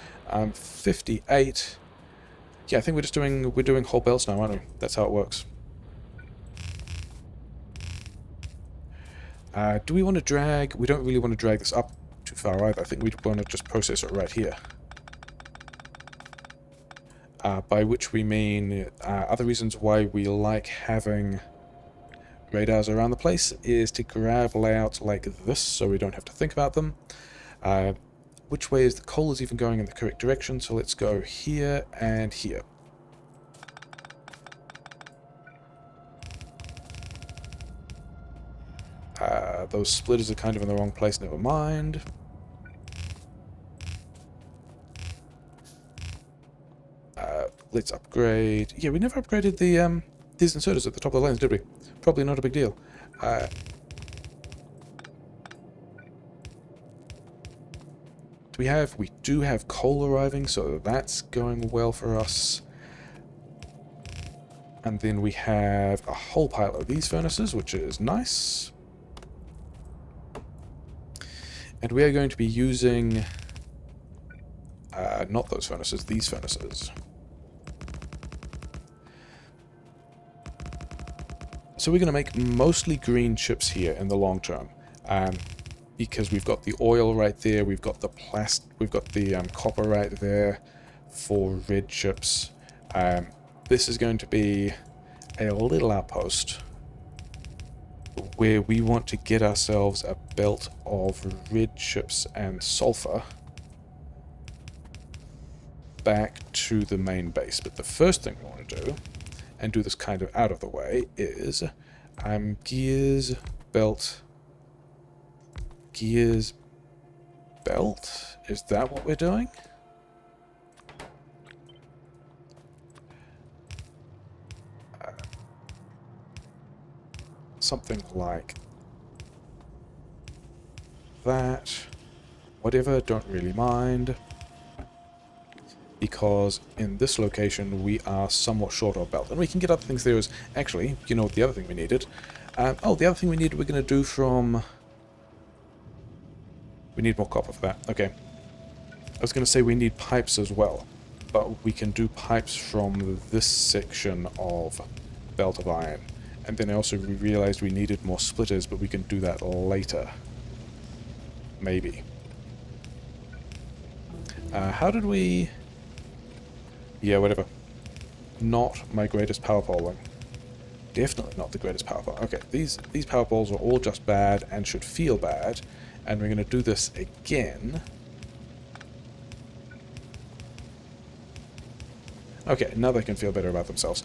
58. Yeah, I think we're doing whole belts now, aren't we? That's how it works. Do we want to drag? We don't really want to drag this up too far either. I think we'd want to just process it right here. By which we mean other reasons why we like having radars around the place is to grab layouts like this so we don't have to think about them. Which way is the coal is even going in the correct direction, so let's go here and here. Those splitters are kind of in the wrong place, never mind. Let's upgrade. Yeah, we never upgraded the these inserters at the top of the lanes, did we? Probably not a big deal. We do have coal arriving, so that's going well for us. And then we have a whole pile of these furnaces, which is nice. And we are going to be using not those furnaces, these furnaces. So we're going to make mostly green chips here in the long term, because we've got the oil right there, we've got the copper right there for red chips. This is going to be a little outpost where we want to get ourselves a belt of red chips and sulfur back to the main base. But the first thing we want to do, and do this kind of out of the way, is gears, belt, gears, belt? Is that what we're doing? Something like that. Whatever, don't really mind. Because in this location we are somewhat short of belt. And we can get other things there as... Actually, you know what the other thing we needed? Oh, the other thing we needed we're going to do from... We need more copper for that. Okay. I was going to say we need pipes as well. But we can do pipes from this section of belt of iron. And then I also realized we needed more splitters, but we can do that later. Maybe. How did we... Yeah, whatever. Not my greatest power polling. Definitely not the greatest power pole. Okay, these power poles are all just bad and should feel bad. And we're going to do this again. Okay, now they can feel better about themselves.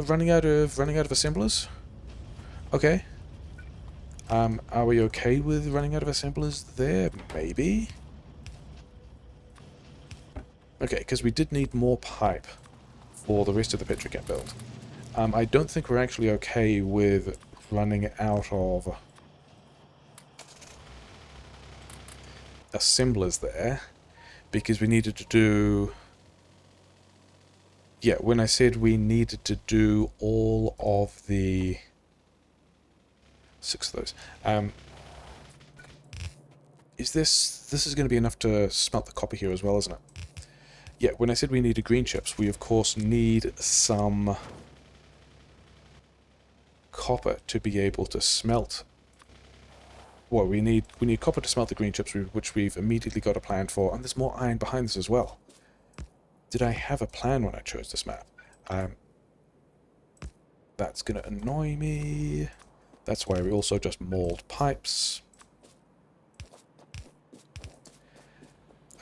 Running out of assemblers? Okay. Are we okay with running out of assemblers there? Maybe? Okay, because we did need more pipe for the rest of the petrochem build. I don't think we're actually okay with running out of assemblers there, because we needed to do... Yeah, when I said we needed to do all of the... 6 of those. This is going to be enough to smelt the copper here as well, isn't it? Yeah, when I said we needed green chips, we of course need some copper to be able to smelt. Well, we need copper to smelt the green chips, which we've immediately got a plan for, and there's more iron behind this as well. Did I have a plan when I chose this map? That's going to annoy me. That's why we also just mauled pipes.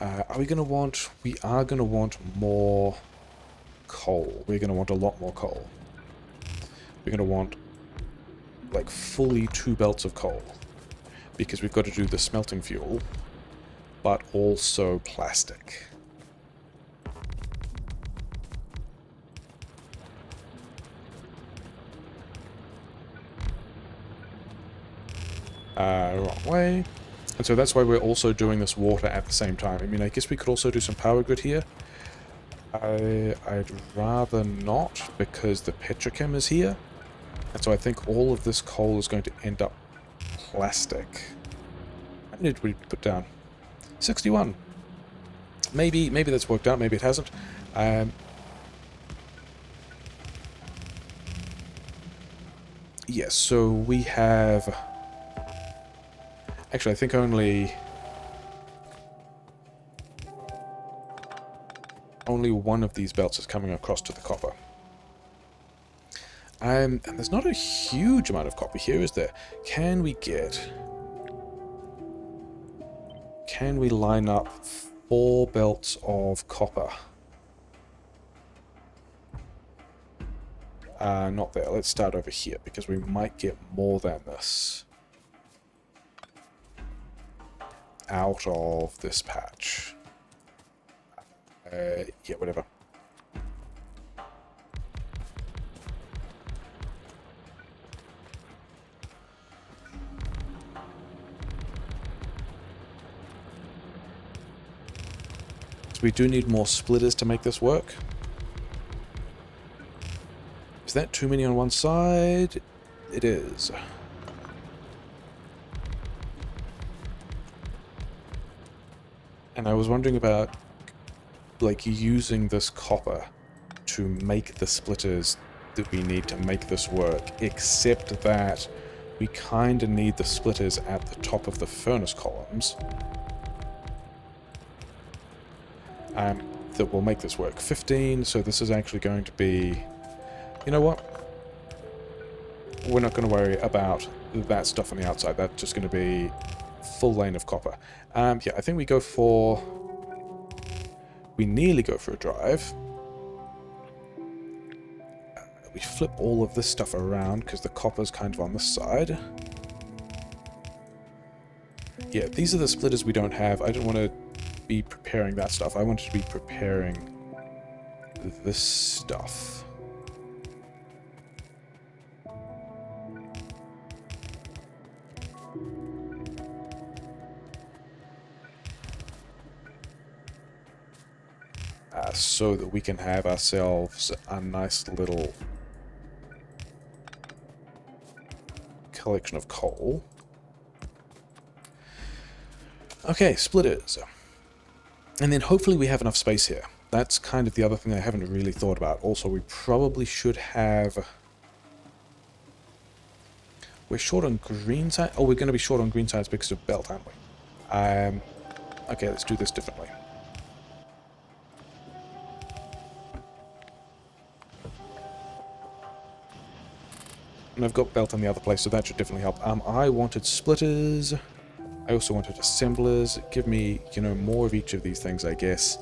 Are we going to want... We are going to want more coal. We're going to want a lot more coal. We're going to want, like, fully 2 belts of coal. Because we've got to do the smelting fuel, but also plastic. Wrong way. And so that's why we're also doing this water at the same time. I mean, I guess we could also do some power grid here. I'd rather not, because the petrochem is here. And so I think all of this coal is going to end up plastic. How many did we put down? 61. Maybe that's worked out, maybe it hasn't. Yes, so we have... Actually, I think only one of these belts is coming across to the copper. And there's not a huge amount of copper here, is there? Can we line up 4 belts of copper? Not there. Let's start over here, because we might get more than this out of this patch. Yeah, whatever. So we do need more splitters to make this work. Is that too many on one side? It is. And I was wondering about, like, using this copper to make the splitters that we need to make this work, except that we kind of need the splitters at the top of the furnace columns. that will make this work. 15, so this is actually going to be... You know what? We're not going to worry about that stuff on the outside. That's just going to be full lane of copper. Yeah, I think we go for... We nearly go for a drive. We flip all of this stuff around because the copper's kind of on this side. Yeah, these are the splitters we don't have. I didn't want to be preparing that stuff. I wanted to be preparing this stuff. So that we can have ourselves a nice little collection of coal. Okay, splitters. And then hopefully we have enough space here. That's kind of the other thing I haven't really thought about. Also, we probably should have... We're short on green side. Oh, we're going to be short on green sides because of belt, aren't we? Okay, let's do this differently. And I've got belt in the other place, so that should definitely help. I wanted splitters. I also wanted assemblers. Give me, you know, more of each of these things, I guess.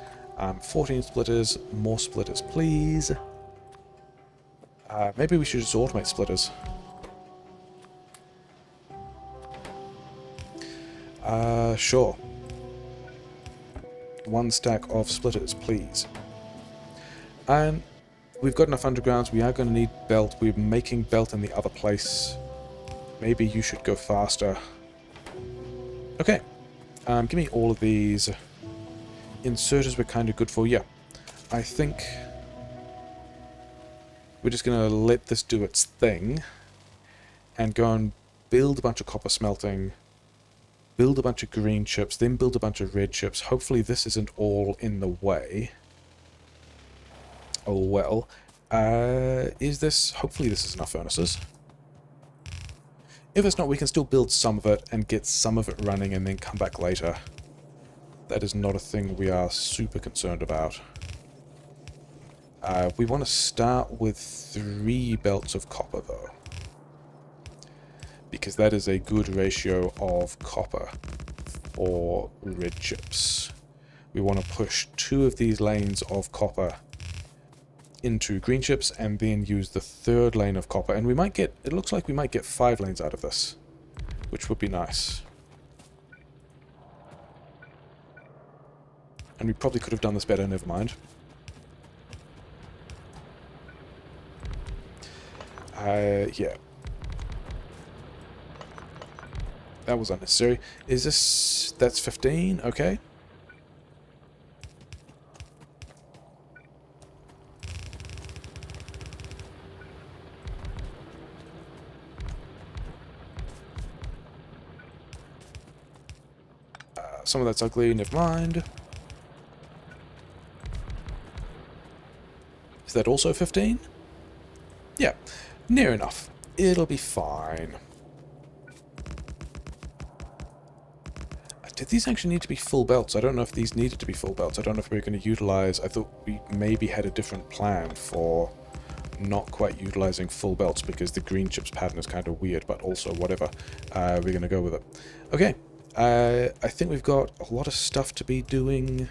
14 splitters. More splitters, please. Maybe we should just automate splitters. Sure. 1 stack of splitters, please. And we've got enough undergrounds. We are going to need belt. We're making belt in the other place. Maybe you should go faster. Okay. Give me all of these. Inserters we're kind of good for. Yeah. I think we're just going to let this do its thing. And go and build a bunch of copper smelting. Build a bunch of green chips. Then build a bunch of red chips. Hopefully this isn't all in the way. Oh well. Is this... Hopefully this is enough furnaces. If it's not, we can still build some of it and get some of it running and then come back later. That is not a thing we are super concerned about. We want to start with 3 belts of copper though. Because that is a good ratio of copper for red chips. We want to push 2 of these lanes of copper into green chips and then use the 3rd lane of copper, and we might get, it looks like we might get 5 lanes out of this, which would be nice. And we probably could have done this better, never mind. Yeah. That was unnecessary. Is this... that's 15? Okay. Some of that's ugly, never mind. Is that also 15? Yeah, near enough. It'll be fine. Did these actually need to be full belts? I don't know if these needed to be full belts. I don't know if we were going to utilize... I thought we maybe had a different plan for not quite utilizing full belts because the green chips pattern is kind of weird, but also whatever. We're going to go with it. Okay. I think we've got a lot of stuff to be doing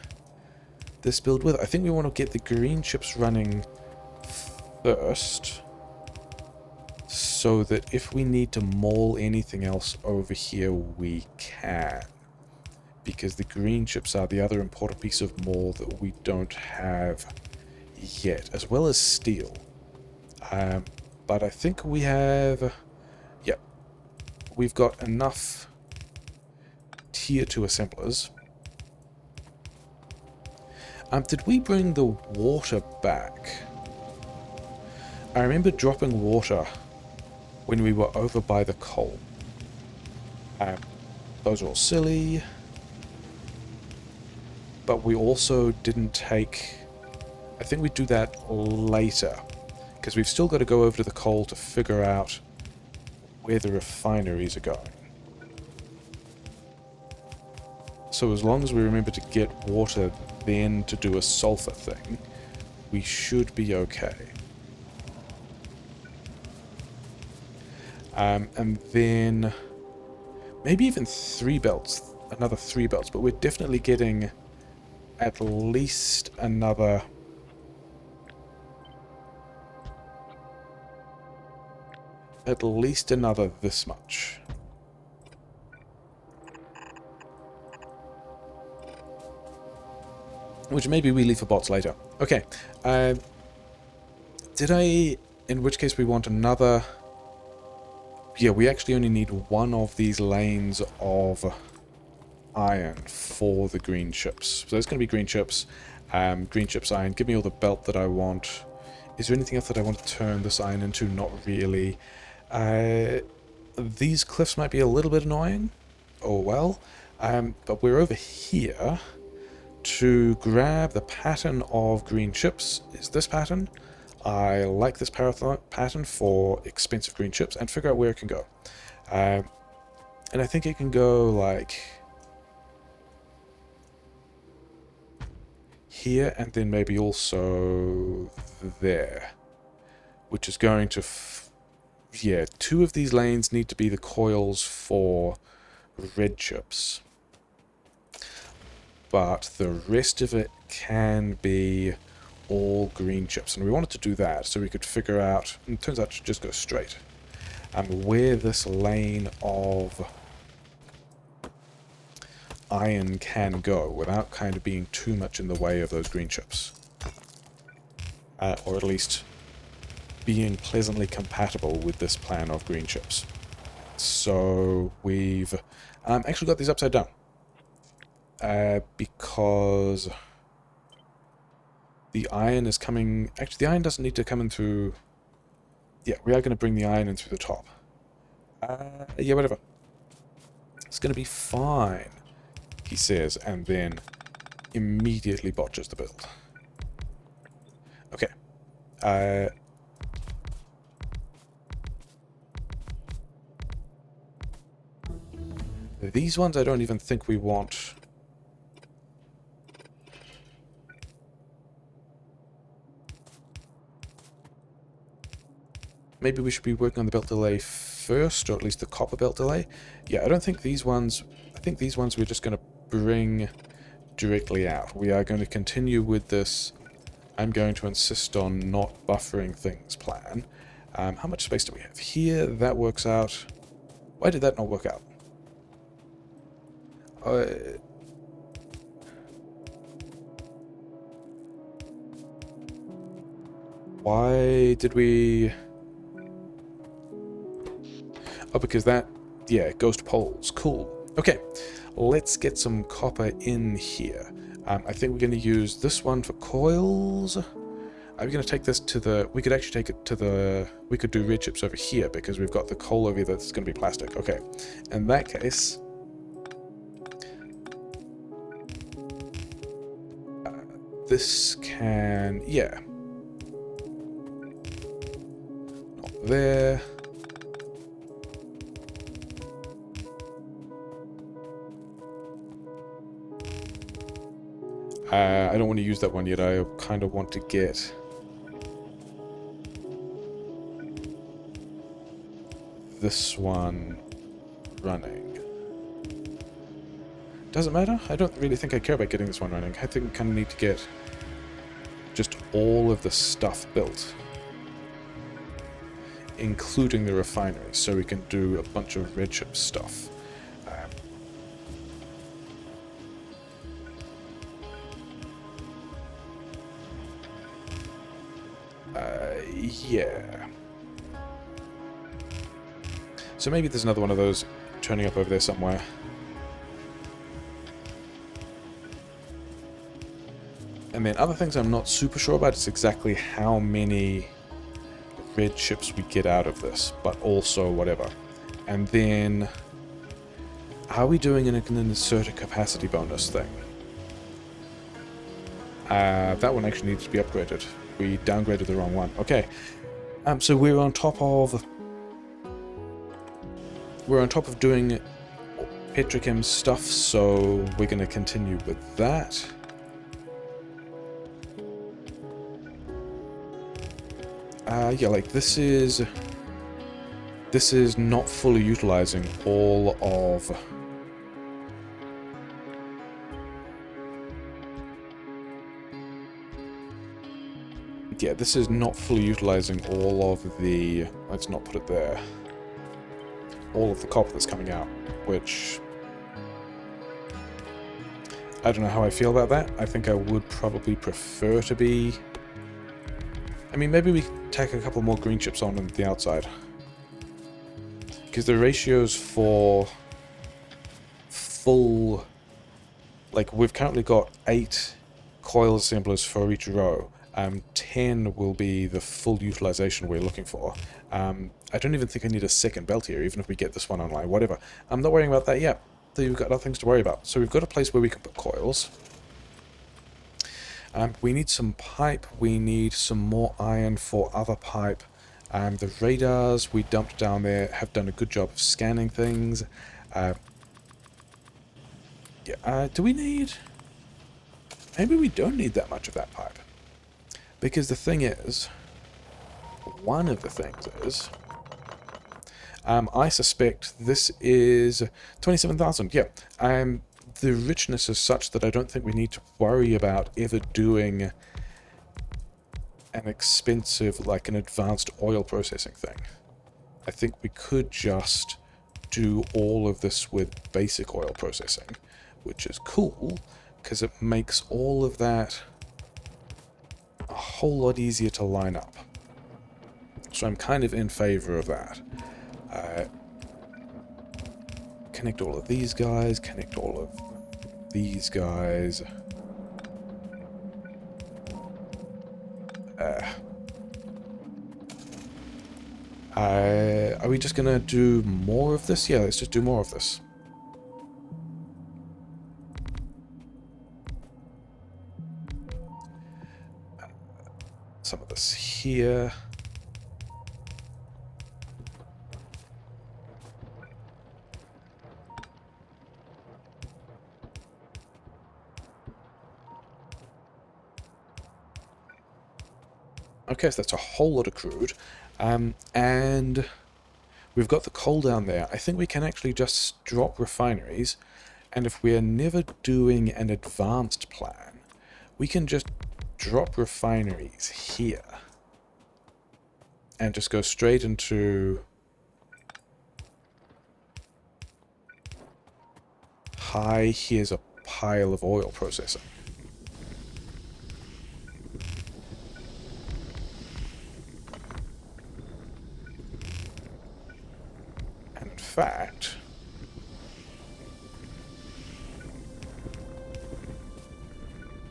this build with. I think we want to get the green chips running first, so that if we need to maul anything else over here, we can. Because the green chips are the other important piece of maul that we don't have yet, as well as steel. But I think we have... yeah, we've got enough tier 2 assemblers. Did we bring the water back? I remember dropping water when we were over by the coal. Those are all silly. But we also didn't take... I think we do that later. Because we've still got to go over to the coal to figure out where the refineries are going. So as long as we remember to get water then to do a sulfur thing, we should be okay. And then maybe even 3 belts, another 3 belts, but we're definitely getting at least another this much. Which maybe we leave for bots later. Okay. In which case we want another... Yeah, we actually only need one of these lanes of iron for the green chips. So there's going to be green chips. Green chips, iron. Give me all the belt that I want. Is there anything else that I want to turn this iron into? Not really. These cliffs might be a little bit annoying. Oh well. But we're over here to grab the pattern of green chips. Is this pattern? I like this pattern for expensive green chips, and figure out where it can go. And I think it can go like here, and then maybe also there, which is going to yeah, 2 of these lanes need to be the coils for red chips, but the rest of it can be all green chips, and we wanted to do that so we could figure out, and it turns out to just go straight, where this lane of iron can go without kind of being too much in the way of those green chips, or at least being pleasantly compatible with this plan of green chips. So we've actually got these upside down, because the iron is coming... Actually, the iron doesn't need to come in through... Yeah, we are going to bring the iron in through the top. Yeah, whatever. It's going to be fine, he says, and then immediately botches the build. Okay. These ones I don't even think we want... Maybe we should be working on the belt delay first, or at least the copper belt delay. Yeah, I don't think these ones... I think these ones we're just going to bring directly out. We are going to continue with this I'm going to insist on not buffering things plan. How much space do we have here? That works out. Why did that not work out? Why did we... Oh, because that, yeah, it goes to poles. Cool. Okay, let's get some copper in here. I think we're going to use this one for coils. Are we going to take this to the... We could actually take it to the... We could do red chips over here because we've got the coal over here that's going to be plastic. Okay, in that case... this can... Yeah. Not there. I don't want to use that one yet. I kind of want to get this one running. Doesn't matter. I don't really think I care about getting this one running. I think we kind of need to get just all of the stuff built, including the refinery, so we can do a bunch of red chip stuff. Yeah. So maybe there's another one of those turning up over there somewhere. And then other things I'm not super sure about is exactly how many red chips we get out of this, but also whatever. And then, are we doing an insert a capacity bonus thing? That one actually needs to be upgraded. We downgraded the wrong one. Okay. So we're on top of doing petrochem stuff, so we're going to continue with that. Yeah, like this is not fully utilizing all of... Yeah, this is not fully utilizing all of the... Let's not put it there. All of the copper that's coming out, which... I don't know how I feel about that. I think I would probably prefer to be... I mean, maybe we tack a couple more green chips on the outside. Because the ratios for full... Like, we've currently got 8 coil assemblers for each row. 10 will be the full utilization we're looking for. I don't even think I need a second belt here, even if we get this one online, whatever. I'm not worrying about that yet. We've got other things to worry about. So we've got a place where we can put coils. We need some pipe. We need some more iron for other pipe. The radars we dumped down there have done a good job of scanning things. Do we need... Maybe we don't need that much of that pipe. Because the thing is... One of the things is... I suspect this is 27,000, yeah. The richness is such that I don't think we need to worry about ever doing an expensive, like an advanced oil processing thing. I think we could just do all of this with basic oil processing, which is cool, because it makes all of that a whole lot easier to line up. So I'm kind of in favor of that. Connect all of these guys, connect all of these guys. Are we just gonna do more of this? Yeah, let's just do more of this. Some of this here. Okay, so that's a whole lot of crude. And we've got the coal down there. I think we can actually just drop refineries, and if we're never doing an advanced plan, we can just drop refineries here and just go straight into hi, here's a pile of oil processing. And in fact,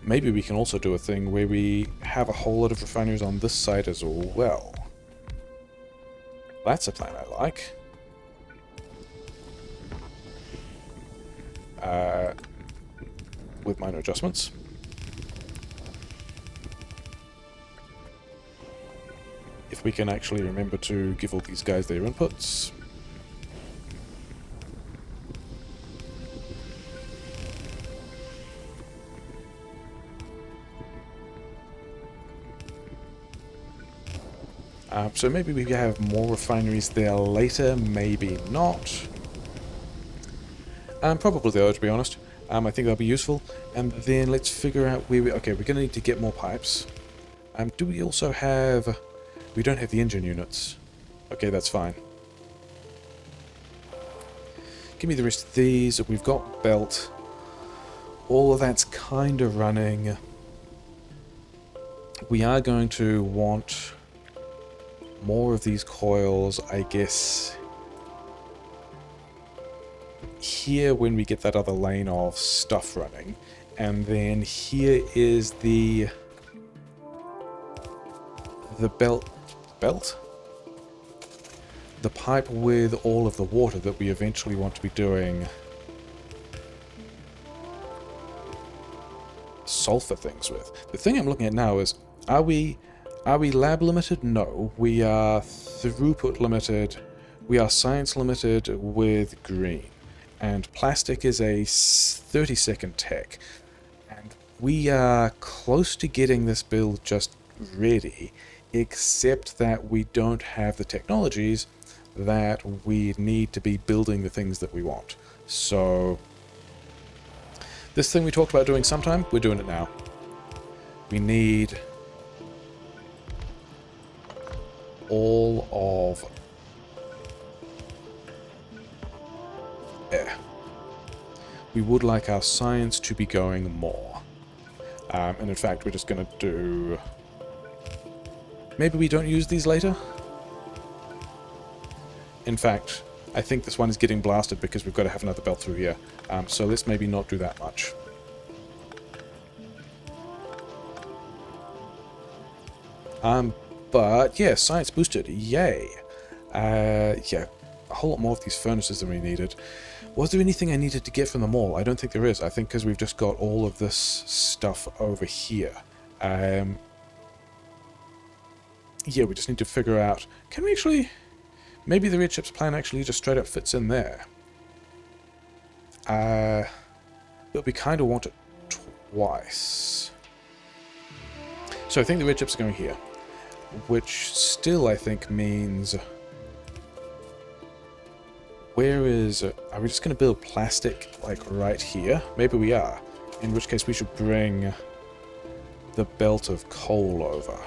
maybe we can also do a thing where we have a whole lot of refineries on this side as well. That's a plan I like. With minor adjustments. If we can actually remember to give all these guys their inputs. So maybe we have more refineries there later, maybe not. Probably though, to be honest. I think that'll be useful. And then let's figure out where we... Okay, we're going to need to get more pipes. Do we also have... We don't have the engine units. Okay, that's fine. Give me the rest of these. We've got belt. All of that's kind of running. We are going to want more of these coils, I guess... here when we get that other lane of stuff running, and then here is the belt, the pipe with all of the water that we eventually want to be doing sulfur things with. The thing I'm looking at now is, are we lab limited? No, we are throughput limited. We are science limited with green. And plastic is a 30-second tech. And we are close to getting this build just ready except that we don't have the technologies that we need to be building the things that we want. So this thing we talked about doing sometime, we're doing it now. We need all of air. We would like our science to be going more. And in fact, we're just going to do... Maybe we don't use these later? In fact, I think this one is getting blasted because we've got to have another belt through here. So let's maybe not do that much. But yeah, science boosted. Yay. Yeah, a whole lot more of these furnaces than we needed. Was there anything I needed to get from the mall? I don't think there is. I think because we've just got all of this stuff over here. Yeah, we just need to figure out... Can we actually... Maybe the red chips plan actually just straight up fits in there. But we kind of want it twice. So I think the red chips are going here. Which still, I think, means... Where is... Are we just going to build plastic, like, right here? Maybe we are. In which case we should bring the belt of coal over.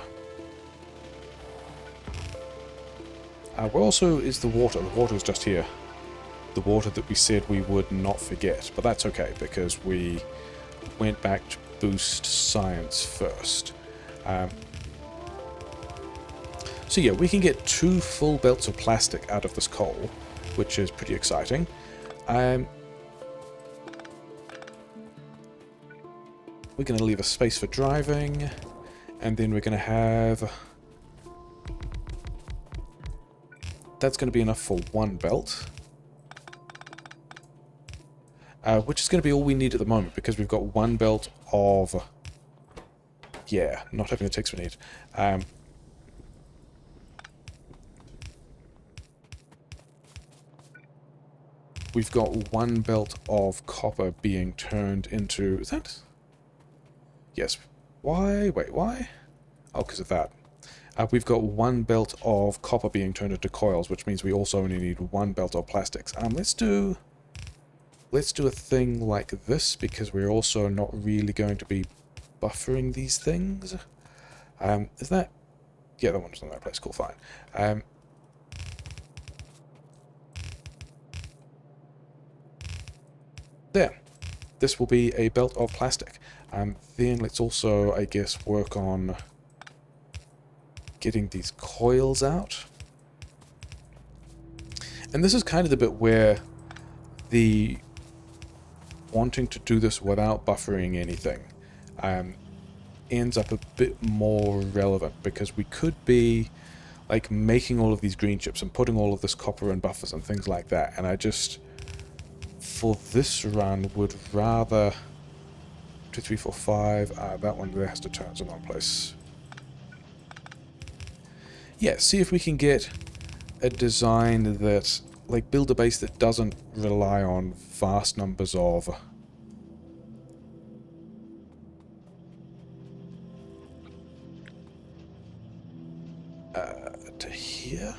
Where also is the water? The water is just here. The water that we said we would not forget. But that's okay, because we went back to boost science first. So yeah, we can get 2 full belts of plastic out of this coal, which is pretty exciting. We're going to leave a space for driving, and then we're going to have... That's going to be enough for 1 belt. Which is going to be all we need at the moment, because we've got 1 belt of... Yeah, not having the ticks we need. We've got 1 belt of copper being turned into... Is that... Yes. Why? Wait, why? Oh, because of that. We've got 1 belt of copper being turned into coils, which means we also only need 1 belt of plastics. Let's do a thing like this, because we're also not really going to be buffering these things. Is that... Yeah, that one's in the right place. Cool, fine. There. This will be a belt of plastic. Then let's also, I guess, work on getting these coils out. And this is kind of the bit where the wanting to do this without buffering anything ends up a bit more relevant, because we could be like making all of these green chips and putting all of this copper and buffers and things like that, and I just, for this run, would rather 2, 3, 4, 5, that one there has to turn in one place. Yeah, see if we can get a design that, like, build a base that doesn't rely on vast numbers of to here?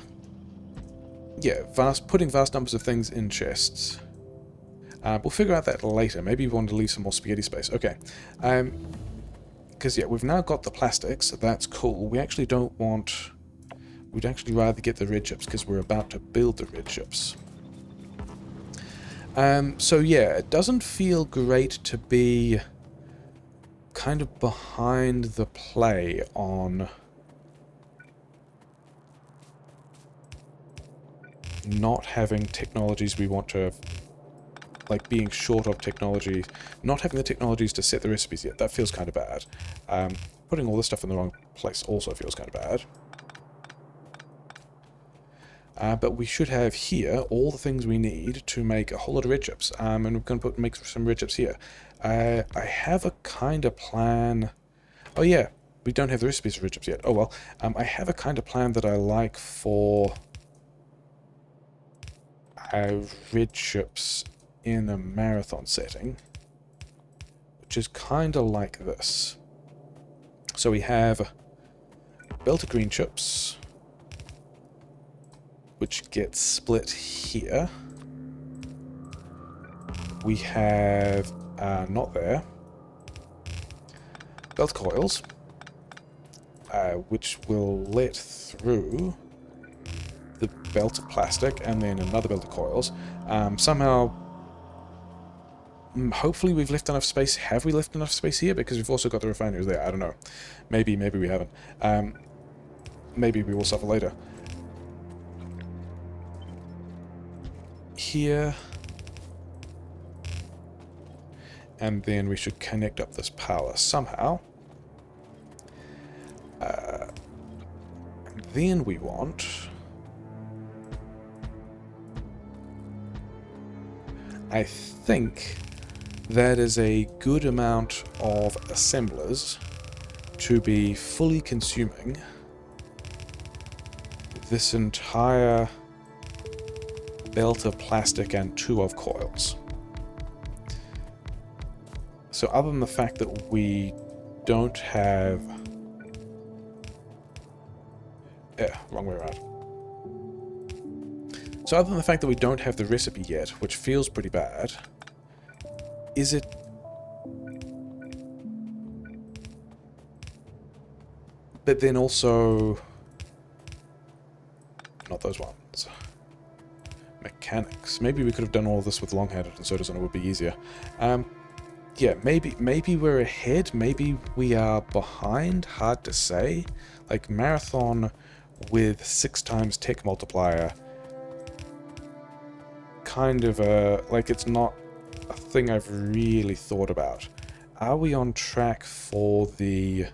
Yeah, putting vast numbers of things in chests. We'll figure out that later. Maybe we want to leave some more spaghetti space. Okay. Because, yeah, we've now got the plastics, so that's cool. We actually don't want... We'd actually rather get the red chips, because we're about to build the red chips. So, yeah, it doesn't feel great to be kind of behind the play on not having technologies we want to... Like, being short of technology, not having the technologies to set the recipes yet. That feels kind of bad. Putting all this stuff in the wrong place also feels kind of bad. But we should have here all the things we need to make a whole lot of red chips. And we're going to make some red chips here. I have a kind of plan... Oh yeah, we don't have the recipes for red chips yet. Oh well. I have a kind of plan that I like for red chips in a marathon setting, which is kind of like this. So we have belt of green chips, which gets split here. We have, not there, belt coils, which will let through the belt of plastic, and then another belt of coils. Somehow, hopefully we've left enough space. Have we left enough space here? Because we've also got the refineries there. I don't know. Maybe we haven't. Maybe we will suffer later. Here. And then we should connect up this power somehow. Then we want... I think that is a good amount of assemblers to be fully consuming this entire belt of plastic and 2 of coils. So other than the fact that we don't have... wrong way around. So other than the fact that we don't have the recipe yet, which feels pretty bad, is it... But then also... Not those ones. Mechanics. Maybe we could have done all of this with long-handed and sodas and it would be easier. Yeah, maybe we're ahead, maybe we are behind, hard to say. Like, Marathon with 6 times tech multiplier, kind of like, it's not a thing I've really thought about. Are we on track for the...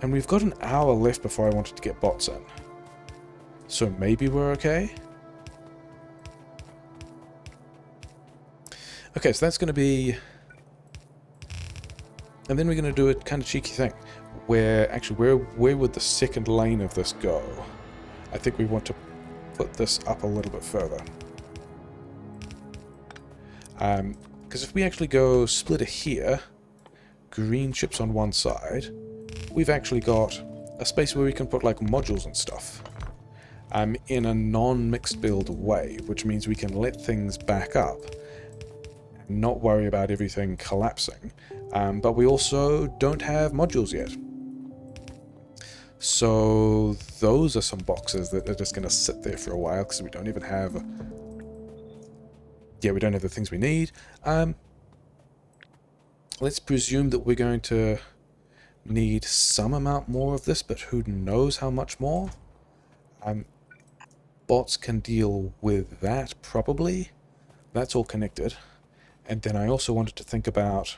And we've got an hour left before I wanted to get bots in. So maybe we're okay? Okay, so that's going to be... And then we're going to do a kind of cheeky thing. Where, actually, where would the second lane of this go? I think we want to put this up a little bit further. Because if we actually go splitter here, green chips on one side, we've actually got a space where we can put, like, modules and stuff. In a non-mixed build way, which means we can let things back up. Not worry about everything collapsing, but we also don't have modules yet. So those are some boxes that are just going to sit there for a while because we don't even have... Yeah, we don't have the things we need. Let's presume that we're going to need some amount more of this, but who knows how much more. Bots can deal with that, probably. That's all connected. And then I also wanted to think about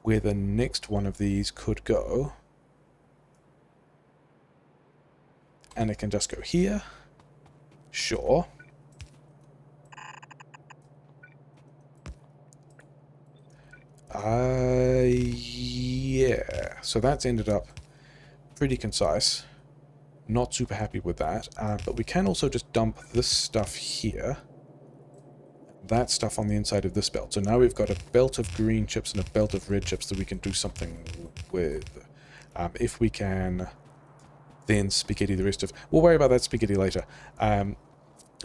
where the next one of these could go. And it can just go here. Sure. Yeah. So that's ended up pretty concise. Not super happy with that. But we can also just dump this stuff here. That stuff on the inside of this belt. So now we've got a belt of green chips and a belt of red chips that we can do something with. If we can, then spaghetti the rest of... We'll worry about that spaghetti later.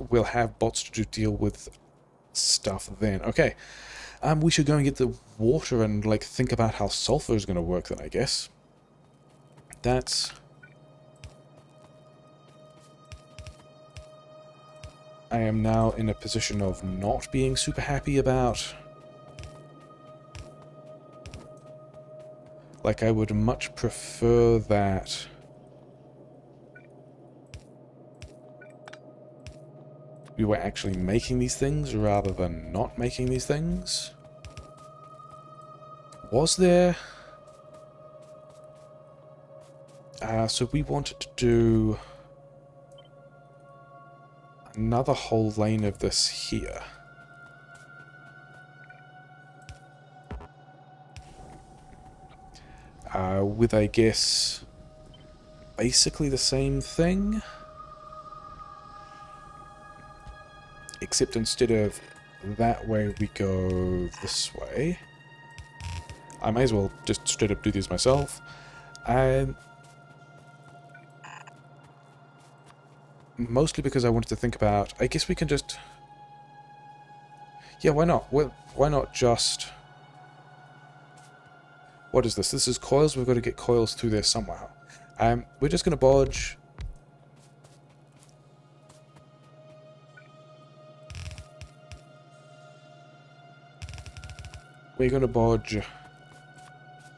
We'll have bots to deal with stuff then. Okay. We should go and get the water and, like, think about how sulfur is going to work then, I guess. That's... I am now in a position of not being super happy about. Like, I would much prefer that we were actually making these things rather than not making these things. Was there... so we wanted to do another whole lane of this here. With, I guess, basically the same thing. Except instead of that way, we go this way. I may as well just straight up do these myself. Um, Mostly because I wanted to think about... I guess we can just... Yeah, why not? Why not just... What is this? This is coils. We've got to get coils through there somehow. We're just going to bodge... We're going to bodge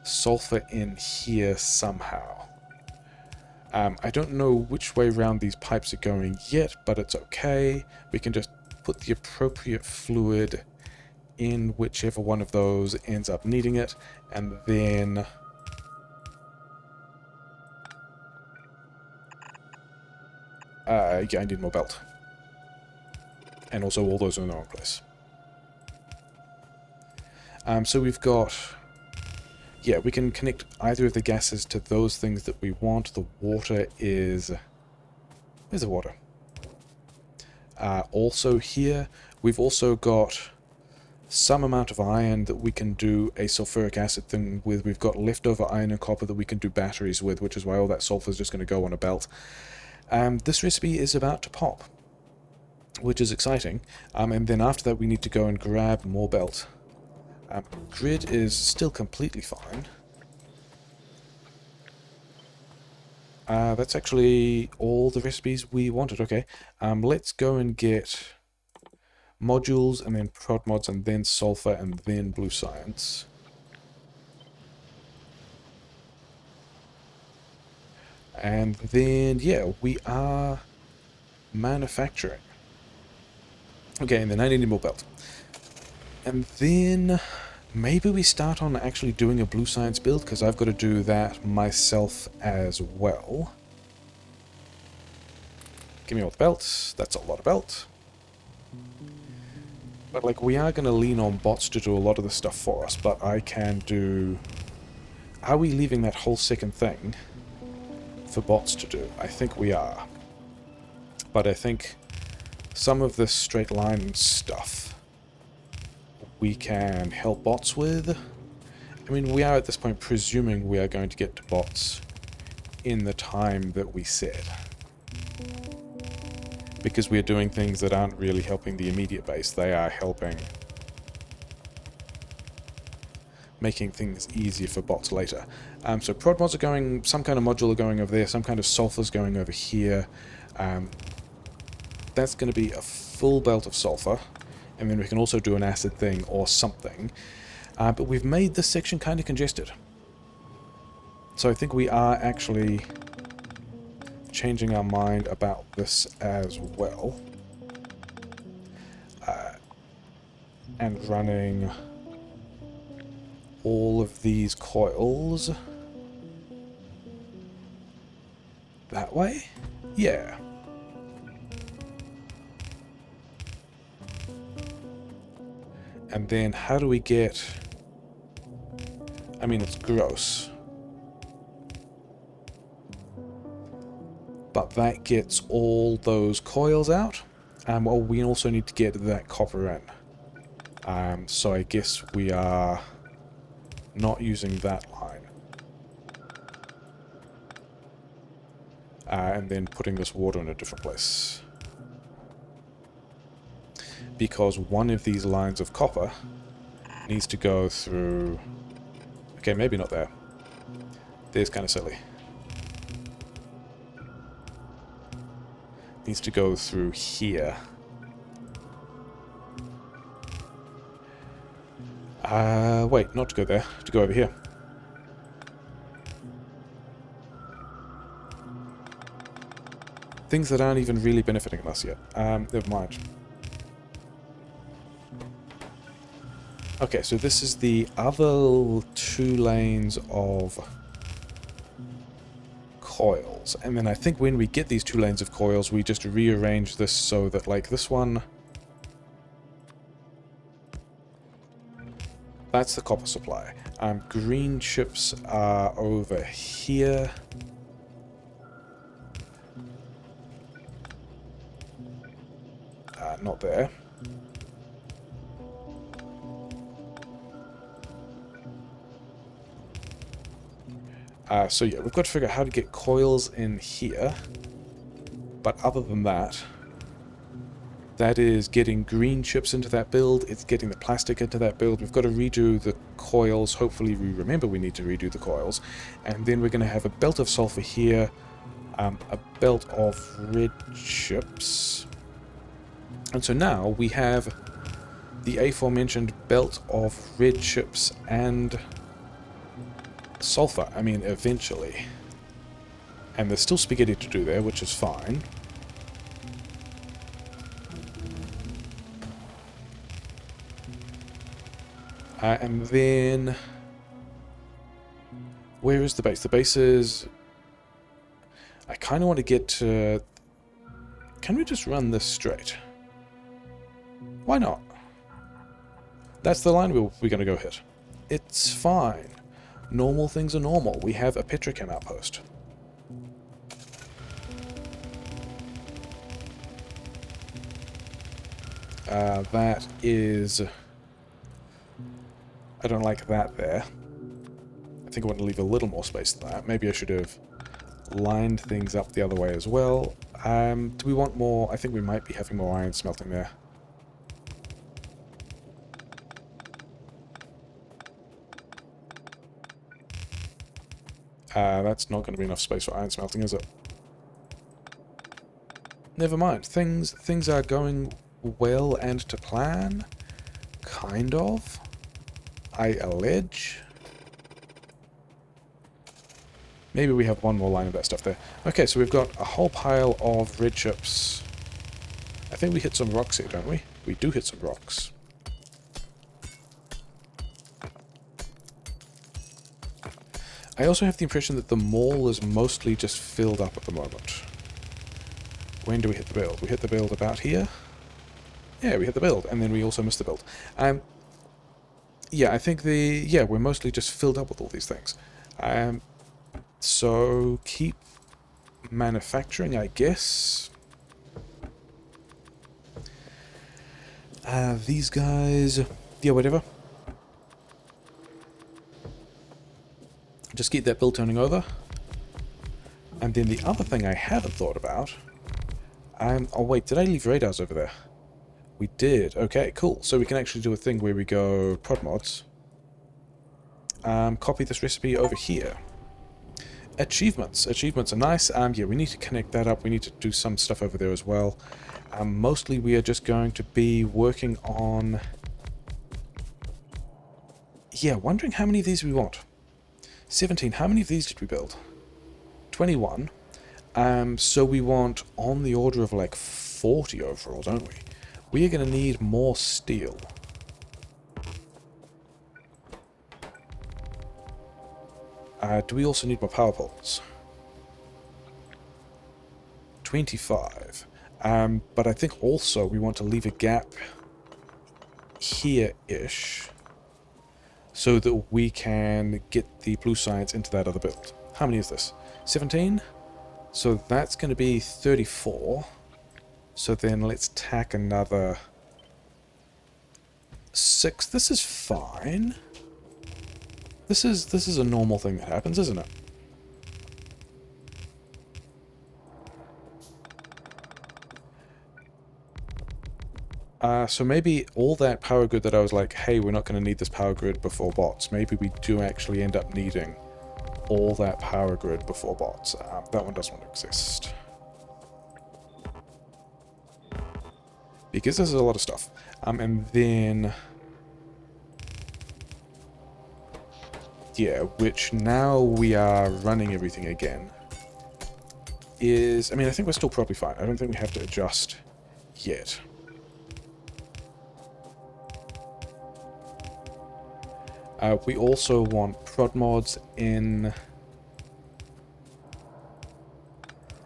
sulfur in here somehow. I don't know which way around these pipes are going yet, but it's okay. We can just put the appropriate fluid in whichever one of those ends up needing it, and then... yeah, I need more belt. And also all those are in the wrong place. So we've got... Yeah, we can connect either of the gases to those things that we want. The water is... Where's the water? Also here, we've also got some amount of iron that we can do a sulfuric acid thing with. We've got leftover iron and copper that we can do batteries with, which is why all that sulfur is just going to go on a belt. This recipe is about to pop, which is exciting. And then after that we need to go and grab more belt. Grid is still completely fine. That's actually all the recipes we wanted. Okay, let's go and get modules, and then prod mods, and then sulfur, and then blue science. And then, yeah, we are manufacturing. Okay, and then I need more belt. And then maybe we start on actually doing a blue science build, because I've got to do that myself as well. Give me all the belts. That's a lot of belt. But, like, we are going to lean on bots to do a lot of the stuff for us, but I can do... Are we leaving that whole second thing for bots to do? I think we are. But I think some of this straight line stuff we can help bots with. I mean, we are at this point presuming we are going to get to bots in the time that we said. Because we are doing things that aren't really helping the immediate base. They are helping making things easier for bots later. So prod mods are going, some kind of module are going over there, some kind of sulfur's going over here. That's going to be a full belt of sulfur, and then we can also do an acid thing or something. But we've made this section kind of congested. So I think we are actually changing our mind about this as well. And running all of these coils that way? Yeah. And then how do we get... I mean, it's gross. But that gets all those coils out. And well, we also need to get that copper in. So I guess we are not using that line. And then putting this water in a different place. Because one of these lines of copper needs to go through... Okay, maybe not there. There's kind of silly. Needs to go through here. Wait, not to go there. To go over here. Things that aren't even really benefiting us yet. Never mind. Okay, so this is the other 2 lanes of coils. And then I think when we get these 2 lanes of coils, we just rearrange this so that, like, this one... That's the copper supply. Green chips are over here. Not there. So yeah, we've got to figure out how to get coils in here. But other than that, that is getting green chips into that build, it's getting the plastic into that build. We've got to redo the coils. Hopefully we remember we need to redo the coils. And then we're going to have a belt of sulfur here, a belt of red chips. And so now we have the aforementioned belt of red chips and sulfur. I mean, eventually. And there's still spaghetti to do there, which is fine. And then... where is the base? The base is... I kind of want to get to... Can we just run this straight? Why not? That's the line we're going to go hit. It's fine. Normal things are normal. We have a petrochem outpost. That is... I don't like that there. I think I want to leave a little more space than that. Maybe I should have lined things up the other way as well. Do we want more? I think we might be having more iron smelting there. That's not going to be enough space for iron smelting, is it? Never mind. Things are going well and to plan. Kind of. I allege. Maybe we have one more line of that stuff there. Okay, so we've got a whole pile of red chips. I think we hit some rocks here, don't we? We do hit some rocks. I also have the impression that the mall is mostly just filled up at the moment. When do we hit the build? We hit the build about here? Yeah, we hit the build, and then we also missed the build. Yeah, I think we're mostly just filled up with all these things. So keep manufacturing, I guess. These guys, yeah, whatever. Just keep that build turning over. And then the other thing I haven't thought about... oh wait, did I leave radars over there? We did. Okay, cool. So we can actually do a thing where we go prod mods. Copy this recipe over here. Achievements. Achievements are nice. Yeah, we need to connect that up. We need to do some stuff over there as well. Mostly we are just going to be working on... yeah, wondering how many of these we want. 17. How many of these did we build? 21. So we want on the order of like 40 overall, don't we? We are going to need more steel. Do we also need more power poles? 25. But I think also we want to leave a gap here-ish so that we can get the blue science into that other build. How many is this? 17? So that's going to be 34. So then let's tack another 6. This is fine. This is a normal thing that happens, isn't it? So maybe all that power grid that I was like, hey, we're not going to need this power grid before bots. Maybe we do actually end up needing all that power grid before bots. That one doesn't exist. Because this is a lot of stuff. And then... yeah, which now we are running everything again. Is... I mean, I think we're still probably fine. I don't think we have to adjust yet. We also want prod mods in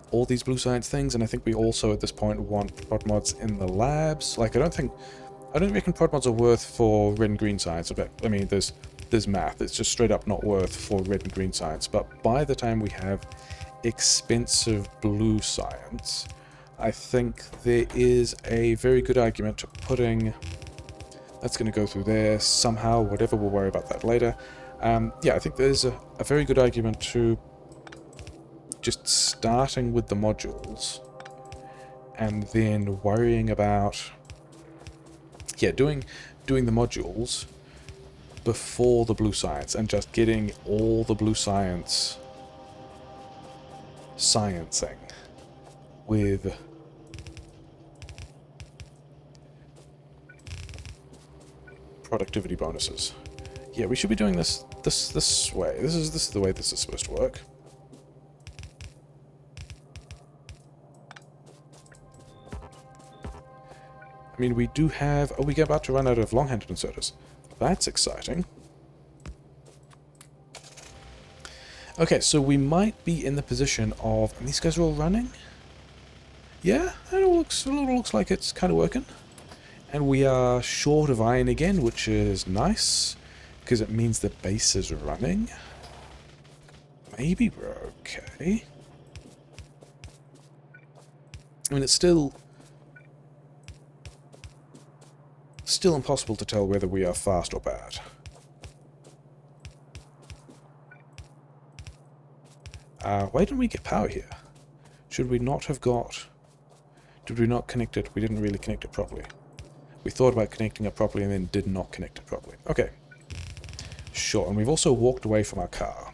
all these blue science things, and I think we also at this point want prod mods in the labs. Like, I don't reckon prod mods are worth for red and green science. I mean, there's math. It's just straight up not worth for red and green science. But by the time we have expensive blue science, I think there is a very good argument to putting... that's going to go through there somehow, whatever, we'll worry about that later. Yeah, I think there's a very good argument to just starting with the modules and then worrying about, yeah, doing the modules before the blue science and just getting all the blue science sciencing with productivity bonuses. Yeah, we should be doing this way. This is the way this is supposed to work. I mean, we do have... Oh, we're about to run out of long-handed inserters. That's exciting. Okay, so we might be in the position of... And these guys are all running? Yeah, it all looks like it's kind of working. And we are short of iron again, which is nice, because it means the base is running. Maybe we're okay. I mean, it's still impossible to tell whether we are fast or bad. Why didn't we get power here? Should we not have got... Did we not connect it? We didn't really connect it properly. We thought about connecting it properly and then did not connect it properly. Okay. Sure, and we've also walked away from our car.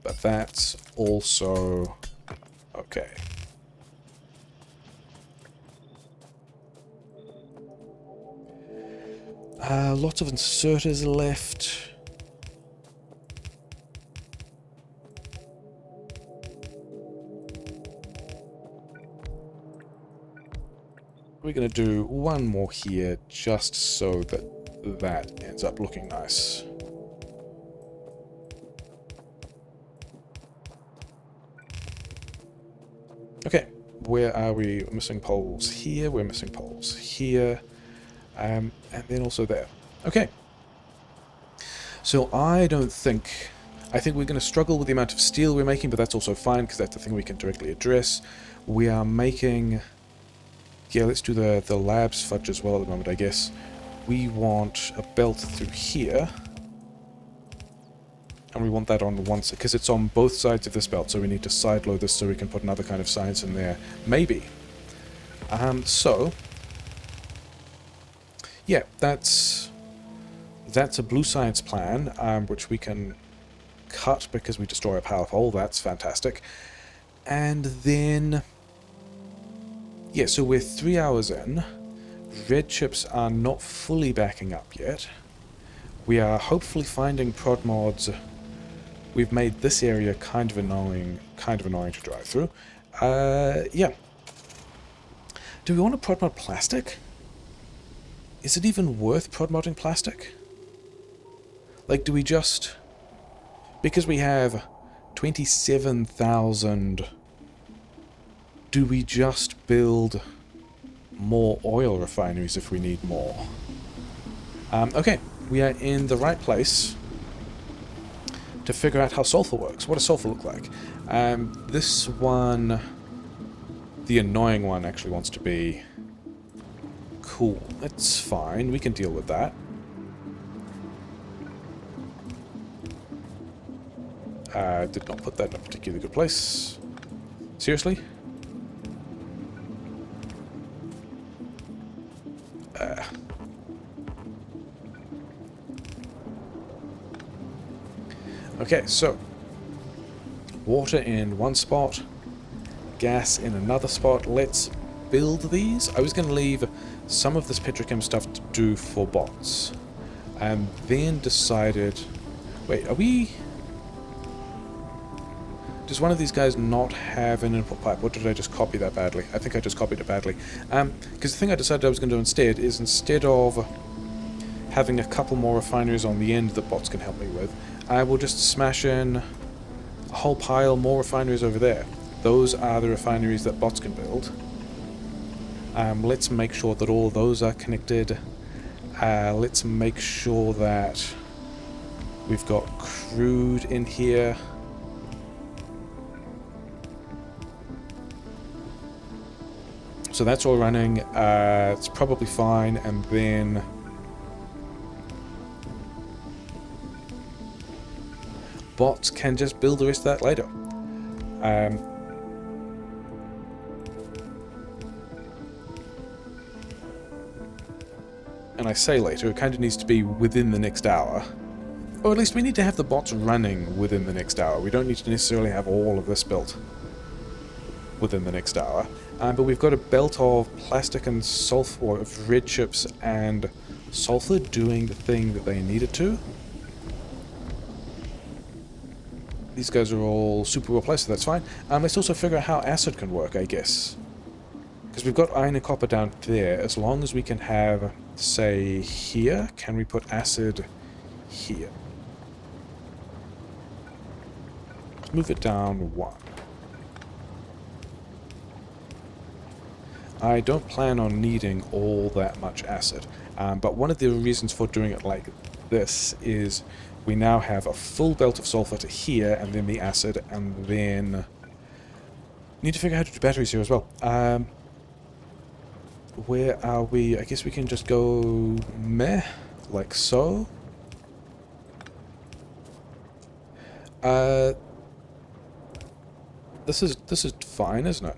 But that's also okay. Lots of inserters left. We're going to do one more here just so that that ends up looking nice. Okay, where are we? We're missing poles here, we're missing poles here, and then also there. Okay. So I think we're going to struggle with the amount of steel we're making, but that's also fine because that's the thing we can directly address. We are making... Yeah, let's do the labs fudge as well at the moment, I guess. We want a belt through here. And we want that on one side, because it's on both sides of this belt, so we need to sideload this so we can put another kind of science in there. Maybe. So... Yeah, that's a blue science plan, which we can cut because we destroy a power pole. That's fantastic. And then... Yeah, so we're 3 hours in. Red chips are not fully backing up yet. We are hopefully finding prod mods. We've made this area kind of annoying to drive through. Yeah. Do we want to prod mod plastic? Is it even worth prod modding plastic? Like, do we just... Because we have 27,000... Do we just build more oil refineries if we need more? Okay, we are in the right place to figure out how sulfur works. What does sulfur look like? This one, the annoying one, actually wants to be cool. It's fine, we can deal with that. Did not put that in a particularly good place. Seriously? Okay, so water in one spot, gas in another spot. Let's build these. I was going to leave some of this petrochem stuff to do for bots, and then decided... Wait, are we... Does one of these guys not have an input pipe? Or did I just copy that badly? I think I just copied it badly. Because the thing I decided I was going to do instead is, instead of having a couple more refineries on the end that bots can help me with, I will just smash in a whole pile more refineries over there. Those are the refineries that bots can build. Let's make sure that all of those are connected. Let's make sure that we've got crude in here. So that's all running. It's probably fine, and then bots can just build the rest of that later. And I say later, it kind of needs to be within the next hour. Or at least we need to have the bots running within the next hour. We don't need to necessarily have all of this built within the next hour. But we've got a belt of plastic and sulfur, or of red chips and sulfur doing the thing that they needed to. These guys are all super well placed, so that's fine. Let's also figure out how acid can work, I guess. Because we've got iron and copper down there. As long as we can have, say, here, can we put acid here? Let's move it down 1. I don't plan on needing all that much acid, but one of the reasons for doing it like this is we now have a full belt of sulfur to here, and then the acid, and then need to figure out how to do batteries here as well. Where are we? I guess we can just go meh, like so. This is fine, isn't it?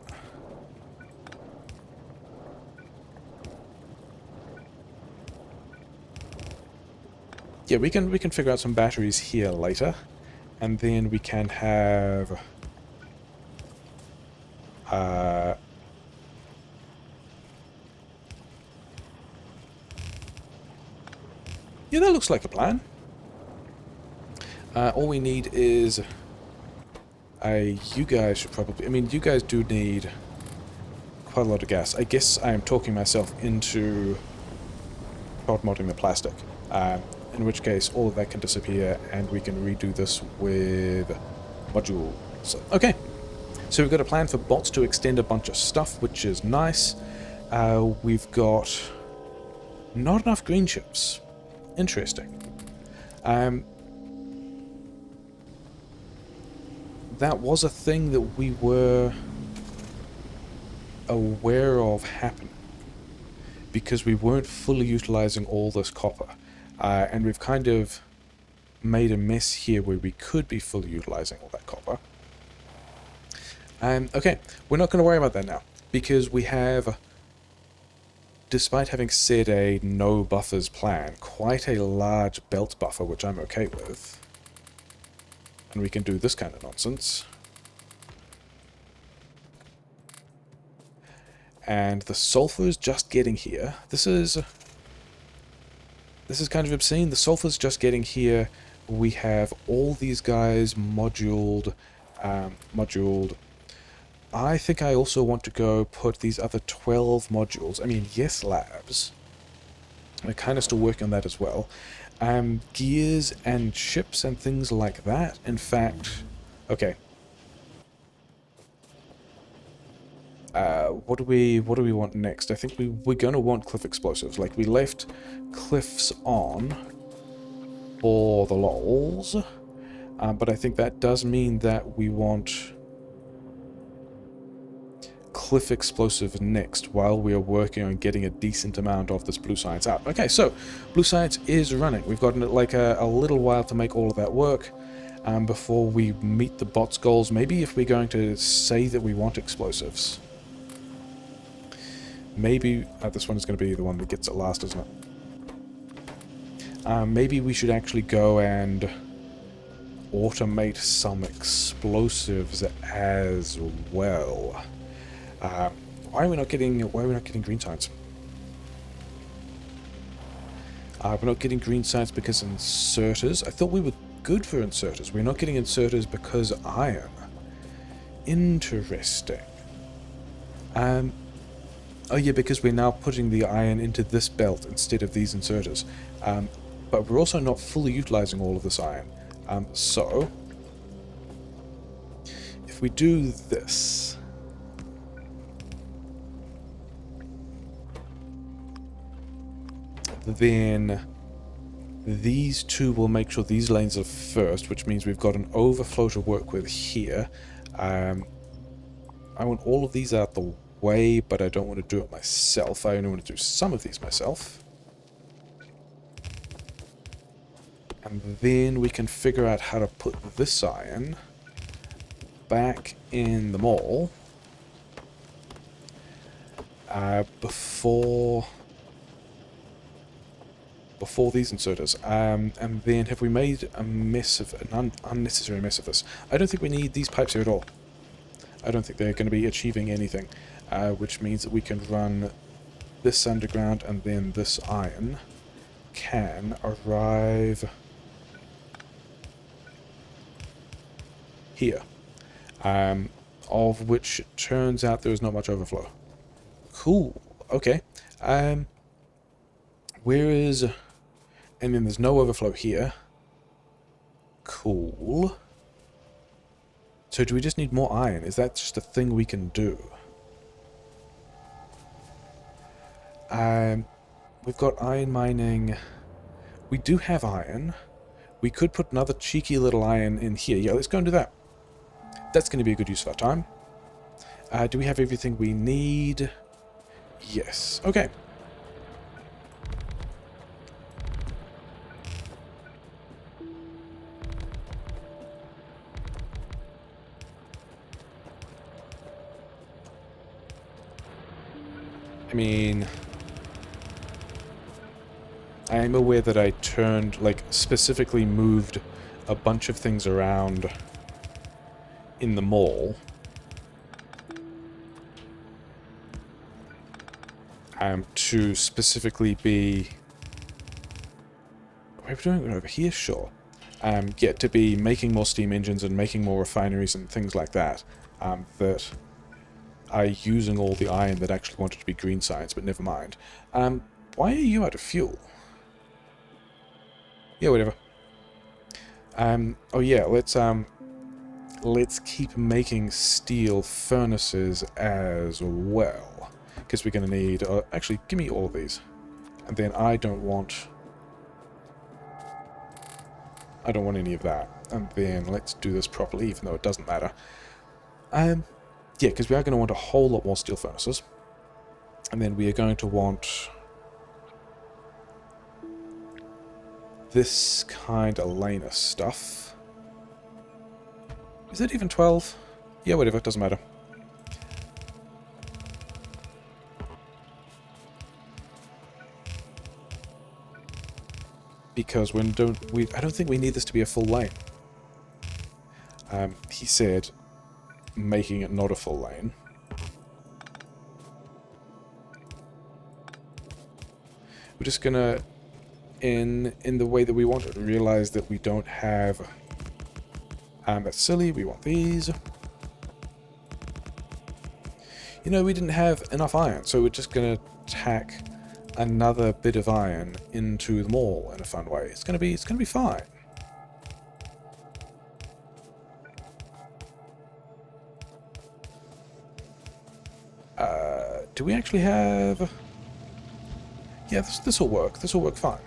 Yeah, we can figure out some batteries here later, and then we can have yeah, that looks like a plan. All we need is you guys should probably, I mean, you guys do need quite a lot of gas. I guess I am talking myself into pod modding the plastic. In which case all of that can disappear and we can redo this with modules. Okay, so we've got a plan for bots to extend a bunch of stuff, which is nice. We've got not enough green chips. Interesting. That was a thing that we were aware of happening because we weren't fully utilizing all this copper. And we've kind of made a mess here where we could be fully utilizing all that copper. Okay, we're not going to worry about that now, because we have, despite having said a no buffers plan, quite a large belt buffer, which I'm okay with. And we can do this kind of nonsense. And the sulfur is just getting here. This is kind of obscene. The sulfur's just getting here. We have all these guys moduled. I think I also want to go put these other 12 modules. I mean, yes, labs. We're kind of still working on that as well. Gears and chips and things like that. In fact, okay. What do we want next? I think we're going to want cliff explosives. Like, we left cliffs on for the lols, but I think that does mean that we want cliff explosive next while we are working on getting a decent amount of this blue science out. Okay, so blue science is running. We've got like a little while to make all of that work before we meet the bots goals. Maybe if we're going to say that we want explosives. Maybe this one is going to be the one that gets it last, isn't it? Maybe we should actually go and automate some explosives as well. Why are we not getting green science? We're not getting green science because inserters. I thought we were good for inserters. We're not getting inserters because iron. Interesting. Oh yeah, because we're now putting the iron into this belt instead of these inserters. But we're also not fully utilizing all of this iron. So, if we do this... then these two will make sure these lanes are first, which means we've got an overflow to work with here. I want all of these out the way, but I don't want to do it myself. I only want to do some of these myself. And then we can figure out how to put this iron back in the mall before these inserters. And then have we made a mess of an unnecessary mess of this? I don't think we need these pipes here at all. I don't think they're going to be achieving anything, which means that we can run this underground, and then this iron can arrive here, of which it turns out there is not much overflow. Cool. Okay. Where is... And then there's no overflow here. Cool. So do we just need more iron? Is that just a thing we can do? We've got iron mining. We do have iron. We could put another cheeky little iron in here. Yeah, let's go and do that. That's going to be a good use of our time. Do we have everything we need? Yes. Okay. I mean, I am aware that I turned, like, specifically moved a bunch of things around in the mall. To specifically be... Are we doing it over here? Sure. Yeah, to be making more steam engines and making more refineries and things like that. That are using all the iron that actually wanted to be green science, but never mind. Why are you out of fuel? Yeah, whatever. Oh yeah, let's keep making steel furnaces as well, because we're going to need... actually, give me all of these. And then I don't want any of that. And then let's do this properly, even though it doesn't matter. Yeah, because we are going to want a whole lot more steel furnaces. And then we are going to want this kind of laner stuff. Is it even 12? Yeah, whatever, it doesn't matter. Because I don't think we need this to be a full lane. He said making it not a full lane. We're just gonna, in the way that we want it, realize that we don't have... that's silly, we want these. You know, we didn't have enough iron, so we're just gonna tack another bit of iron into the mall in a fun way. It's gonna be fine. Do we actually have... Yeah, this will work. This will work fine.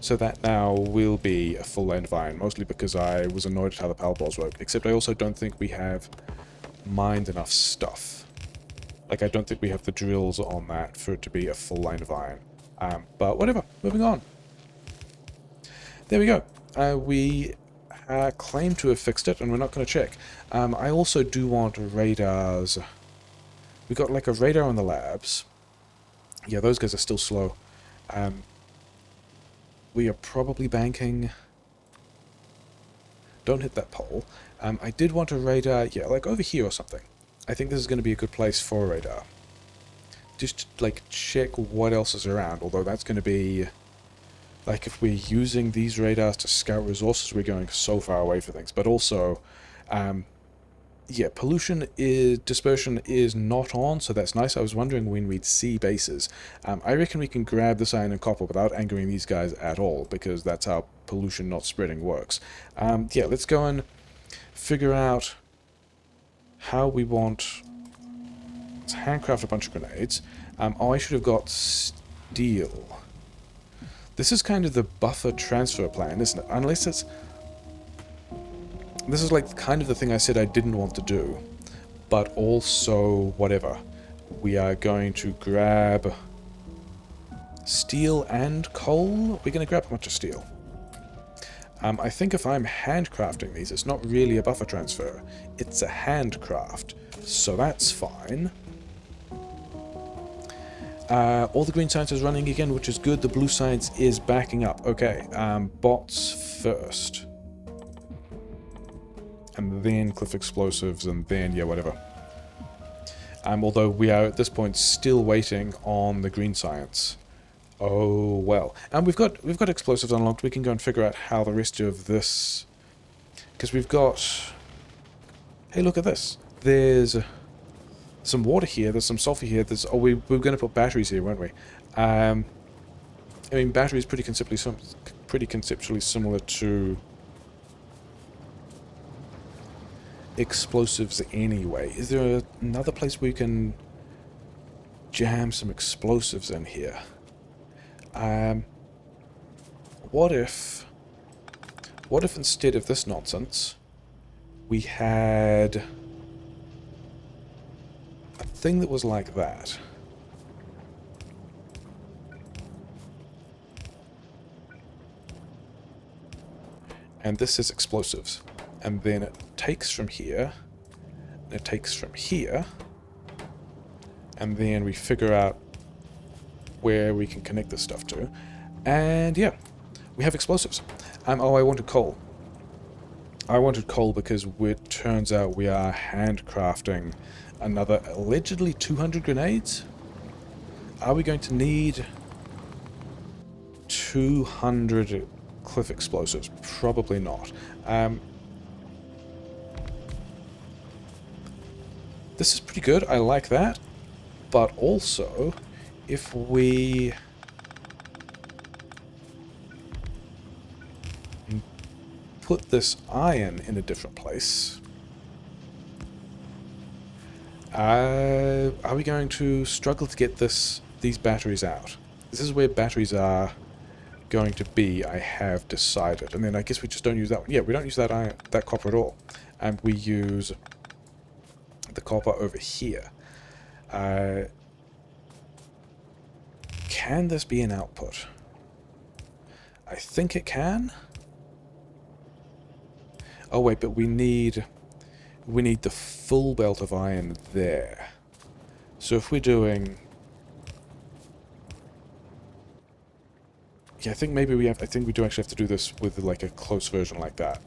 So that now will be a full lane of iron, mostly because I was annoyed at how the power balls work. Except I also don't think we have mined enough stuff. Like, I don't think we have the drills on that for it to be a full lane of iron. But whatever, moving on. There we go. We claim to have fixed it, and we're not going to check. I also do want radars. We got like a radar in the labs. Yeah, those guys are still slow. We are probably banking... Don't hit that pole. I did want a radar, yeah, like over here or something. I think this is going to be a good place for a radar. Just, like, check what else is around, although that's going to be... Like, if we're using these radars to scout resources, we're going so far away for things. But also, yeah, dispersion is not on, so that's nice. I was wondering when we'd see bases. I reckon we can grab this iron and copper without angering these guys at all, because that's how pollution not spreading works. Yeah, let's go and figure out how we want... Let's handcraft a bunch of grenades. Oh, I should have got steel. This is kind of the buffer transfer plan, isn't it? Unless it's... This is like kind of the thing I said I didn't want to do. But also, whatever. We are going to grab steel and coal. We're going to grab a bunch of steel. I think if I'm handcrafting these, it's not really a buffer transfer. It's a handcraft, so that's fine. All the green science is running again, which is good. The blue science is backing up. Okay, bots first. And then cliff explosives, and then, yeah, whatever. Although we are, at this point, still waiting on the green science. Oh, well. And we've got explosives unlocked. We can go and figure out how the rest of this... Because we've got... Hey, look at this. There's some water here. There's some sulfur here. There's... Oh, we were going to put batteries here, weren't we? I mean, batteries pretty conceptually similar to explosives anyway. Is there another place we can jam some explosives in here? What if instead of this nonsense, we had a thing that was like that? And this is explosives. And then it takes from here, and it takes from here, and then we figure out where we can connect this stuff to. And yeah, we have explosives. Oh, I wanted coal. I wanted coal because it turns out we are handcrafting another allegedly 200 grenades. Are we going to need 200 cliff explosives? Probably not. This is pretty good. I like that. But also, if we put this iron in a different place, are we going to struggle to get these batteries out? This is where batteries are going to be, I have decided. And then I guess we just don't use that one. Yeah, we don't use that iron, that copper at all. And we use the copper over here. Can this be an output? I think it can. Oh wait, but we need the full belt of iron there. So if we're doing... Yeah, I think maybe we do actually have to do this with like a close version like that.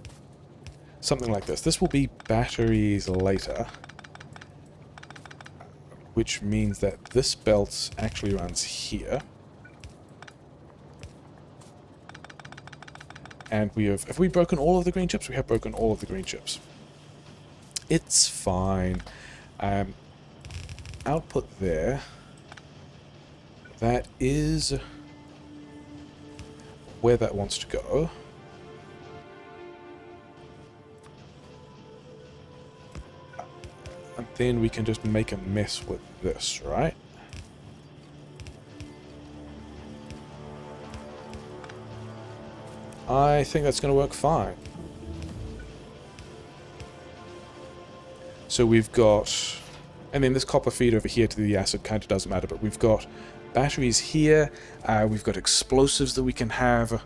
Something like this. This will be batteries later. Which means that this belt actually runs here. And have we broken all of the green chips? We have broken all of the green chips. It's fine. Output there. That is where that wants to go. And then we can just make a mess with this, right? I think that's going to work fine. So we've got... And then this copper feed over here to the acid kind of doesn't matter, but we've got batteries here. We've got explosives that we can have.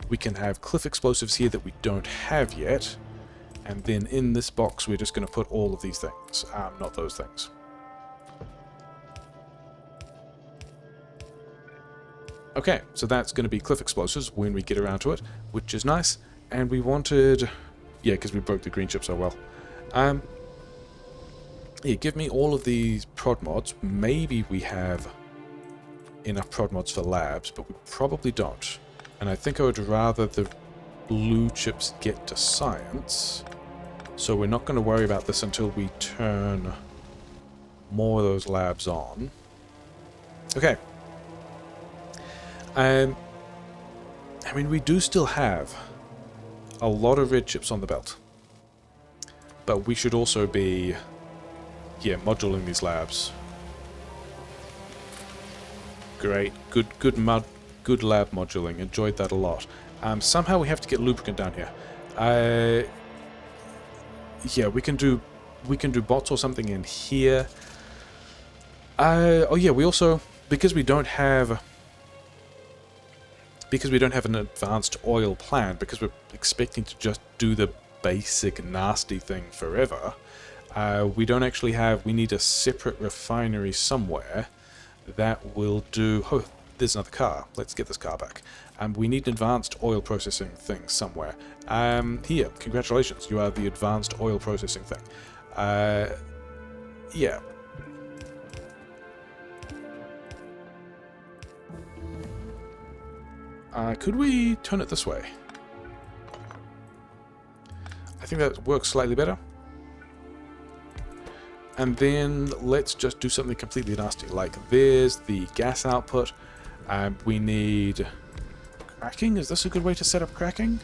We can have cliff explosives here that we don't have yet. And then in this box, we're just going to put all of these things, not those things. Okay, so that's going to be cliff explosives when we get around to it, which is nice. And we wanted... Yeah, because we broke the green chip so well. Yeah, give me all of these prod mods. Maybe we have enough prod mods for labs, but we probably don't. And I think I would rather the blue chips get to science. So we're not going to worry about this until we turn more of those labs on. Okay. I mean, we do still have a lot of red chips on the belt. But we should also be, yeah, moduling these labs. Great. Good lab moduling. Enjoyed that a lot. Somehow we have to get lubricant down here. Yeah, we can do bots or something in here. Oh yeah, we also, because we don't have an advanced oil plan, because we're expecting to just do the basic nasty thing forever, we don't actually have, we need a separate refinery somewhere that will do, oh, there's another car, let's get this car back. We need an advanced oil processing thing somewhere. Here, congratulations, you are the advanced oil processing thing. Yeah. Could we turn it this way? I think that works slightly better. And then let's just do something completely nasty. Like, there's the gas output. We need cracking. Is this a good way to set up cracking?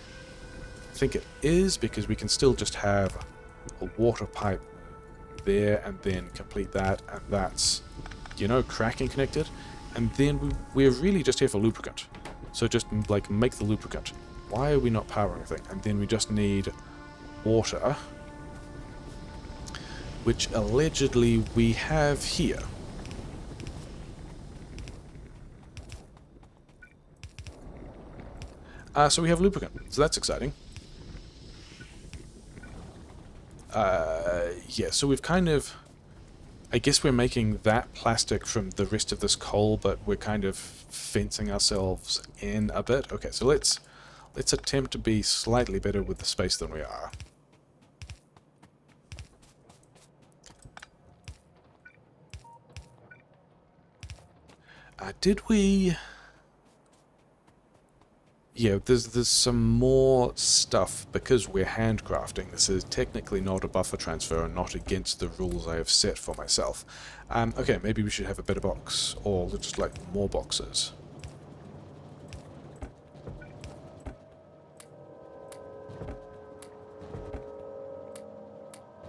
I think it is, because we can still just have a water pipe there and then complete that. And that's, you know, cracking connected. And then we're really just here for lubricant. So just, like, make the lubricant. Why are we not powering anything? And then we just need water, which allegedly we have here. So we have lubricant, so that's exciting. Yeah, so we've kind of, I guess we're making that plastic from the rest of this coal, but we're kind of fencing ourselves in a bit. Okay, so let's attempt to be slightly better with the space than we are. Did we... Yeah, there's some more stuff, because we're handcrafting. This is technically not a buffer transfer and not against the rules I have set for myself. Okay, maybe we should have a better box, or just like more boxes.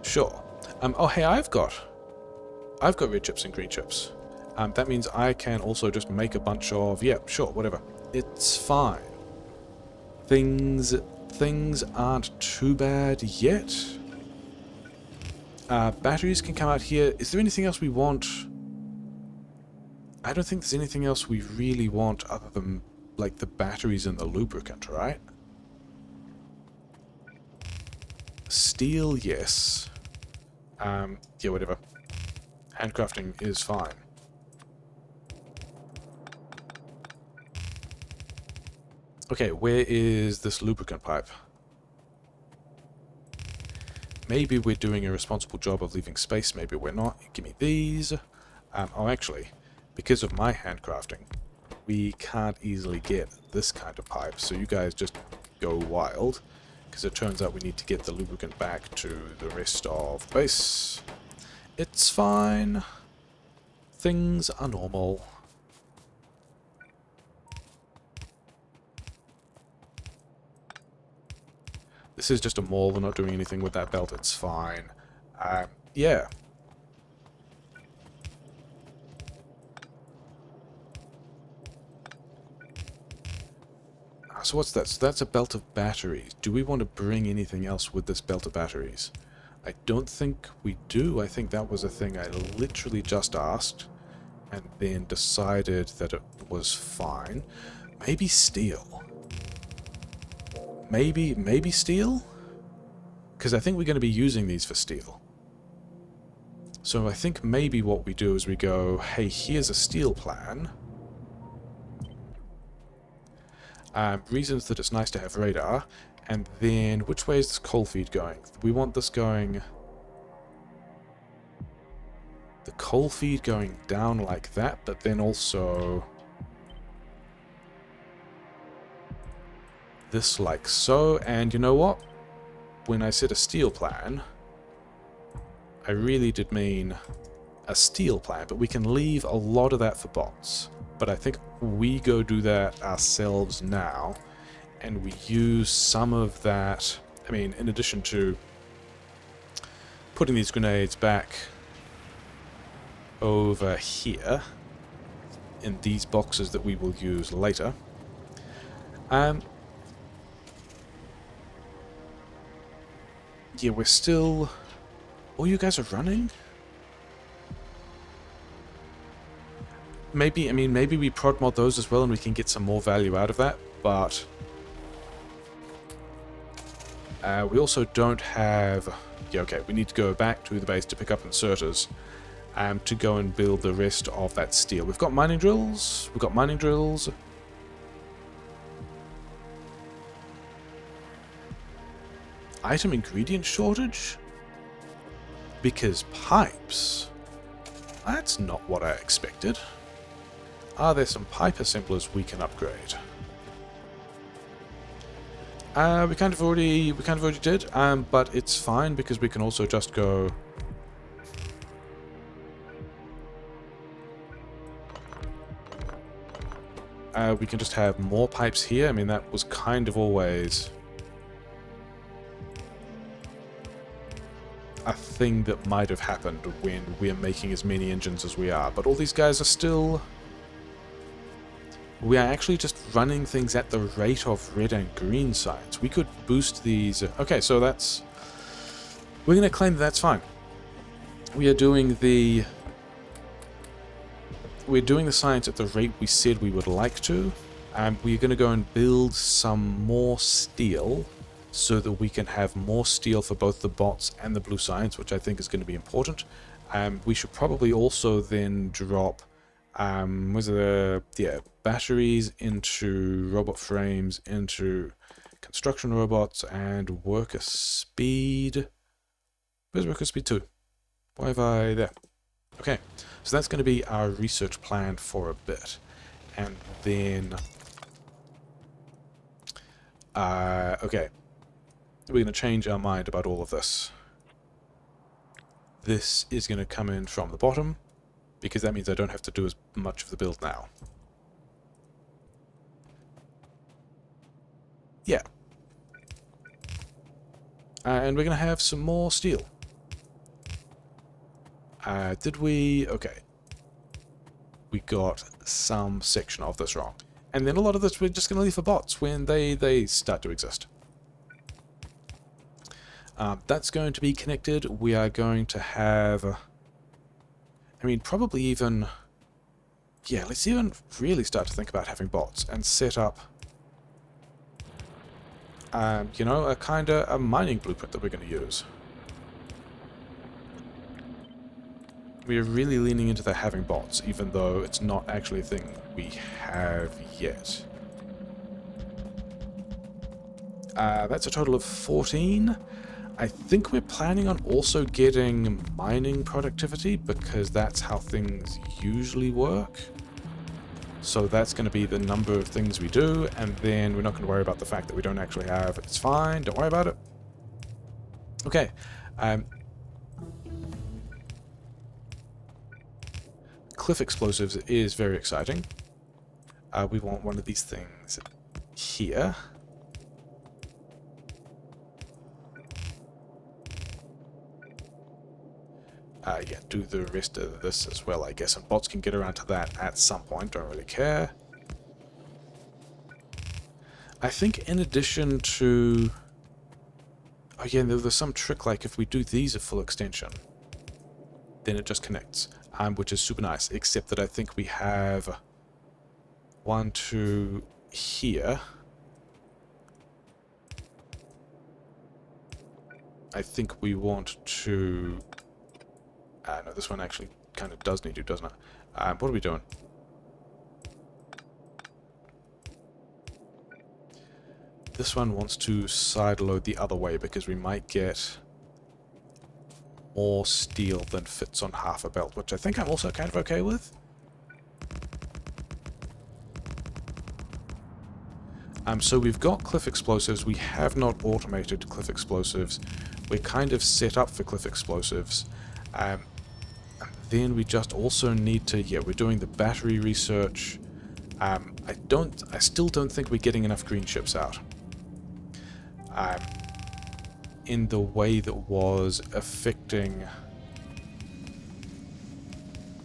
Sure. Oh hey, I've got red chips and green chips. That means I can also just make a bunch of, yeah, sure, whatever. It's fine. Things aren't too bad yet. Batteries can come out here. Is there anything else we want? I don't think there's anything else we really want other than, like, the batteries and the lubricant, right? Steel, yes. Yeah, whatever. Handcrafting is fine. Okay, where is this lubricant pipe? Maybe we're doing a responsible job of leaving space, maybe we're not. Give me these. Oh, actually, because of my handcrafting, we can't easily get this kind of pipe, so you guys just go wild, because it turns out we need to get the lubricant back to the rest of base. It's fine. Things are normal. This is just a mall, we're not doing anything with that belt, it's fine. Yeah. So what's that? So that's a belt of batteries. Do we want to bring anything else with this belt of batteries? I don't think we do. I think that was a thing I literally just asked, and then decided that it was fine. Maybe steel. Maybe steel? Because I think we're going to be using these for steel. So I think maybe what we do is we go, hey, here's a steel plan. Reasons that it's nice to have radar. And then, which way is this coal feed going? We want this going... The coal feed going down like that, but then also... this like so, and you know what? When I said a steel plan, I really did mean a steel plan, but we can leave a lot of that for bots. But I think we go do that ourselves now, and we use some of that, I mean, in addition to putting these grenades back over here, in these boxes that we will use later. Yeah, we're still... Oh, you guys are running? maybe, I mean, maybe we prod mod those as well and we can get some more value out of that, but we also don't have... Yeah, okay, we need to go back to the base to pick up inserters to go and build the rest of that steel. We've got mining drills. We've got mining drills. Item ingredient shortage? Because pipes? That's not what I expected. Are there some pipe assemblers we can upgrade? We kind of already did, but it's fine because we can also just go... we can just have more pipes here. I mean, that was kind of always a thing that might have happened when we're making as many engines as we are. But all these guys are still... We are actually just running things at the rate of red and green science. We could boost these... Okay, so that's... We're going to claim that's fine. We are doing the... We're doing the science at the rate we said we would like to. We're going to go and build some more steel so that we can have more steel for both the bots and the blue science, which I think is going to be important. We should probably also then drop batteries into robot frames, into construction robots, and worker speed. Where's worker speed 2? Why have I there? Okay, so that's going to be our research plan for a bit. And then... okay. We're going to change our mind about all of this. This is going to come in from the bottom, because that means I don't have to do as much of the build now. Yeah. And we're going to have some more steel. Did we... Okay. We got some section of this wrong. And then a lot of this we're just going to leave for bots when they start to exist. That's going to be connected. We are going to have... I mean, probably even... Yeah, let's even really start to think about having bots and set up... you know, a kind of a mining blueprint that we're going to use. We are really leaning into the having bots, even though it's not actually a thing we have yet. That's a total of 14. I think we're planning on also getting mining productivity, because that's how things usually work. So that's going to be the number of things we do, and then we're not going to worry about the fact that we don't actually have... It's fine, don't worry about it. Okay. Cliff explosives is very exciting. We want one of these things here. Yeah, do the rest of this as well, I guess. And bots can get around to that at some point, don't really care. I think in addition to... Oh yeah, there's some trick, like if we do these at full extension, then it just connects, which is super nice, except that I think we have 1, 2 here. I think we want to... no, this one actually kind of does need to, doesn't it? What are we doing? This one wants to sideload the other way because we might get more steel than fits on half a belt, which I think I'm also kind of okay with. So we've got cliff explosives. We have not automated cliff explosives. We're kind of set up for cliff explosives. And then we just also need to... Yeah, we're doing the battery research. I still don't think we're getting enough green chips out. In the way that was affecting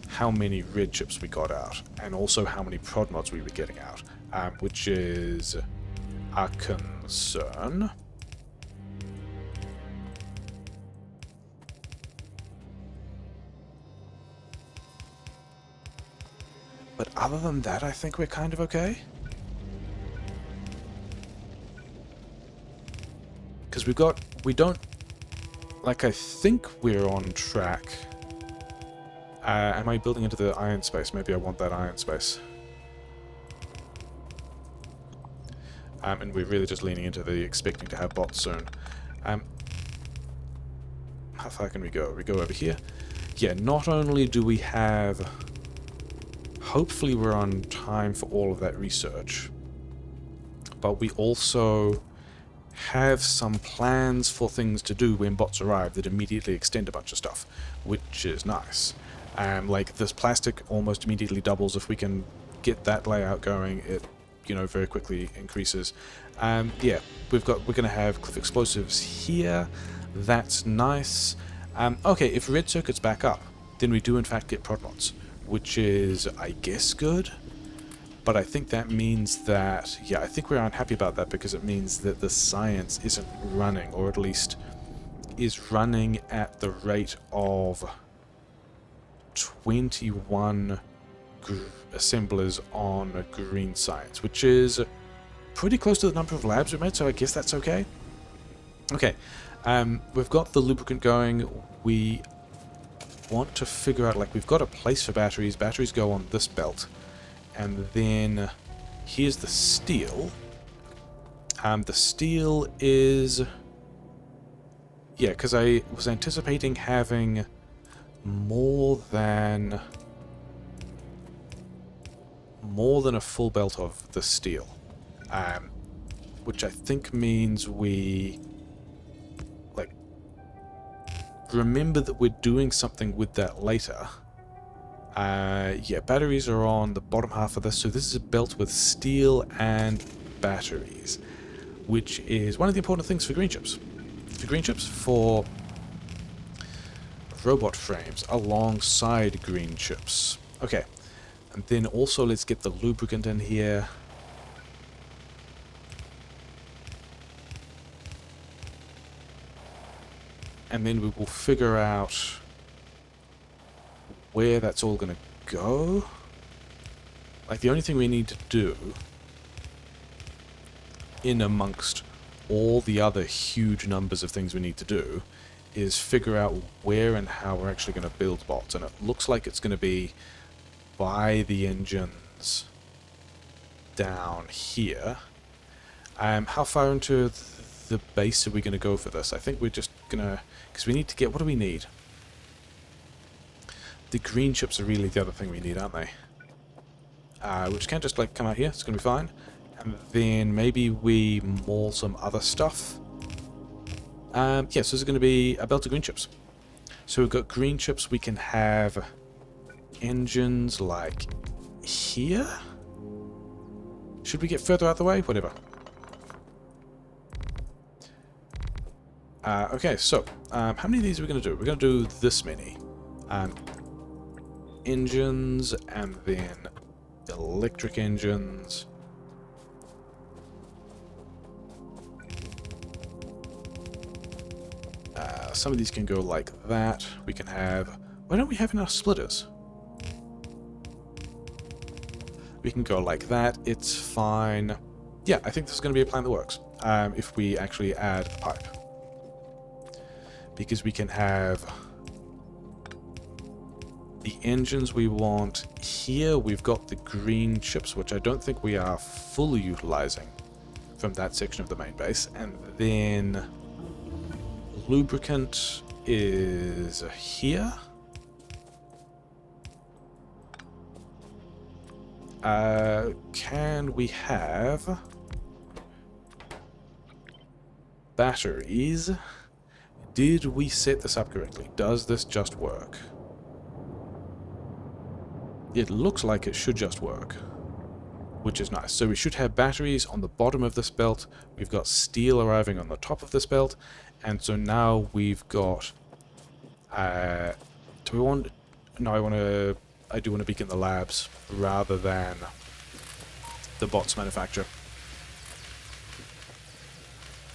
how many red chips we got out, and also how many prod mods we were getting out, which is a concern. But other than that, I think we're kind of okay. Because we don't, like, I think we're on track. Am I building into the iron space? Maybe I want that iron space. And we're really just leaning into the expecting to have bots soon. How far can we go? We go over here. Yeah, not only do we have... Hopefully we're on time for all of that research, but we also have some plans for things to do when bots arrive that immediately extend a bunch of stuff, which is nice. Like, this plastic almost immediately doubles. If we can get that layout going, it, you know, very quickly increases. Yeah, we're going to have cliff explosives here. That's nice. Okay, if red circuits back up, then we do in fact get prod mods, which is, I guess, good. But I think that means that, yeah, I think we're unhappy about that because it means that the science isn't running, or at least is running at the rate of 21 assemblers on green science, which is pretty close to the number of labs we made, so I guess that's okay. Okay, we've got the lubricant going. We want to figure out, like, we've got a place for batteries. Batteries go on this belt. And then here's the steel. The steel is... Yeah, because I was anticipating having more than a full belt of the steel. Which I think means we... like... remember that we're doing something with that later. Yeah, batteries are on the bottom half of this, so this is a belt with steel and batteries, which is one of the important things for green chips. For robot frames alongside green chips. Okay, and then also let's get the lubricant in here. And then we will figure out where that's all going to go. Like, the only thing we need to do, in amongst all the other huge numbers of things we need to do, is figure out where and how we're actually going to build bots. And it looks like it's going to be by the engines down here. How far into the base are we going to go for this? I think we're just going to... because we need to get... what do we need? The green chips are really the other thing we need, aren't they? Which can't just, like, come out here. It's going to be fine. And then maybe we maul some other stuff. Yes, this is going to be a belt of green chips. So we've got green chips. We can have engines, like, here? Should we get further out the way? Whatever. Okay, so, how many of these are we going to do? We're going to do this many. Engines, and then electric engines. Some of these can go like that. We can have... why don't we have enough splitters? We can go like that. It's fine. Yeah, I think this is going to be a plan that works. If we actually add a pipe. Because we can have... the engines we want here. We've got the green chips, which I don't think we are fully utilizing from that section of the main base. And then lubricant is here. Can we have batteries? Did we set this up correctly? Does this just work? It looks like it should just work, which is nice. So we should have batteries on the bottom of this belt. We've got steel arriving on the top of this belt. And so now we've got... do we want... no, I do want to beacon the labs rather than the bots manufacturer.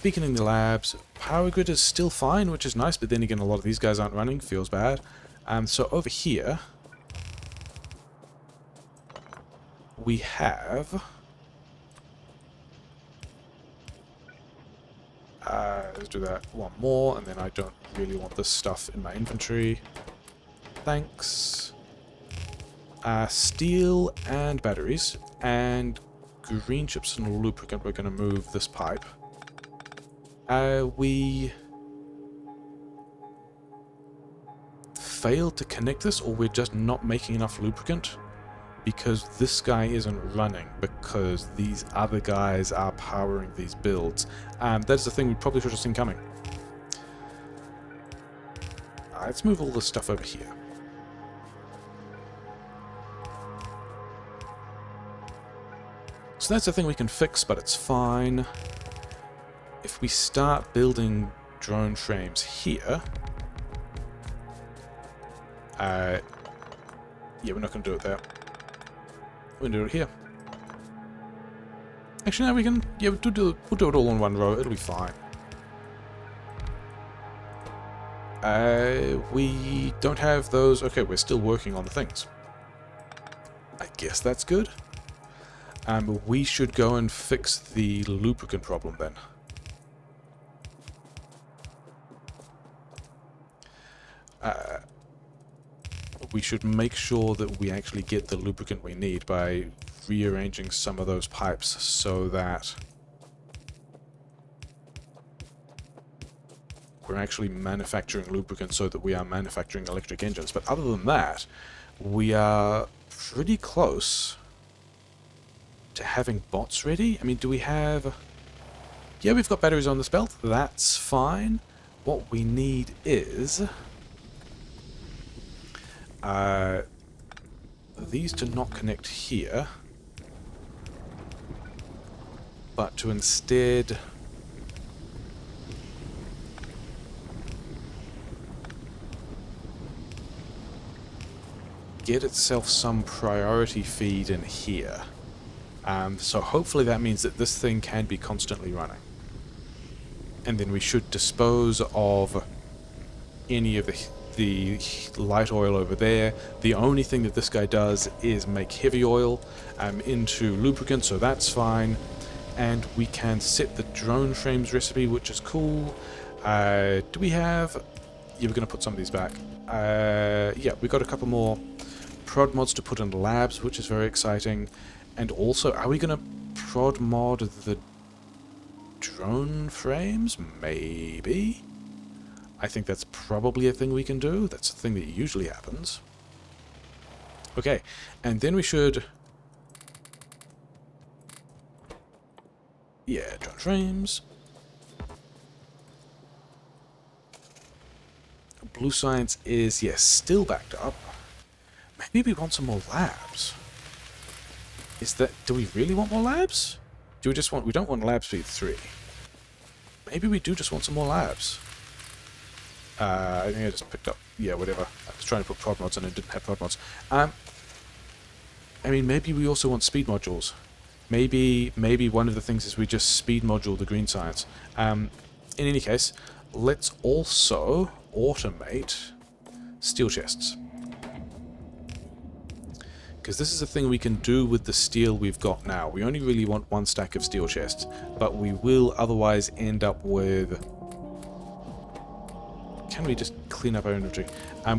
Beaconing the labs. Power grid is still fine, which is nice, but then again, a lot of these guys aren't running. Feels bad. So over here... we have... let's do that one more, and then I don't really want this stuff in my inventory. Thanks. Steel and batteries, and green chips and lubricant. We're going to move this pipe. We failed to connect this, or we're just not making enough lubricant, because this guy isn't running, because these other guys are powering these builds. That's the thing we probably should have seen coming. Let's move all this stuff over here. So that's the thing we can fix, but it's fine. If we start building drone frames here... yeah, we're not going to do it there. We're going to do it here. Actually, no, we can... Yeah, we'll do it all in one row. It'll be fine. We don't have those... Okay, we're still working on the things. I guess that's good. We should go and fix the lubricant problem then. We should make sure that we actually get the lubricant we need by rearranging some of those pipes so that we're actually manufacturing lubricant so that we are manufacturing electric engines. But other than that, we are pretty close to having bots ready. I mean, do we have... Yeah, we've got batteries on this belt. That's fine. What we need is... these to not connect here, but to instead get itself some priority feed in here. So hopefully that means that this thing can be constantly running. And then we should dispose of any of the light oil over there. The only thing that this guy does is make heavy oil into lubricant, so that's fine. And we can set the drone frames recipe, which is cool. Do we have... Yeah, we're going to put some of these back. Yeah, we got a couple more prod mods to put in labs, which is very exciting. And also, are we going to prod mod the drone frames? Maybe. I think that's probably a thing we can do. That's a thing that usually happens. Okay, and then we should... Yeah, drone frames. Blue science is, yes, still backed up. Maybe we want some more labs. Is that... Do we really want more labs? Do we just want... We don't want lab speed 3. Maybe we do just want some more labs. I think I just picked up... Yeah, whatever. I was trying to put prod mods and it didn't have prod mods. I mean, maybe we also want speed modules. Maybe one of the things is we just speed module the green science. In any case, let's also automate steel chests. Because this is a thing we can do with the steel we've got now. We only really want one stack of steel chests, but we will otherwise end up with... Can we just clean up our inventory?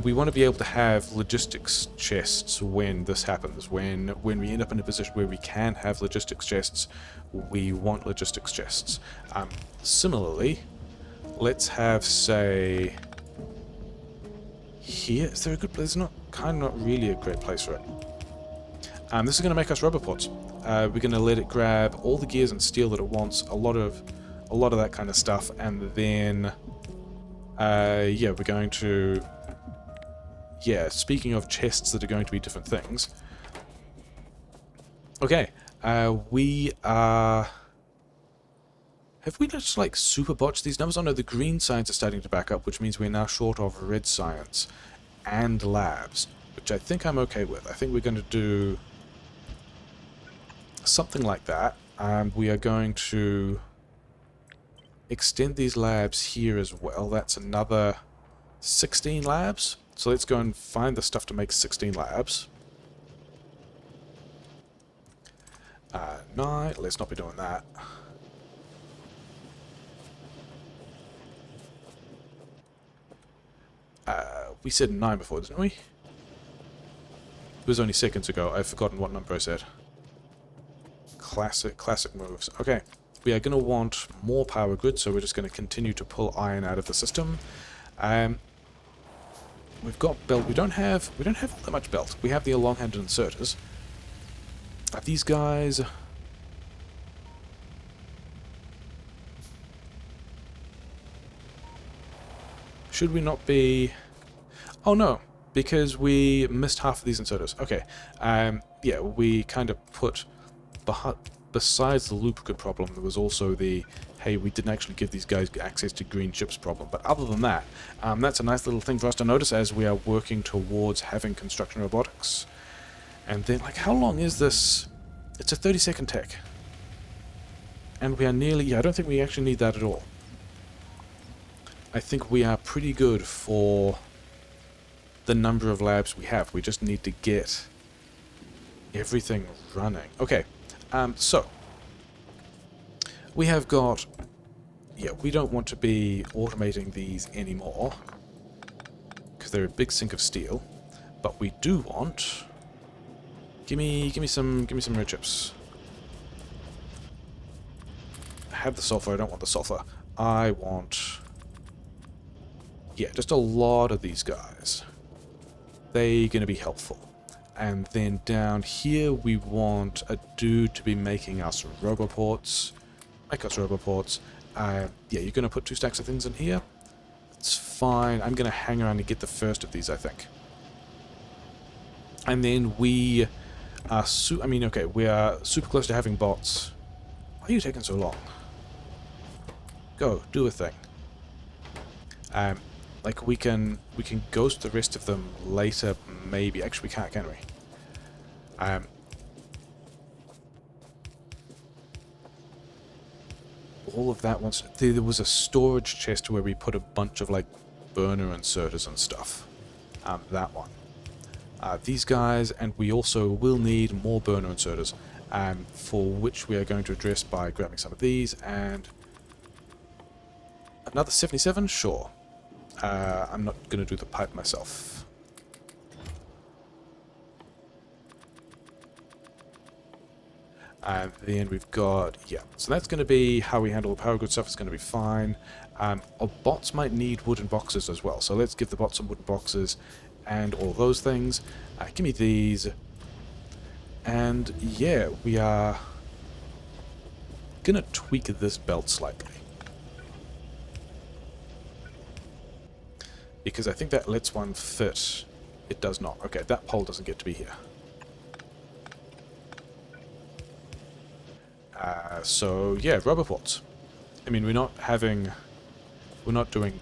We want to be able to have logistics chests when this happens. When we end up in a position where we can have logistics chests, we want logistics chests. Similarly, let's have, say... Here? Is there a good place? There's not really a great place for it. This is going to make us rubber pods. We're going to let it grab all the gears and steel that it wants, a lot of that kind of stuff, and then yeah, we're going to... Yeah, speaking of chests that are going to be different things. Okay, we are... Have we just, like, super botched these numbers? Oh no, the green science is starting to back up, which means we're now short of red science and labs, which I think I'm okay with. I think we're going to do something like that. We are going to extend these labs here as well. That's another 16 labs. So let's go and find the stuff to make 16 labs. 9. Let's not be doing that. We said 9 before, didn't we? It was only seconds ago. I've forgotten what number I said. Classic moves. Okay. We are going to want more power grid, so we're just going to continue to pull iron out of the system. We've got belt. We don't have all that much belt. We have the long-handed inserters. These guys. Should we not be? Oh no, because we missed half of these inserters. Okay. Yeah, we kind of put besides the lubricant problem, there was also the, hey, we didn't actually give these guys access to green chips problem. But other than that, that's a nice little thing for us to notice as we are working towards having construction robotics. And then, like, how long is this? It's a 30-second tech. And we are nearly, yeah, I don't think we actually need that at all. I think we are pretty good for the number of labs we have. We just need to get everything running. Okay. So, we have got, yeah, we don't want to be automating these anymore, because they're a big sink of steel, but we do want, give me some red chips. I have the sulfur, I don't want the sulfur. I want, yeah, just a lot of these guys. They're going to be helpful. And then down here we want a dude to be making us roboports. Make us roboports. Yeah, you're going to put 2 stacks of things in here. It's fine. I'm going to hang around and get the first of these, I think. And then we are okay, we are super close to having bots. Why are you taking so long? Go, do a thing. Like, we can ghost the rest of them later, maybe. Actually, we can't, can we? All of that once... There was a storage chest where we put a bunch of, like, burner inserters and stuff. That one. These guys, and we also will need more burner inserters, for which we are going to address by grabbing some of these, and... Another 77? Sure. I'm not going to do the pipe myself. And then we've got, yeah, so that's going to be how we handle the power grid stuff. It's going to be fine. Our bots might need wooden boxes as well, so let's give the bots some wooden boxes and all those things. Give me these. And yeah, we are going to tweak this belt slightly. Because I think that lets one fit. It does not. Okay, that pole doesn't get to be here. So, yeah, roboports. I mean, we're not doing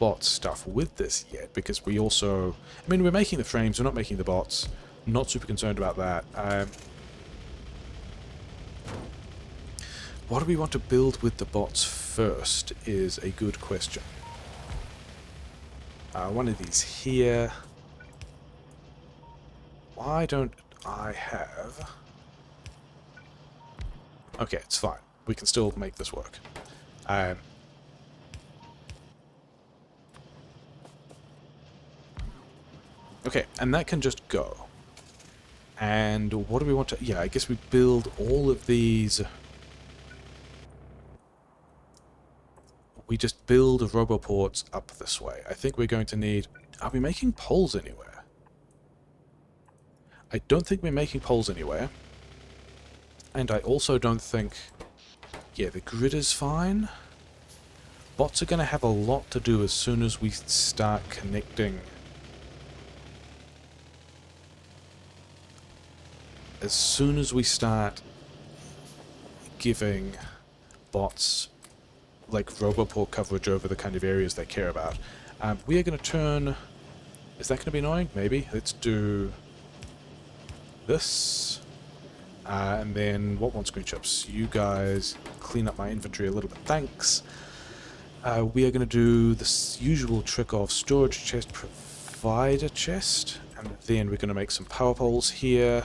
bot stuff with this yet, because we also... I mean, we're making the frames, we're not making the bots. Not super concerned about that. What do we want to build with the bots first is a good question. One of these here. Why don't I have... Okay, it's fine. We can still make this work. Okay, and that can just go. And what do we want to... Yeah, I guess we build all of these... We just build roboports up this way. I think we're going to need... Are we making poles anywhere? I don't think we're making poles anywhere. And I also don't think... Yeah, the grid is fine. Bots are going to have a lot to do as soon as we start connecting... As soon as we start giving bots, like, roboport coverage over the kind of areas they care about. We are going to turn... Is that going to be annoying? Maybe. Let's do this. And then, what wants green chips? You guys clean up my inventory a little bit. Thanks. We are going to do this usual trick of storage chest, provider chest. And then we're going to make some power poles here.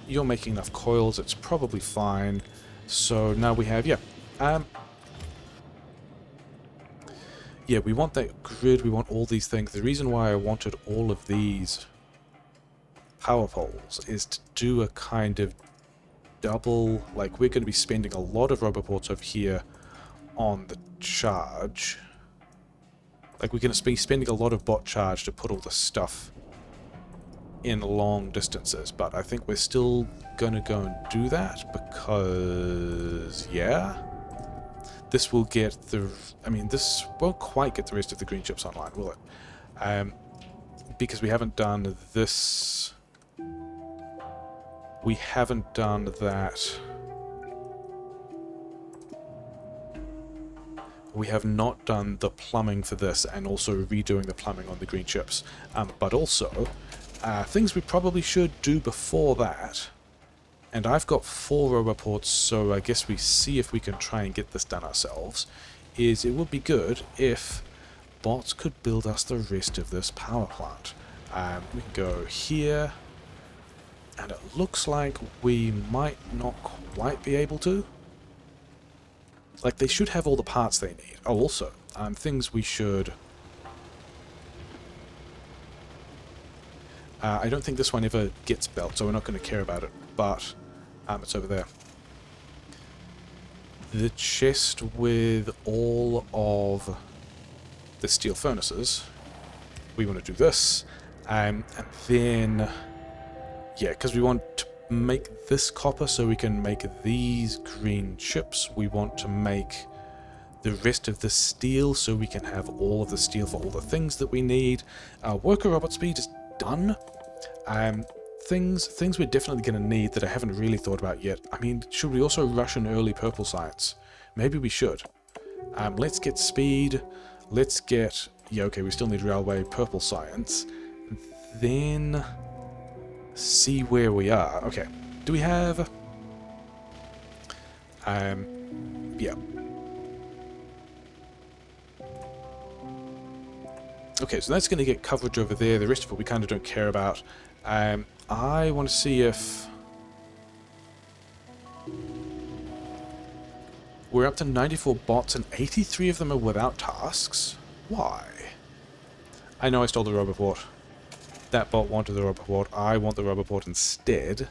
You're making enough coils, it's probably fine. So now we have, yeah, we want that grid, we want all these things. The reason why I wanted all of these power poles is to do a kind of double, like we're going to be spending a lot of rubber ports over here on the charge. Like we're going to be spending a lot of bot charge to put all the stuff in long distances, but I think we're still going to go and do that because, yeah, this will get the, I mean, this won't quite get the rest of the green chips online, will it? Because we haven't done this, we haven't done that. We have not done the plumbing for this and also redoing the plumbing on the green chips. But also, things we probably should do before that, and I've got 4 robot ports, so I guess we see if we can try and get this done ourselves, is it would be good if bots could build us the rest of this power plant. We can go here, and it looks like we might not quite be able to. Like, they should have all the parts they need. Oh, also, things we should... I don't think this one ever gets built, so we're not going to care about it, but it's over there. The chest with all of the steel furnaces, we want to do this, and then, yeah, because we want to make this copper so we can make these green chips. We want to make the rest of the steel so we can have all of the steel for all the things that we need. Worker robot speed is done. Things we're definitely going to need that I haven't really thought about yet. I mean, should we also rush an early purple science? Maybe we should. Let's get speed. Let's get... yeah, okay, we still need railway purple science. Then... see where we are. Okay. Do we have... yeah. Okay, so that's going to get coverage over there. The rest of it we kind of don't care about. I want to see if... we're up to 94 bots and 83 of them are without tasks. Why? I know I stole the rubber port. That bot wanted the rubber port. I want the rubber port instead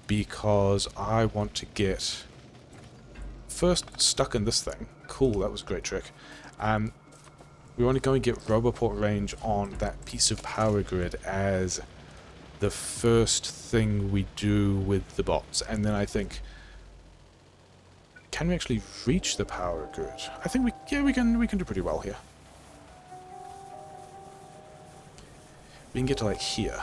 because I want to get first stuck in this thing. Cool, that was a great trick. We want to go and get rubber port range on that piece of power grid as the first thing we do with the bots, and then I think, can we actually reach the power grid? I think we can do pretty well here. We can get to like here.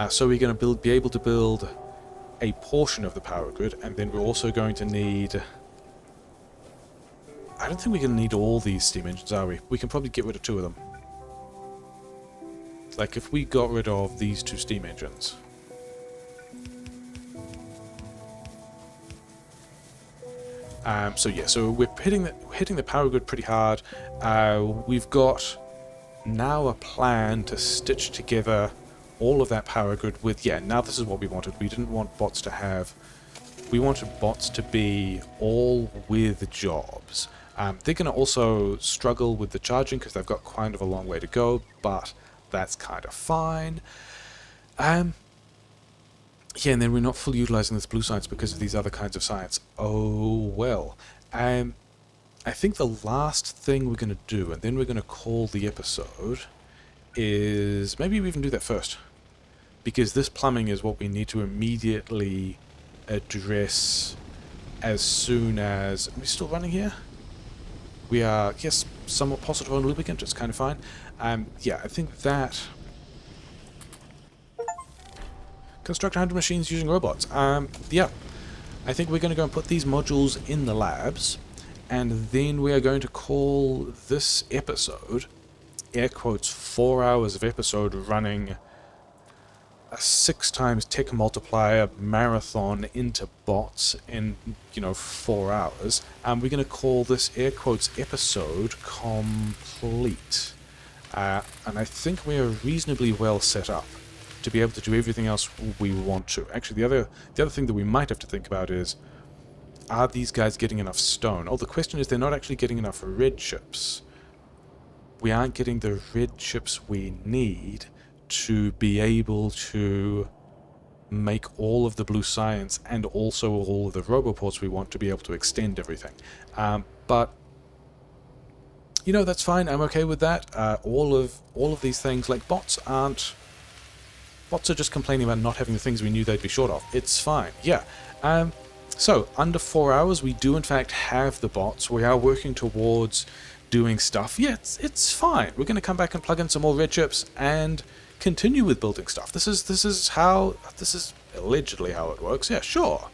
So we're going to be able to build a portion of the power grid, and then we're also going to need... I don't think we're going to need all these steam engines, are we? We can probably get rid of 2 of them. Like, if we got rid of these 2 steam engines... so yeah, so we're hitting the power grid pretty hard. We've got now a plan to stitch together all of that power grid with, yeah, now this is what we wanted. We didn't want bots to have... we wanted bots to be all with jobs. They're going to also struggle with the charging because they've got kind of a long way to go, but that's kind of fine. Yeah, and then we're not fully utilizing this blue science because of these other kinds of science. Oh, well. I think the last thing we're going to do, and then we're going to call the episode, is... maybe we even do that first. Because this plumbing is what we need to immediately address as soon as... are we still running here? We are, yes, somewhat positive on lubricant, it's kind of fine. Yeah, I think that... construct 100 machines using robots. Yeah, I think we're going to go and put these modules in the labs, and then we are going to call this episode, air quotes, 4 hours of episode running a 6 times tick multiplier marathon into bots in, 4 hours. And we're going to call this, air quotes, episode complete. And I think we are reasonably well set up to be able to do everything else we want to. Actually, the other thing that we might have to think about is, are these guys getting enough stone? Oh, the question is, they're not actually getting enough red chips. We aren't getting the red chips we need to be able to make all of the blue science and also all of the roboports we want to be able to extend everything. But that's fine. I'm okay with that. All of these things, like bots are just complaining about not having the things we knew they'd be short of. It's fine. Yeah. So under 4 hours, we do in fact have the bots. We are working towards doing stuff. Yeah, it's fine. We're going to come back and plug in some more red chips and continue with building stuff. This is allegedly how it works. Yeah, sure.